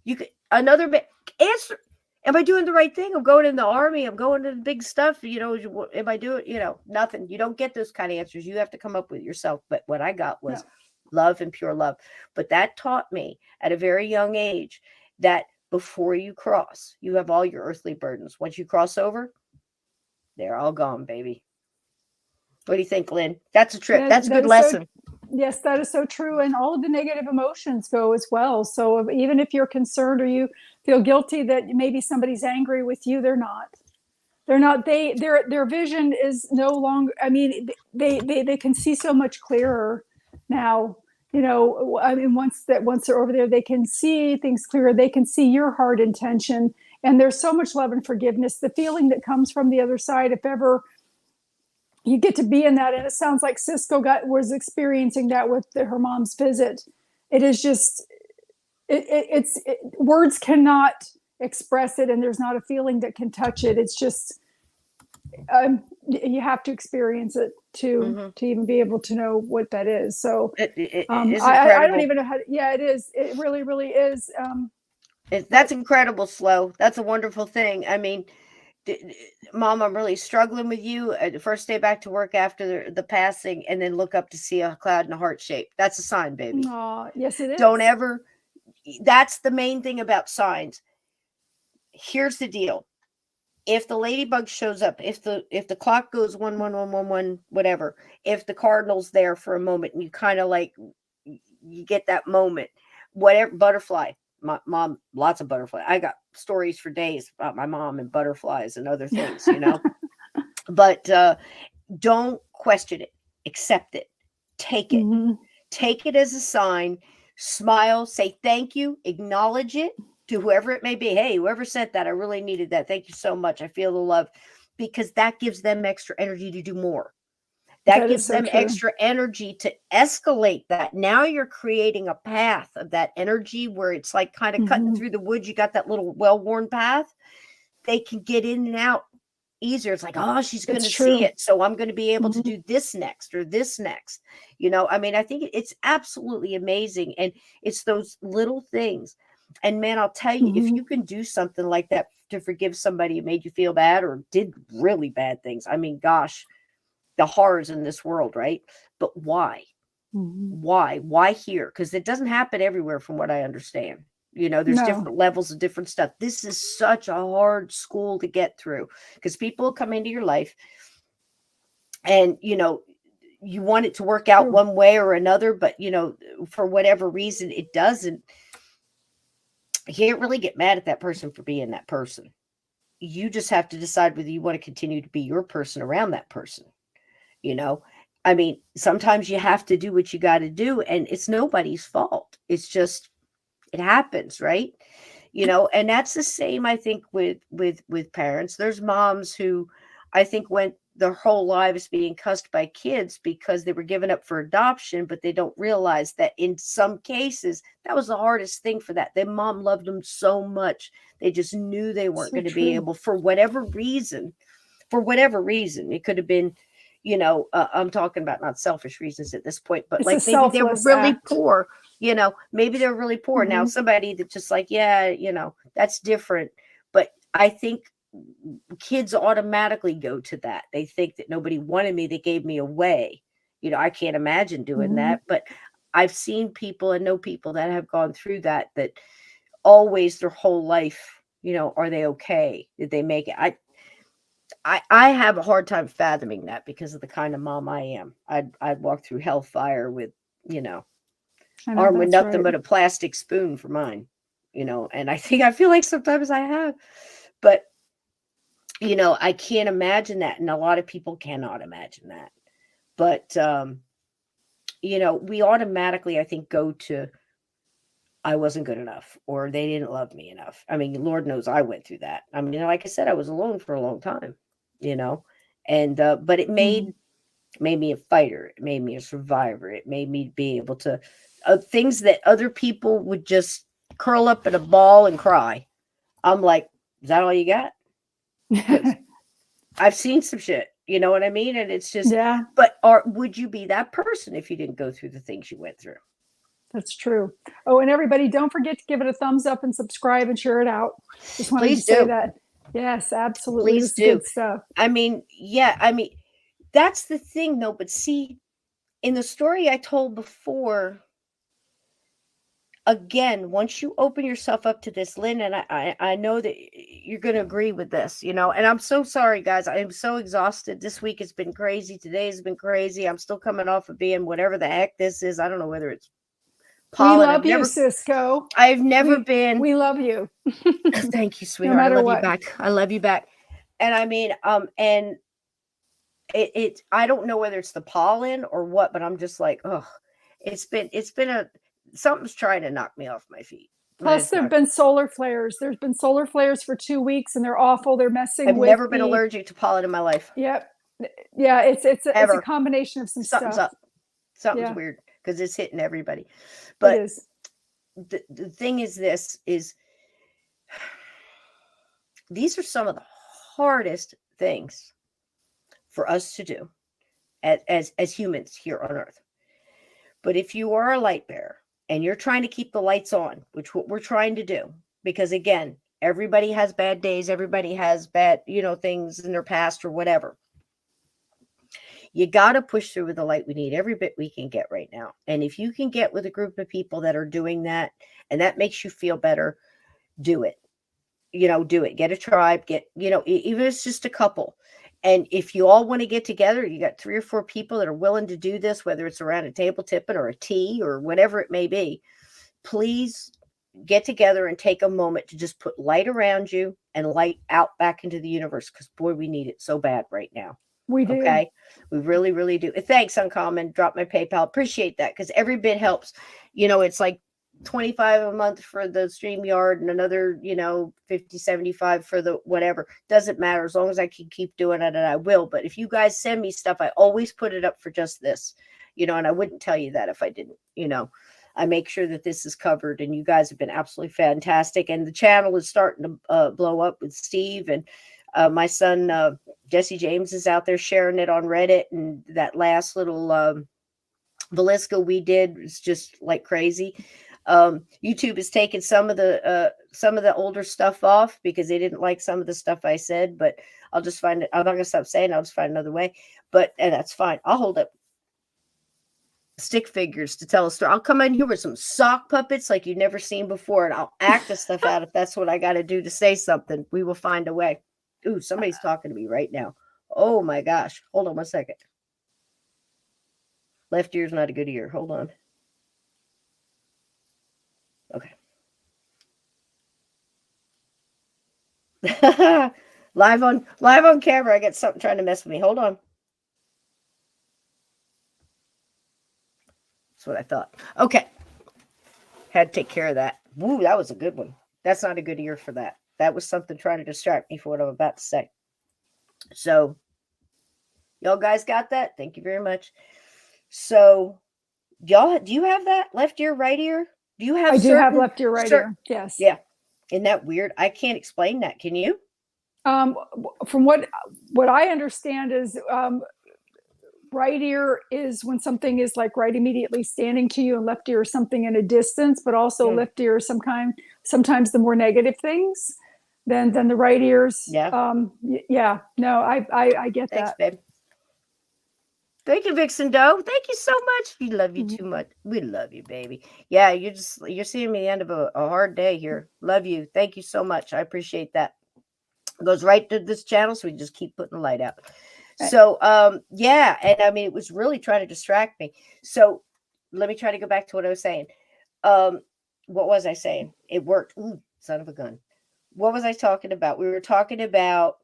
You could another answer. Am I doing the right thing? I'm going in the Army. I'm going to the big stuff. Am I doing, nothing. You don't get those kind of answers. You have to come up with yourself. But what I got was love and pure love. But that taught me at a very young age that before you cross, you have all your earthly burdens. Once you cross over, they're all gone, baby. What do you think, Lynn? That's a trip. That's a good lesson. Yes, that is so true. And all of the negative emotions go as well. So even if you're concerned or you feel guilty that maybe somebody's angry with you, they're not. They're not. Their vision is no longer. I mean, they can see so much clearer now. I mean, once they're over there, they can see things clearer. They can see your heart intention, and there's so much love and forgiveness. The feeling that comes from the other side, if ever you get to be in that, and it sounds like Cisco was experiencing that with her mom's visit. It is just, words cannot express it, and there's not a feeling that can touch it. It's just, you have to experience it to even be able to know what that is. So it is I don't even know how. Yeah, it is. It really, really is. That's incredible, Slow. That's a wonderful thing. I mean, Mom, I'm really struggling with you. The first day back to work after the passing, and then look up to see a cloud in a heart shape. That's a sign, baby. Yes, it is. Don't ever. That's the main thing about signs. here's the deal. If the ladybug shows up, if the clock goes 1 1 1 1 1, whatever, if the cardinal's there for a moment and you kind of like you get that moment, whatever, butterfly. My mom, lots of butterfly. I got stories for days about my mom and butterflies and other things, But don't question it. Accept it. Take it. Mhm. Take it as a sign. Smile. Say thank you. Acknowledge it to whoever it may be. Hey, whoever sent that, I really needed that. Thank you so much. I feel the love, because that gives them extra energy to do more. That That is gives so them true. extra energy to escalate that. Now you're creating a path of that energy where it's like kind of cutting Mhm. through the woods. You got that little well-worn path. They can get in and out easier. It's like, oh, she's going It's to see true. it. So I'm going to be able to Mhm. do this next or this next. I mean, I think it's absolutely amazing. And it's those little things. And man, I'll tell you, if Mhm. you can do something like that to forgive somebody who made you feel bad or did really bad things, I mean, gosh, the horrors in this world, right? But why? Mhm. Why here? Because it doesn't happen everywhere from what I understand. There's No. different levels of different stuff. This is such a hard school to get through, because people come into your life and you want it to work out True. one way or another, but for whatever reason it doesn't. You can't really get mad at that person for being that person. You just have to decide whether you want to continue to be your person around that person. You know, I mean, sometimes you have to do what you got to do, and it's nobody's fault. It's just, it happens, right? And that's the same, I think, with parents. There's moms who I think went their whole lives being cussed by kids because they were given up for adoption, but they don't realize that in some cases that was the hardest thing for that. Their mom loved them so much. They just knew they weren't So going to be true. able, for whatever reason. It could have been, I'm talking about not selfish reasons at this point, but It's a like maybe they were selfless really act. poor. Maybe they're really poor. Now, Mhm. somebody that just like, yeah, that's different. But I think kids automatically go to that. They think that nobody wanted me, they gave me away. I can't imagine doing Mhm. that, but I've seen people and know people that have gone through that always their whole life, are they okay? Did they make it? I have a hard time fathoming that because of the kind of mom I am. I'd walk through hellfire with, you know, I know armed with that's nothing right. but a plastic spoon for mine, and I feel like sometimes I have, but I can't imagine that, and a lot of people cannot imagine that. But we automatically, I think, go to I wasn't good enough or they didn't love me enough. I mean, Lord knows I went through that. I mean, like I said, I was alone for a long time, you know, and but it Mhm. made me a fighter. It made me a survivor. It made me be able to things that other people would just curl up in a ball and cry. I'm like, is that all you got? Because I've seen some shit. You know what I mean? And it's just, Yeah, but would you be that person if you didn't go through the things you went through? that's true. Oh, and everybody, don't forget to give it a thumbs up and subscribe and share it out. Just wanted to Please say do. that. Yes, absolutely. Please This is do. good stuff. I mean, yeah, I mean, that's the thing though. But see, in the story I told before, again, once you open yourself up to this, Lynn, and I know that you're going to agree with this, and I'm so sorry, guys. I am so exhausted. This week has been crazy. Today has been crazy. I'm still coming off of being whatever the heck this is. I don't know whether it's We pollen. love you, Cisco. I've never We been. we love you. Thank you, No sweetheart. I matter love you what. back. I love you back. And I mean, and I don't know whether it's the pollen or what, but I'm just like, oh, it's been something's trying to knock me off my feet. But Plus, it's there have not. been solar flares. There's been solar flares for 2 weeks, and they're awful. They're I've messing with never been the. allergic to pollen in my life. Yep. Yeah, it's a Ever. combination of some Something's stuff. up. Something's Yeah, weird because it's hitting everybody. it But is. the thing is, this is these are some of the hardest things for us to do as humans here on Earth. But if you are a light bearer and you're trying to keep the lights on, which what we're trying to do, because again, everybody has bad days, everybody has bad, things in their past or whatever. You got to push through with the light we need every bit we can get right now. And if you can get with a group of people that are doing that and that makes you feel better, do it. do it. Get a tribe, even if it's just a couple. And if you all want to get together, you got 3 or 4 people that are willing to do this, whether it's around a table tipping or a tea or whatever it may be, please get together and take a moment to just put light around you and light out back into the universe. Because boy, we need it so bad right now. We do. Okay. We really, really do. Thanks, Uncommon. Drop my PayPal. Appreciate that. Because every bit helps. It's like 25 a month for the StreamYard and another, 50, 75 for the whatever. Doesn't matter. As long as I can keep doing it, and I will. But if you guys send me stuff, I always put it up for just this, and I wouldn't tell you that if I didn't, I make sure that this is covered, and you guys have been absolutely fantastic. And the channel is starting to blow up with Steve, and my son, Jesse James, is out there sharing it on Reddit. And that last little Velisca we did was just like crazy. YouTube has taken some of the older stuff off because they didn't like some of the stuff I said, but I'll just find it. I'm not going to stop saying it. I'll just find another way, and that's fine. I'll hold up stick figures to tell a story. I'll come in here with some sock puppets like you've never seen before, and I'll act the stuff out if that's what I got to do to say something. We will find a way. Ooh, somebody's talking to me right now. Oh my gosh. Hold on 1 second. Left ear's not a good ear. Hold on. Okay. live on camera. I got something trying to mess with me. Hold on. That's what I thought. Okay. Had to take care of that. Woo, that was a good one. That's not a good ear for that. That was something trying to distract me for what I'm about to say. So, y'all guys got that? Thank you very much. So, y'all, do you have that left ear, right ear? Do you have? I do have left ear, right ear. Yes. Yeah. Isn't that weird? I can't explain that. Can you? From what I understand is right ear is when something is like right immediately standing to you, and left ear is something in a distance, but also left ear is sometimes the more negative things than the right ears. Yeah. Yeah. No, I get Thanks, that. babe. Thank you, Vixen Doe. Thank you so much. We love you too much. We love you, baby. Yeah, you're seeing me the end of a hard day here. Love you. Thank you so much. I appreciate that. It goes right to this channel, so we just keep putting the light out. So yeah, and I mean it was really trying to distract me. So let me try to go back to what I was saying. What was I saying? It worked. Ooh, son of a gun. What was I talking about? We were talking about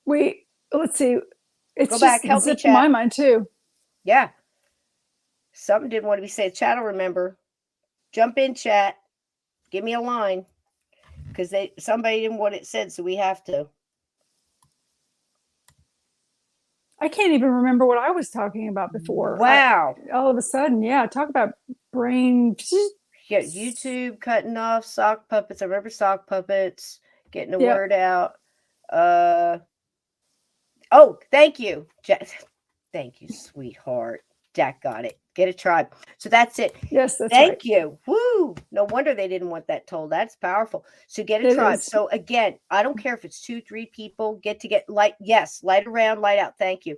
let's see. It's go back, help me, zipped my mind too. Yeah. Something didn't want to be said. Chat will remember. Jump in, chat. Give me a line. Because somebody didn't want it said, so we have to. I can't even remember what I was talking about before. Wow. All of a sudden, yeah. Talk about brain. Yeah, YouTube cutting off sock puppets. I remember sock puppets getting the word out. Oh, thank you. Thank you, sweetheart. Jack got it. Get a tribe. So that's it. Yes, that's Thank right. you. Woo. No wonder they didn't want that told. That's powerful. So get a tribe. So again, I don't care if it's 2, 3 people get light. Yes, light around, light out. Thank you.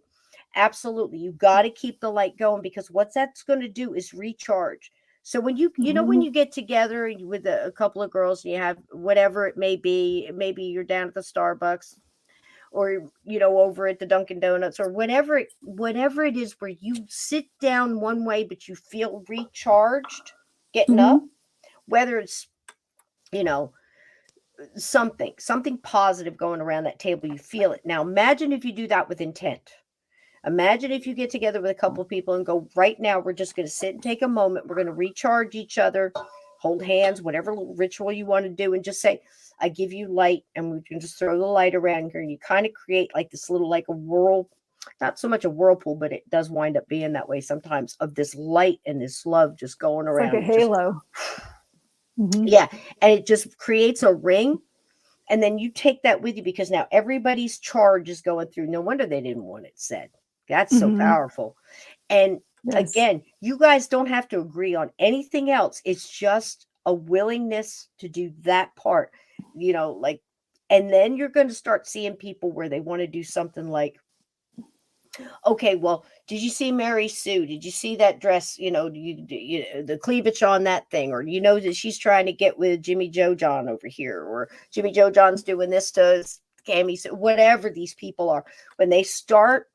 Absolutely. You got to keep the light going because what that's going to do is recharge. So when when you get together with a couple of girls and you have whatever it may be, maybe you're down at the Starbucks or over at the Dunkin' Donuts or whatever it is where you sit down one way but you feel recharged getting up, whether it's something positive going around that table, you feel it. Now imagine if you do that with intent. Imagine if you get together with a couple of people and go, right now we're just going to sit and take a moment, we're going to recharge each other, hold hands, whatever little ritual you want to do, and just say, I give you light, and we can just throw the light around here, and you kind of create like this little, like a whirl, not so much a whirlpool, but it does wind up being that way sometimes, of this light and this love just going around. It's like a halo. Yeah, and it just creates a ring, and then you take that with you because now everybody's charge is going through. No wonder they didn't want it said. That's so powerful. And again, you guys don't have to agree on anything else. It's just a willingness to do that part, and then you're going to start seeing people where they want to do something like Okay, well, did you see Mary Sue? Did you see that dress? The cleavage on that thing, or that she's trying to get with Jimmy Joe John over here, or Jimmy Joe John's doing this to Cammy, whatever these people are. When they stop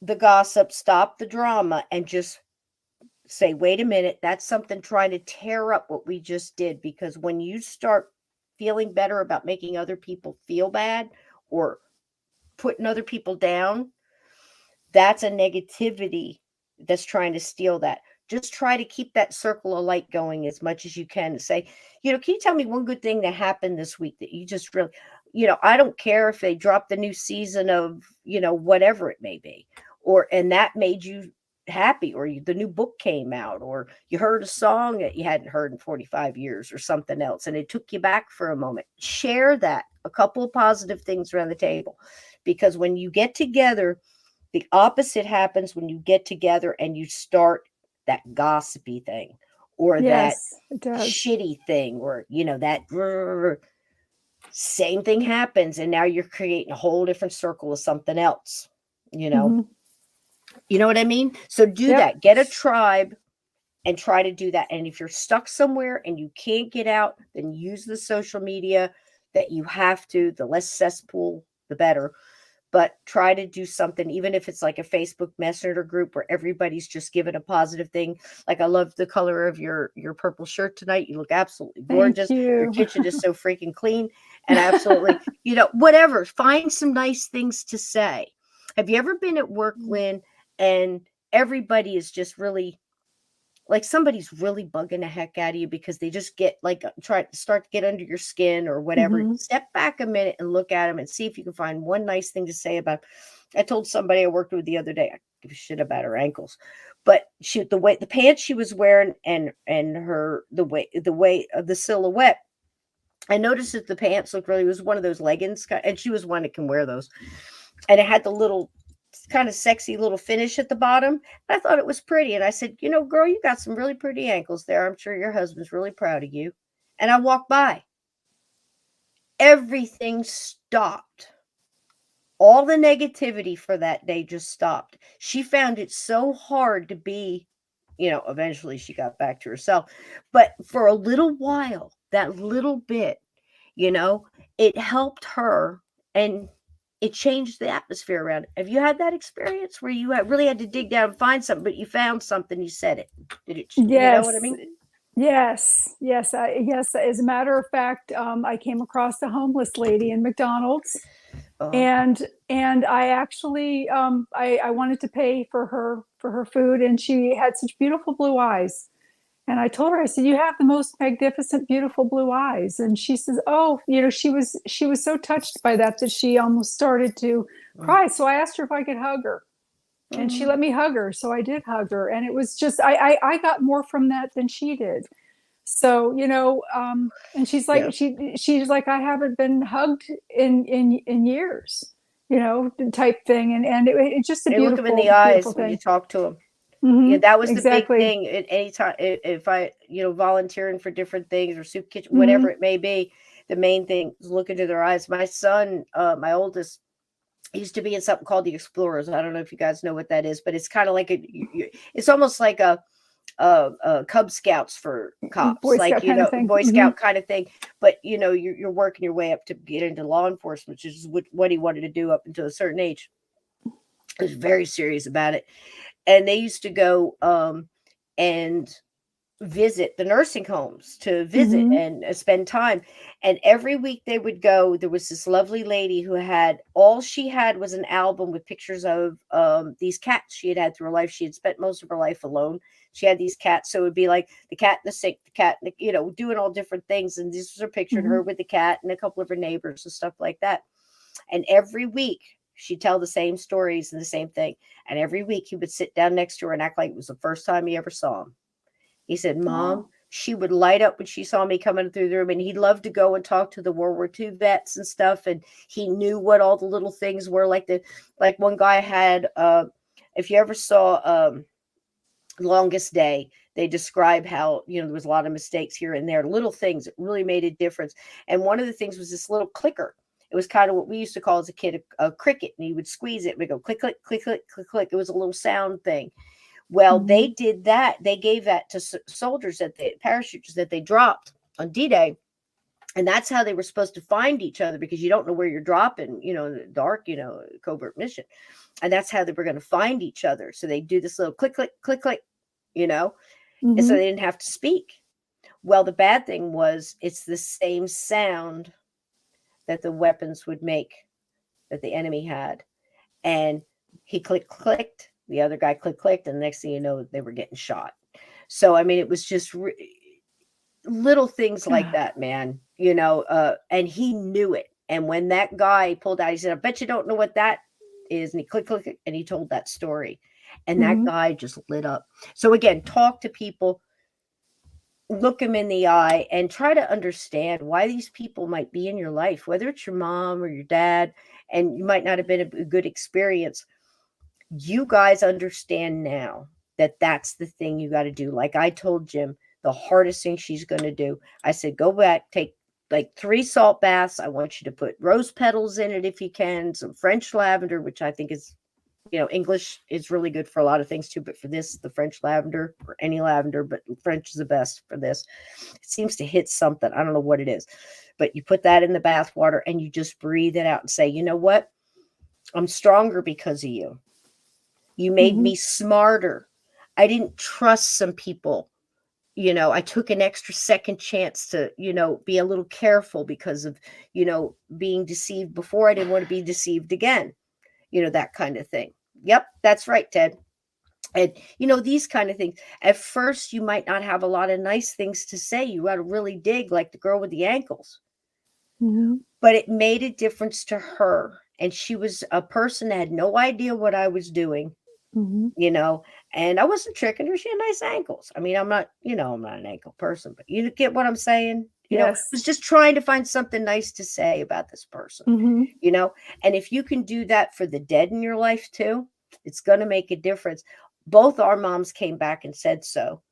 the gossip, stop the drama, and just say, wait a minute, that's something trying to tear up what we just did. Because when you start feeling better about making other people feel bad or putting other people down, that's a negativity that's trying to steal that. Just try to keep that circle of light going as much as you can and say, can you tell me one good thing that happened this week that you just really, I don't care if they dropped the new season of, whatever it may be, and that made you happy, or the new book came out, or you heard a song that you hadn't heard in 45 years or something else, and it took you back for a moment. Share that, a couple of positive things around the table, because when you get together, the opposite happens when you get together and you start that gossipy thing, or that Yes, it does. shitty thing, or that same thing happens, and now you're creating a whole different circle of something else. You know, Hmm. you know what I mean? So do Yep. that. Get a tribe and try to do that. And if you're stuck somewhere and you can't get out, then use the social media that you have to. The less cesspool, the better. But try to do something, even if it's like a Facebook Messenger group where everybody's just giving a positive thing. Like, I love the color of your purple shirt tonight. You look absolutely Thank gorgeous. Your you. kitchen is so freaking clean, and absolutely, whatever. Find some nice things to say. Have you ever been at work, Lynn, and everybody is just really, like, somebody's really bugging the heck out of you because they just get like try to start to get under your skin or whatever? Hmm. Step back a minute and look at them and see if you can find one nice thing to say about. I told somebody I worked with the other day, I give a shit about her ankles, but the pants she was wearing, and her the way of the silhouette. I noticed that the pants looked really, it was one of those leggings, and she was one that can wear those, and it had the little kind of sexy little finish at the bottom. I thought it was pretty. And I said, girl, you got some really pretty ankles there. I'm sure your husband's really proud of you. And I walked by. Everything stopped. All the negativity for that day just stopped. She found it so hard to be, eventually she got back to herself. But for a little while, that little bit, you know, it helped her, and it changed the atmosphere around it. Have you had that experience where you really had to dig down and find something, but you found something, you said it? Did it, you know what I Yes. mean? Yes, yes, yes. As a matter of fact, I came across a homeless lady in McDonald's, Uh-huh. and I actually I wanted to pay for her food, and she had such beautiful blue eyes. And I told her, I said, "You have the most magnificent, beautiful blue eyes." And she says, "Oh, she was so touched by that that she almost started to cry." So I asked her if I could hug her, and she Mm-hmm. let me hug her. So I did hug her, and it was just I got more from that than she did. So and Yeah. she's like, I haven't been hugged in years, type thing, and it's just a And look them in the beautiful beautiful eyes when you thing. talk to them. Yeah, Hmm. that was the big Exactly. thing. At any time, if I, volunteering for different things, or soup kitchen, whatever Hmm. it may be, the main thing is look into their eyes. My son, my oldest, used to be in something called the Explorers. I don't know if you guys know what that is, but it's kind of like it's almost like a Cub Scouts for cops, Boy like, Scout kind of thing. Boy Hmm. Scout kind of thing. But you're working your way up to get into law enforcement, which is what he wanted to do up until a certain age. He was very serious about it, and they used to go and visit the nursing homes, to visit Hmm. and spend time. And every week they would go. There was this lovely lady who had, all she had was an album with pictures of these cats she had had through her life. She had spent most of her life alone. She had these cats, so it would be like the cat in the sink, the cat in the, doing all different things. And this was her picture of Hmm. her with the cat and a couple of her neighbors and stuff like that. And every week she'd tell the same stories and the same thing. And every week he would sit down next to her and act like it was the first time he ever saw him. He said, Mom, Oh. she would light up when she saw me coming through the room. And he loved to go and talk to the World War II vets and stuff. And he knew what all the little things were. Like one guy had, if you ever saw Longest Day, they describe how, there was a lot of mistakes here and there, little things that really made a difference. And one of the things was this little clicker. It was kind of what we used to call as a kid a cricket, and you would squeeze it. It would go click, click, click, click, click, click. It was a little sound thing. Well, they Mhm. did that. They gave that to soldiers that they parachuters that they dropped on D-Day. And that's how they were supposed to find each other, because you don't know where you're dropping, in the dark, covert mission. And that's how they were going to find each other. So they do this little click, click, click, click, and so Mhm. they didn't have to speak. Well, the bad thing was it's the same sound that the weapons would make that the enemy had. And he clicked, the other guy clicked, and the next thing you know, they were getting shot. So, I mean, it was just little things like that, man, and he knew it. And when that guy pulled out, he said, I bet you don't know what that is. And he click, and he told that story. And that Mhm. guy just lit up. So again, talk to people, look them in the eye, and try to understand why these people might be in your life, whether it's your mom or your dad, and you might not have been a good experience. You guys understand now that that's the thing you got to do. Like I told Jim, the hardest thing she's going to do, I said, go back, take like 3 salt baths. I want you to put rose petals in it if you can, some French lavender, which I think is, English is really good for a lot of things too, but for this, the French lavender, or any lavender, but French is the best for this. It seems to hit something. I don't know what it is, but you put that in the bath water and you just breathe it out and say, you know what? I'm stronger because of you. You made Mhm. me smarter. I didn't trust some people. I took an extra second chance to, be a little careful because of, being deceived before. I didn't want to be deceived again, that kind of thing. Yep, that's right, Ted. And, these kind of things. At first, you might not have a lot of nice things to say. You got to really dig, like the girl with the ankles. Mhm. But it made a difference to her. And she was a person that had no idea what I was doing, Mhm. you know, and I wasn't tricking her. She had nice ankles. I mean, I'm not an ankle person, but you get what I'm saying? I Yes. was just trying to find something nice to say about this person, Mhm. you know, and if you can do that for the dead in your life too, it's going to make a difference. Both our moms came back and said so.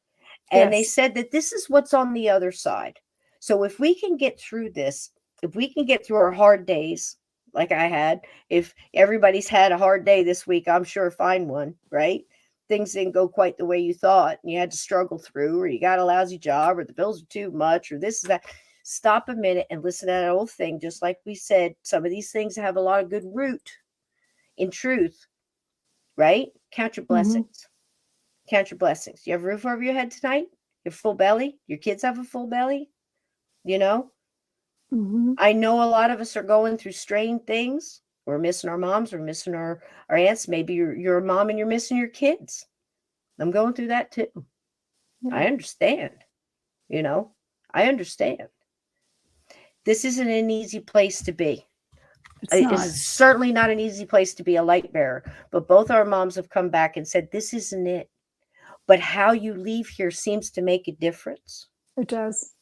And they Yes. said that this is what's on the other side. So if we can get through this, if we can get through our hard days, like I had, if everybody's had a hard day this week, I'm sure find one, right? Things didn't go quite the way you thought, and you had to struggle through, or you got a lousy job, or the bills are too much, or this is that. Stop a minute and listen to that old thing. Just like we said, some of these things have a lot of good root in truth, right? Count your Mhm. blessings. Count your blessings. You have a roof over your head tonight? You have a full belly? Your kids have a full belly? You know? Mhm. I know a lot of us are going through strange things. We're missing our moms, we're missing our aunts. Maybe you're a mom and you're missing your kids. I'm going through that too. Yeah. I understand, you know. I understand. This isn't an easy place to be. It's It not. is certainly not an easy place to be a light bearer. But both our moms have come back and said, this isn't it. But how you leave here seems to make a difference. It does.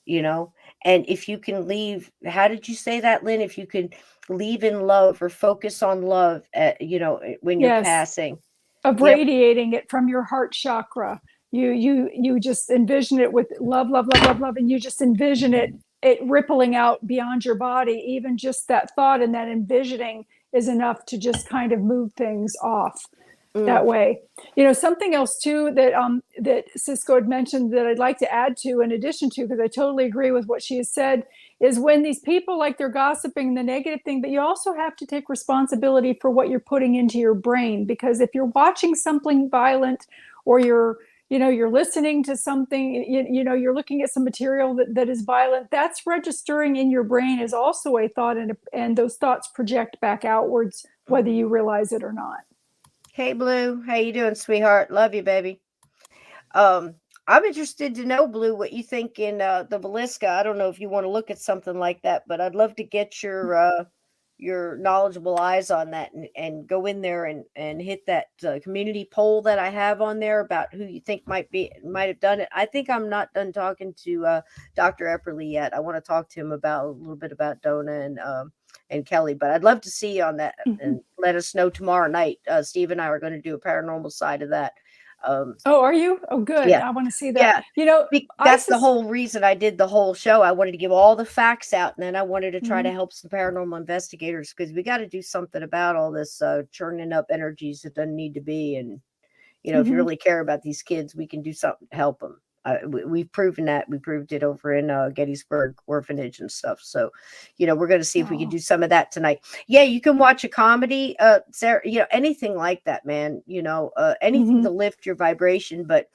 you know and if you can leave, how did you say that, Lynn? If you can leave in love or focus on love, when you're Yes. passing. Of Yep. radiating it from your heart chakra. You just envision it with love, love, love, love, love, and you just envision it rippling out beyond your body. Even just that thought and that envisioning is enough to just kind of move things off Mm. that way. Something else too that Cisco had mentioned that I'd like to add to, in addition to, because I totally agree with what she has said, is when these people, like, they're gossiping the negative thing, but you also have to take responsibility for what you're putting into your brain. Because if you're watching something violent, or you're listening to something, you're looking at some material that is violent, that's registering in your brain as also a thought, and those thoughts project back outwards, whether you realize it or not. Hey, Blue, how you doing, sweetheart? Love you, baby. um I'm interested to know, Blue, what you think in the Velisca. I don't know if you want to look at something like that, but I'd love to get your knowledgeable eyes on that, and go in there and hit that community poll that I have on there about who you think might have done it. I think I'm not done talking to Dr. Epperly yet. I want to talk to him about a little bit about Donna and Kelly, but I'd love to see you on that, Mhm. and let us know tomorrow night. Steve and I are going to do a paranormal side of that. Oh, are you? Oh, good. Yeah, I want to see that. yeah. I That's the whole reason I did the whole show. I wanted to give all the facts out, and then I wanted to try to help some paranormal investigators because we got to do something about all this churning up energies that doesn't need to be. And if you Mhm. really care about these kids, we can do something to help them. We've proven that. We proved it over in Gettysburg Orphanage and stuff. So, we're going to see if we can Oh. do some of that tonight. Yeah, you can watch a comedy, Sarah. Anything like that, man. Anything Mhm. to lift your vibration. But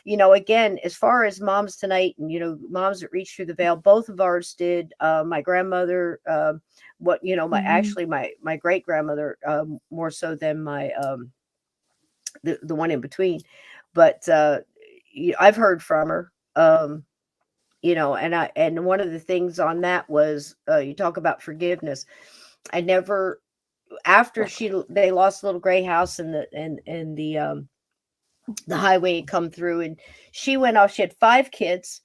again, as far as moms tonight, and moms that reach through the veil, both of ours did. My grandmother, my Mhm. actually my great grandmother, more so than my the one in between, but I've heard from her. And one of the things on that was you talk about forgiveness. I never after they lost the little gray house and the highway had come through, and she went off. She had 5 kids,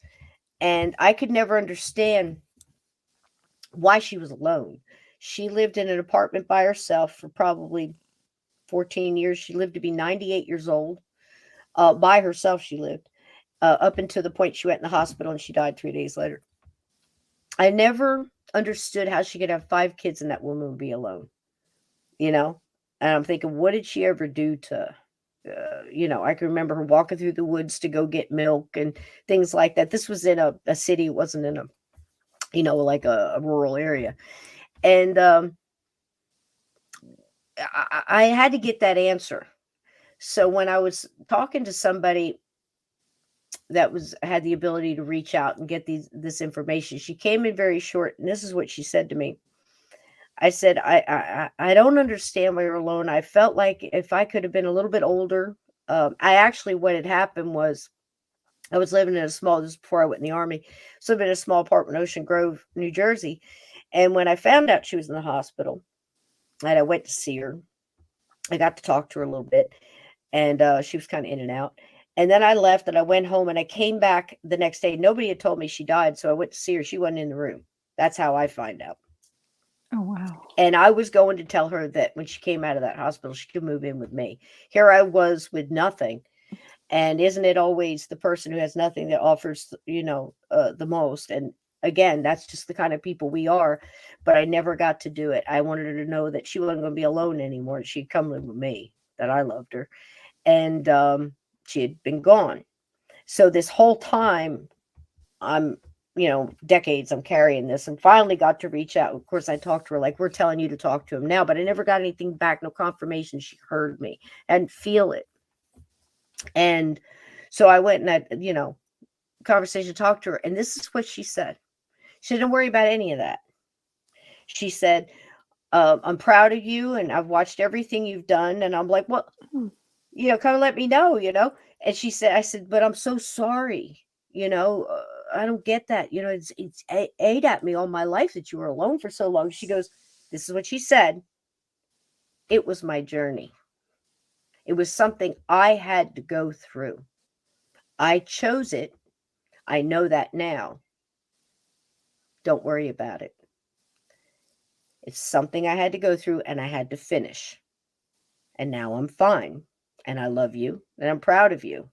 and I could never understand why she was alone. She lived in an apartment by herself for probably 14 years. She lived to be 98 years old. By herself, she lived up until the point she went in the hospital and she died 3 days later. I never understood how she could have 5 kids and that woman would be alone, you know? And I'm thinking, what did she ever do to, I can remember her walking through the woods to go get milk and things like that. This was in a city, it wasn't in like a rural area. And I had to get that answer. So when I was talking to somebody that had the ability to reach out and get this information, she came in very short, and this is what she said to me. I said, I don't understand why you're alone. I felt like if I could have been a little bit older. I actually, what had happened was I was living in this before I went in the army, so living in a small apartment in Ocean Grove, New Jersey. And when I found out she was in the hospital and I went to see her, I got to talk to her a little bit, and she was kind of in and out. And then I left and I went home and I came back the next day. Nobody had told me she died, so I went to see her. She wasn't in the room. That's how I find out. Oh, wow. And I was going to tell her that when she came out of that hospital, she could move in with me. Here I was with nothing. And isn't it always the person who has nothing that offers, the most? And again, that's just the kind of people we are. But I never got to do it. I wanted her to know that she wasn't going to be alone anymore. She'd come live with me, that I loved her. And she had been gone. So this whole time, I'm, decades I'm carrying this, and finally got to reach out. Of course, I talked to her like we're telling you to talk to him now, but I never got anything back, no confirmation she heard me and feel it. And so I went and conversation, talked to her, and this is what she said. She said, "Don't worry about any of that." She said, "I'm proud of you, and I've watched everything you've done." And I'm like, "Well, Mm. kind of let me know. And she said, I said, "But I'm so sorry. I don't get that. It's ate at me all my life that you were alone for so long." She goes, this is what she said. "It was my journey. It was something I had to go through. I chose it. I know that now. Don't worry about it. It's something I had to go through and I had to finish. And now I'm fine. And I love you and I'm proud of you."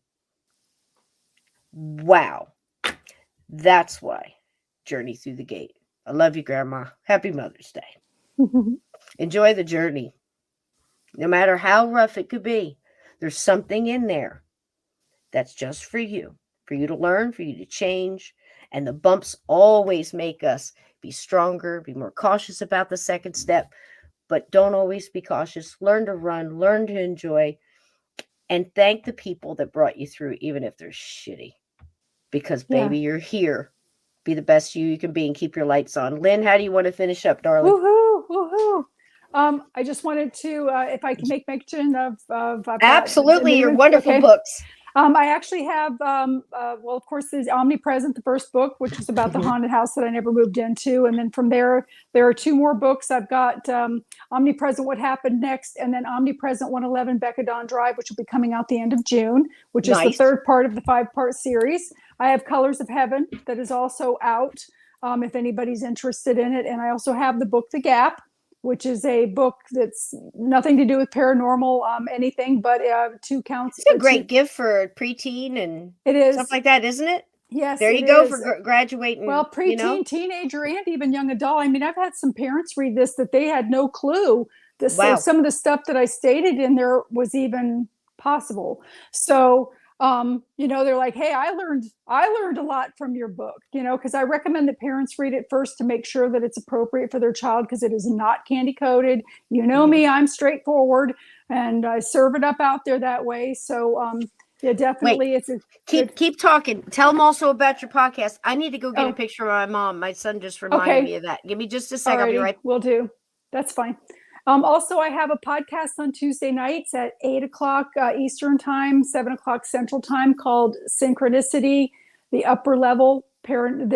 Wow. That's why. Journey through the gate. I love you, Grandma. Happy Mother's Day. Enjoy the journey. No matter how rough it could be, there's something in there that's just for you to learn, for you to change. And the bumps always make us be stronger, be more cautious about the second step, but don't always be cautious. Learn to run, learn to enjoy, and thank the people that brought you through, even if they're shitty. Because, Yeah. baby, you're here. Be the best you can be and keep your lights on. Lynn, how do you want to finish up, darling? Woohoo! Woohoo! I just wanted to, if I can make mention of I've got the Absolutely. Your name. wonderful Okay. books. I actually have, well, of course, there's Omnipresent, the first book, which is about the haunted house that I never moved into. And then from there are 2 more books. I've got Omnipresent, What Happened Next, and then Omnipresent 111 Becca Dawn Drive, which will be coming out the end of June, which is the Nice. 3rd part of the 5-part series. I have Colors of Heaven that is also out if anybody's interested in it. And I also have the book, The Gap, which is a book that's nothing to do with paranormal anything, but two counts. It's a great gift for preteen and It is stuff like that, isn't it? Yes, there you go for graduating. Well, preteen, teenager, and even young adult. I mean, I've had some parents read this that they had no clue this. Wow. Some of the stuff that I stated in there was even possible. So, they're like, "Hey, I learned a lot from your book." Because I recommend that parents read it first to make sure that it's appropriate for their child, because it is not candy coated. Me, I'm straightforward, and I serve it up out there that way. So, yeah, definitely. Wait, keep talking. Tell them also about your podcast. I need to go get a picture of my mom. My son just reminded me of that. Give me just a sec. I'll be right. Will do. That's fine. Also, I have a podcast on Tuesday nights at 8:00 Eastern time, 7:00 Central time, called Synchronicity, the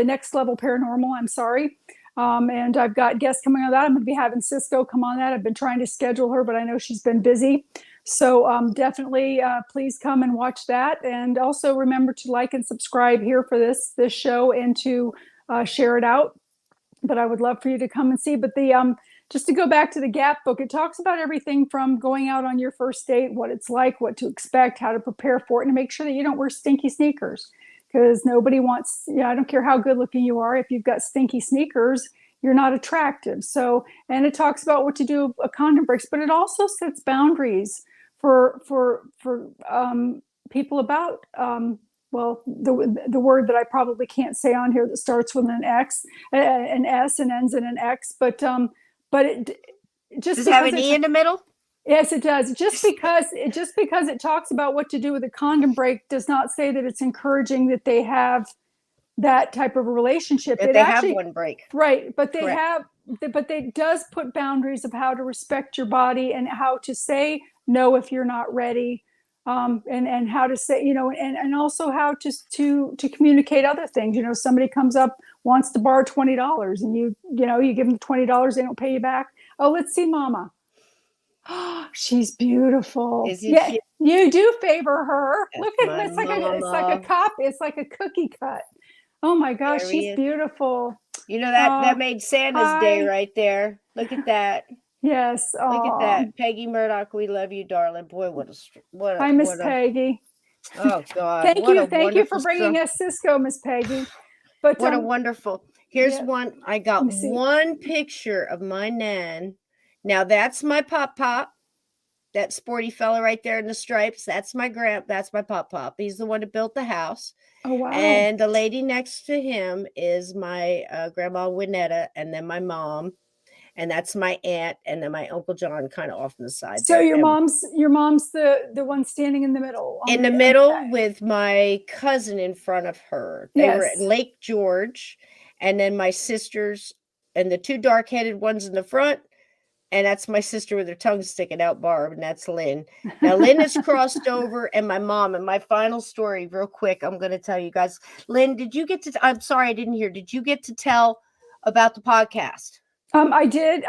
next level paranormal. I'm sorry. And I've got guests coming on that. I'm going to be having Cisco come on that. I've been trying to schedule her, but I know she's been busy. So definitely please come and watch that. And also remember to like and subscribe here for this show, and to share it out. But I would love for you to come and see. But just to go back to the Gap book, it talks about everything from going out on your first date, what it's like, what to expect, how to prepare for it, and make sure that you don't wear stinky sneakers. Because nobody wants, I don't care how good looking you are, if you've got stinky sneakers, you're not attractive. So, and it talks about what to do, a condom breaks, but it also sets boundaries for people about, the word that I probably can't say on here that starts with an S and ends in an X, but it just does it have an E in the middle? Yes, it does. Just because it talks about what to do with a condom break does not say that it's encouraging that they have that type of a relationship. If they have one break. Right. But it does put boundaries of how to respect your body, and how to say no if you're not ready. And how to say, and also how to communicate other things. Somebody comes up, wants to borrow $20, and you give them $20, they don't pay you back. Oh, let's see Mama. Oh, she's beautiful. Yeah, you do favor her. That's Look at it. It's like a cookie cut. Oh my gosh, she's beautiful. That made Santa's day right there. Look at that. Yes. Look at that. Peggy Murdoch, we love you, darling. Boy, what I miss Peggy. Oh God. Thank you for bringing us Cisco, Miss Peggy. But what a wonderful. Here's one. I got one picture of my Nan. Now that's my pop. That sporty fella right there in the stripes. That's my That's my pop. He's the one that built the house. Oh wow. And the lady next to him is my grandma Winetta, and then my mom. And that's my aunt, and then my Uncle John kind of off on the side. So your mom's the one standing in the middle. In the middle with my cousin in front of her. They were at Lake George, and then my sisters, and the two dark-headed ones in the front, and that's my sister with her tongue sticking out, Barb, and that's Lynn. Now Lynn is crossed over, and my mom. And my final story, real quick, I'm going to tell you guys. Lynn, did you get to? I'm sorry, I didn't hear. Did you get to tell about the podcast? I did,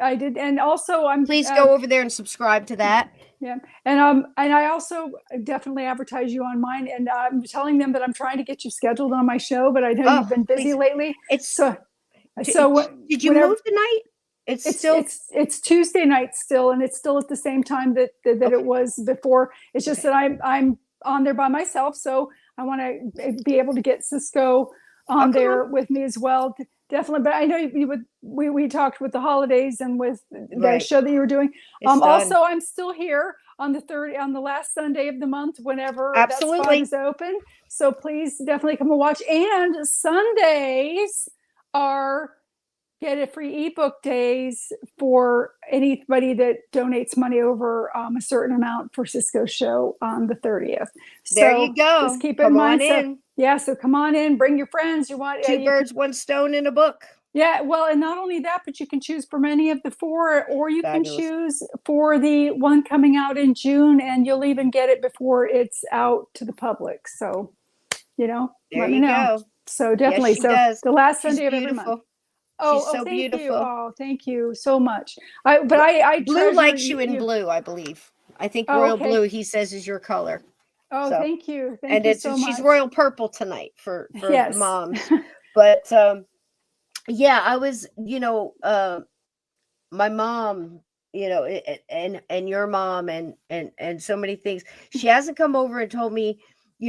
and also please go over there and subscribe to that. Yeah, and I also definitely advertise you on mine, and I'm telling them that I'm trying to get you scheduled on my show, but I know you've been busy lately. Did you move tonight? It's Tuesday night still, and it's still at the same time that it was before. It's just that I'm on there by myself, so I want to be able to get Cisco on there with me as well. Definitely, but I know we talked with the holidays and with the show that you were doing. Also, I'm still here on the last Sunday of the month, whenever that spot is open. So please definitely come and watch. And Sundays are get a free ebook days for anybody that donates money over a certain amount for Cisco's show on the 30th. There you go. Just keep in mind. So come on in, bring your friends. You want two birds, one stone in a book. Yeah, well, and not only that, but you can choose from any of the four, or you can choose for the one coming out in June, and you'll even get it before it's out to the public. So, let me know. So definitely. Yes, the last Sunday of every month. She's so beautiful. You. Oh, thank you so much. Blue likes you in blue, I believe. I think royal blue, he says, is your color. Oh, so, thank you. Thank you so much. She's royal purple tonight for moms. But I was, my mom, and your mom, and so many things. She hasn't come over and told me,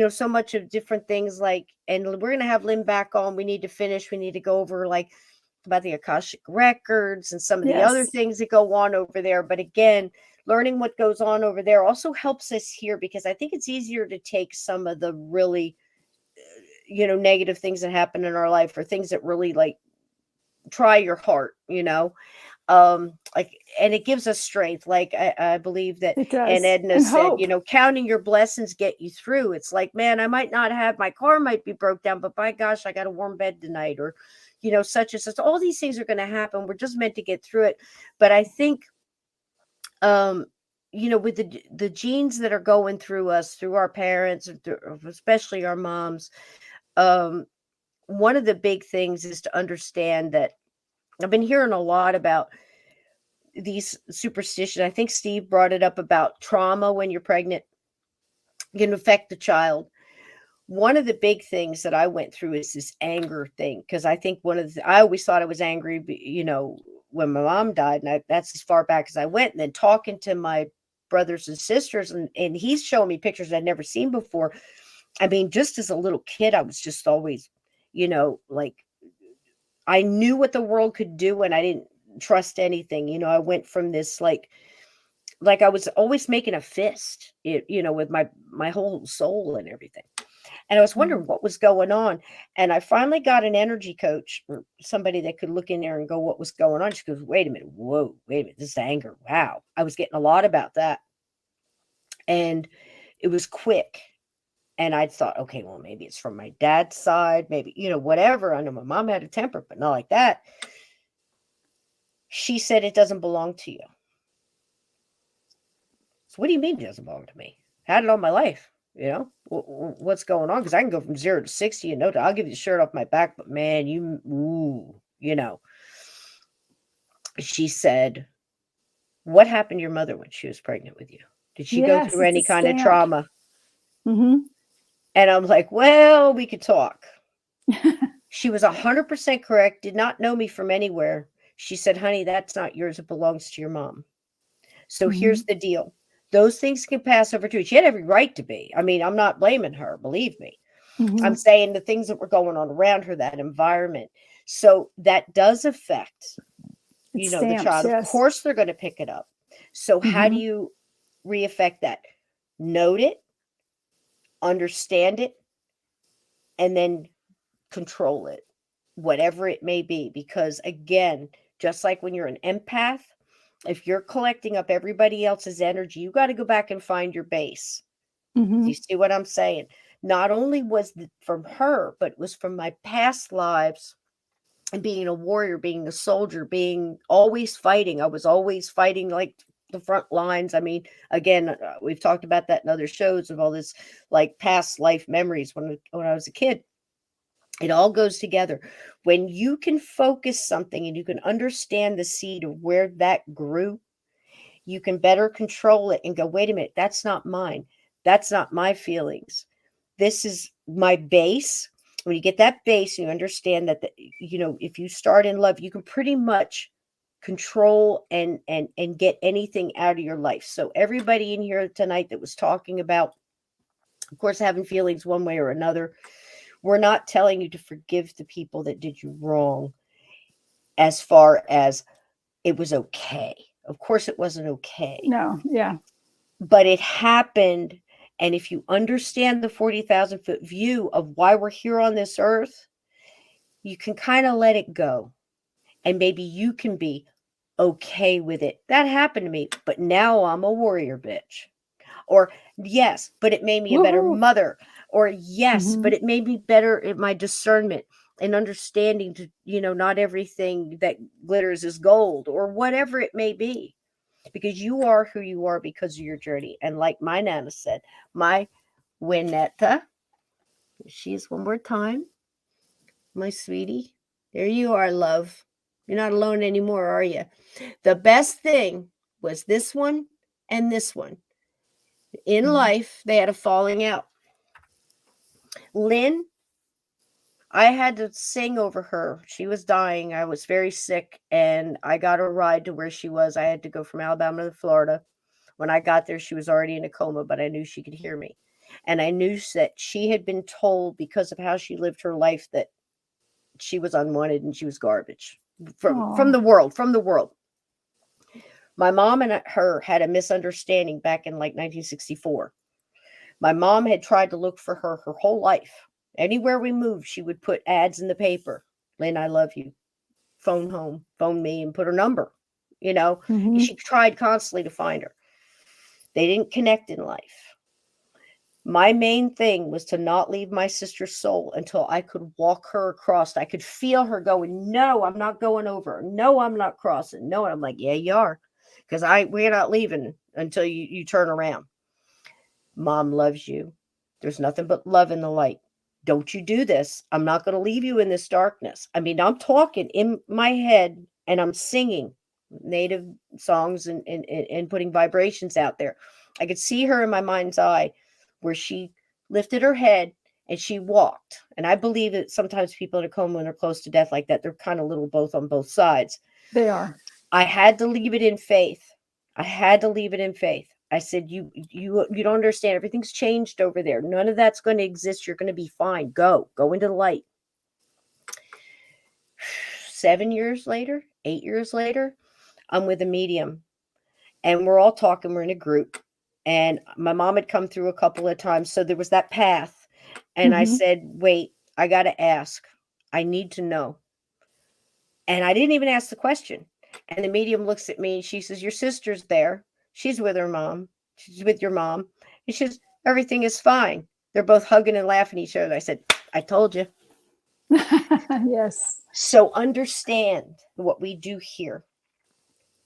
so much of different things, like, and we're gonna have Lynn back on. We need to finish. We need to go over, like, about the Akashic records and some of the other Yes, things that go on over there. But again, learning what goes on over there also helps us here, because I think it's easier to take some of the really, negative things that happen in our life, or things that really, like, try your heart, like, and it gives us strength. Like, I believe that, it and does. Edna And said, hope. counting your blessings get you through. It's like, man, I might not have, my car might be broke down, but by gosh, I got a warm bed tonight, or such and such. All these things are going to happen. We're just meant to get through it. But I think, um with the genes that are going through us, through our parents, especially our moms, um one of the big things is to understand that I've been hearing a lot about these superstitions. I think Steve brought it up about trauma when you're pregnant can affect the child. One of the big things that I went through is this anger thing, because I think I always thought I was angry, when my mom died, and that's as far back as I went. And then talking to my brothers and sisters, and he's showing me pictures I'd never seen before. I mean, just as a little kid, I was just always, like, I knew what the world could do, and I didn't trust anything. I went from this, like I was always making a fist, with my whole soul and everything. And I was wondering Mhm. what was going on. And I finally got an energy coach, or somebody that could look in there and go, what was going on? She goes, wait a minute, whoa, wait a minute, this is anger. Wow. I was getting a lot about that. And it was quick. And I thought, okay, well, maybe it's from my dad's side, maybe, whatever. I know my mom had a temper, but not like that. She said, it doesn't belong to you. So what do you mean it doesn't belong to me? Had it all my life. What's going on? Because I can go from 0 to 60 in no time. I'll give you the shirt off my back, but man, she said, what happened to your mother when she was pregnant with you? Did she go Yes, through it's a any kind of stamp. trauma? Hmm. And I'm like, well, we could talk. She was 100% correct, did not know me from anywhere. She said, honey, that's not yours. It belongs to your mom. So here's Hmm. the deal. Those things can pass over too. She had every right to be. I mean, I'm not blaming her, believe me. I'm Hmm. saying the things that were going on around her, that environment. So that does affect, It's the stamps. child. Of Yes. course, they're going to pick it up. So how do Hmm. you re-affect that? Note it, understand it, and then control it, whatever it may be. Because again, just like when you're an empath, if you're collecting up everybody else's energy, you got to go back and find your base. Do you Hmm. see what I'm saying? Not only was it from her, but it was from my past lives, and being a warrior, being a soldier, being always fighting. I was always fighting, like, the front lines. I mean, again, we've talked about that in other shows, of all this, like, past life memories when I was a kid. It all goes together. When you can focus something and you can understand the seed of where that grew, you can better control it and go, wait a minute, that's not mine. That's not my feelings. This is my base. When you get that base, you understand that, if you start in love, you can pretty much control and get anything out of your life. So everybody in here tonight that was talking about, of course, having feelings one way or another, we're not telling you to forgive the people that did you wrong, as far as it was okay. Of course, it wasn't okay, No. Yeah. but it happened. And if you understand the 40,000-foot view of why we're here on this earth, you can kind of let it go. And maybe you can be okay with it. That happened to me, but now I'm a warrior bitch. Or, yes, but it made me a better Woohoo. mother. Or, yes, Hmm. but it made me better at my discernment and understanding to, not everything that glitters is gold, or whatever it may be. Because you are who you are because of your journey. And like my Nana said, my Winetta, she's one more time, my sweetie. There you are, love. You're not alone anymore, are you? The best thing was this one and this one. In Hmm. life, they had a falling out. Lynn I had to sing over her. She was dying. I was very sick, and I got a ride to where she was. I had to go from Alabama to Florida. When I got there, she was already in a coma, but I knew she could hear me. And I knew that she had been told, because of how she lived her life, that she was unwanted and she was garbage from Oh. the world, from the world. My mom and her had a misunderstanding back in like 1964. My mom had tried to look for her whole life. Anywhere we moved, she would put ads in the paper. Lynn, I love you. Phone home, phone me, and put her number. You know, Hmm. she tried constantly to find her. They didn't connect in life. My main thing was to not leave my sister's soul until I could walk her across. I could feel her going, no, I'm not going over. No, I'm not crossing. No, and I'm like, yeah, you are. Because we're not leaving until you turn around. Mom loves you. There's nothing but love in the light. Don't you do this. I'm not going to leave you in this darkness. I mean, I'm talking in my head and I'm singing native songs and putting vibrations out there. I could see her in my mind's eye where she lifted her head and she walked. And I believe that sometimes people in a coma, when they're close to death like that, they're kind of little both on both sides. They are. I had to leave it in faith. I had to leave it in faith. I said, you don't understand. Everything's changed over there. None of that's going to exist. You're going to be fine. Go into the light. 7 years later, 8 years later, I'm with a medium and we're all talking. We're in a group and my mom had come through a couple of times. So there was that path. And I Hmm. said, wait, I got to ask. I need to know. And I didn't even ask the question. And the medium looks at me and she says, your sister's there. She's with her mom. She's with your mom. And she says, everything is fine. They're both hugging and laughing at each other. I said, I told you. Yes. So understand what we do here,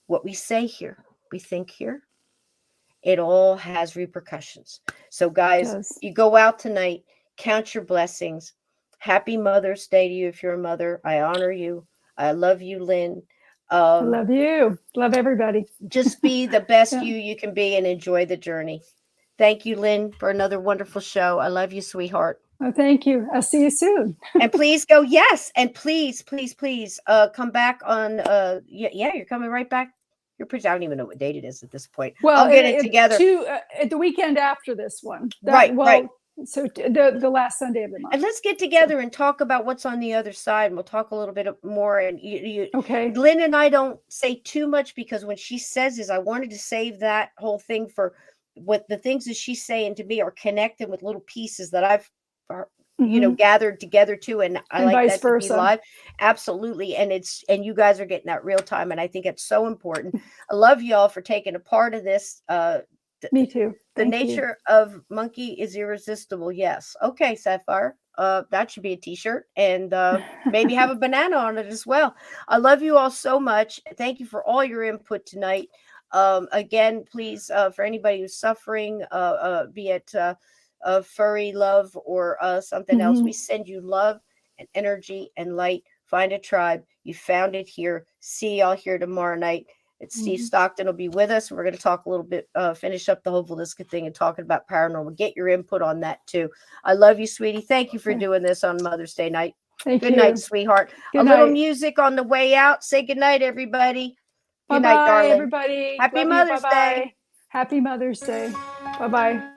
what we say here, we think here. It all has repercussions. So, It guys, does. you go out tonight, count your blessings. Happy Mother's Day to you if you're a mother. I honor you. I love you, Lynn. I Um, love you. Love everybody. just be the best Yeah. you can be and enjoy the journey. Thank you, Lynn, for another wonderful show. I love you, sweetheart. Oh, thank you. I'll see you soon. And please go, yes, and please, please, please, come back on. Yeah, you're coming right back. You're pretty. I don't even know what date it is at this point. Well, I'll get it together. at the weekend after this one. Right, right. So the last Sunday of the month. And let's get So, together and talk about what's on the other side. And we'll talk a little bit more. And okay. Lynn and I don't say too much because when she says this, I wanted to save that whole thing for what the things that she's saying to me are connected with little pieces that I've Hmm. gathered together too. And I And like vice that to be versa. live. Absolutely. And you guys are getting that real time. And I think it's so important. I love y'all for taking a part of this. Me too. The Thank you. nature of monkey is irresistible. Yes. Okay, Sapphire. That should be a t-shirt and maybe have a banana on it as well. I love you all so much. Thank you for all your input tonight. Again, please, for anybody who's suffering, be it furry love or something else, Hmm. we send you love and energy and light. Find a tribe. You found it here. See y'all here tomorrow night. Steve Stockton will be with us. We're going to talk a little bit, finish up the Hopefulniska thing and talking about paranormal. Get your input on that too. I love you, sweetie. Thank you for doing this on Mother's Day night. Thank Good you. night, sweetheart. Good a night. little music on the way out. Say good night, everybody. Good Bye-bye, night, darling. everybody. Happy Love Mother's you. Day. Bye-bye. Happy Mother's Day. Bye-bye.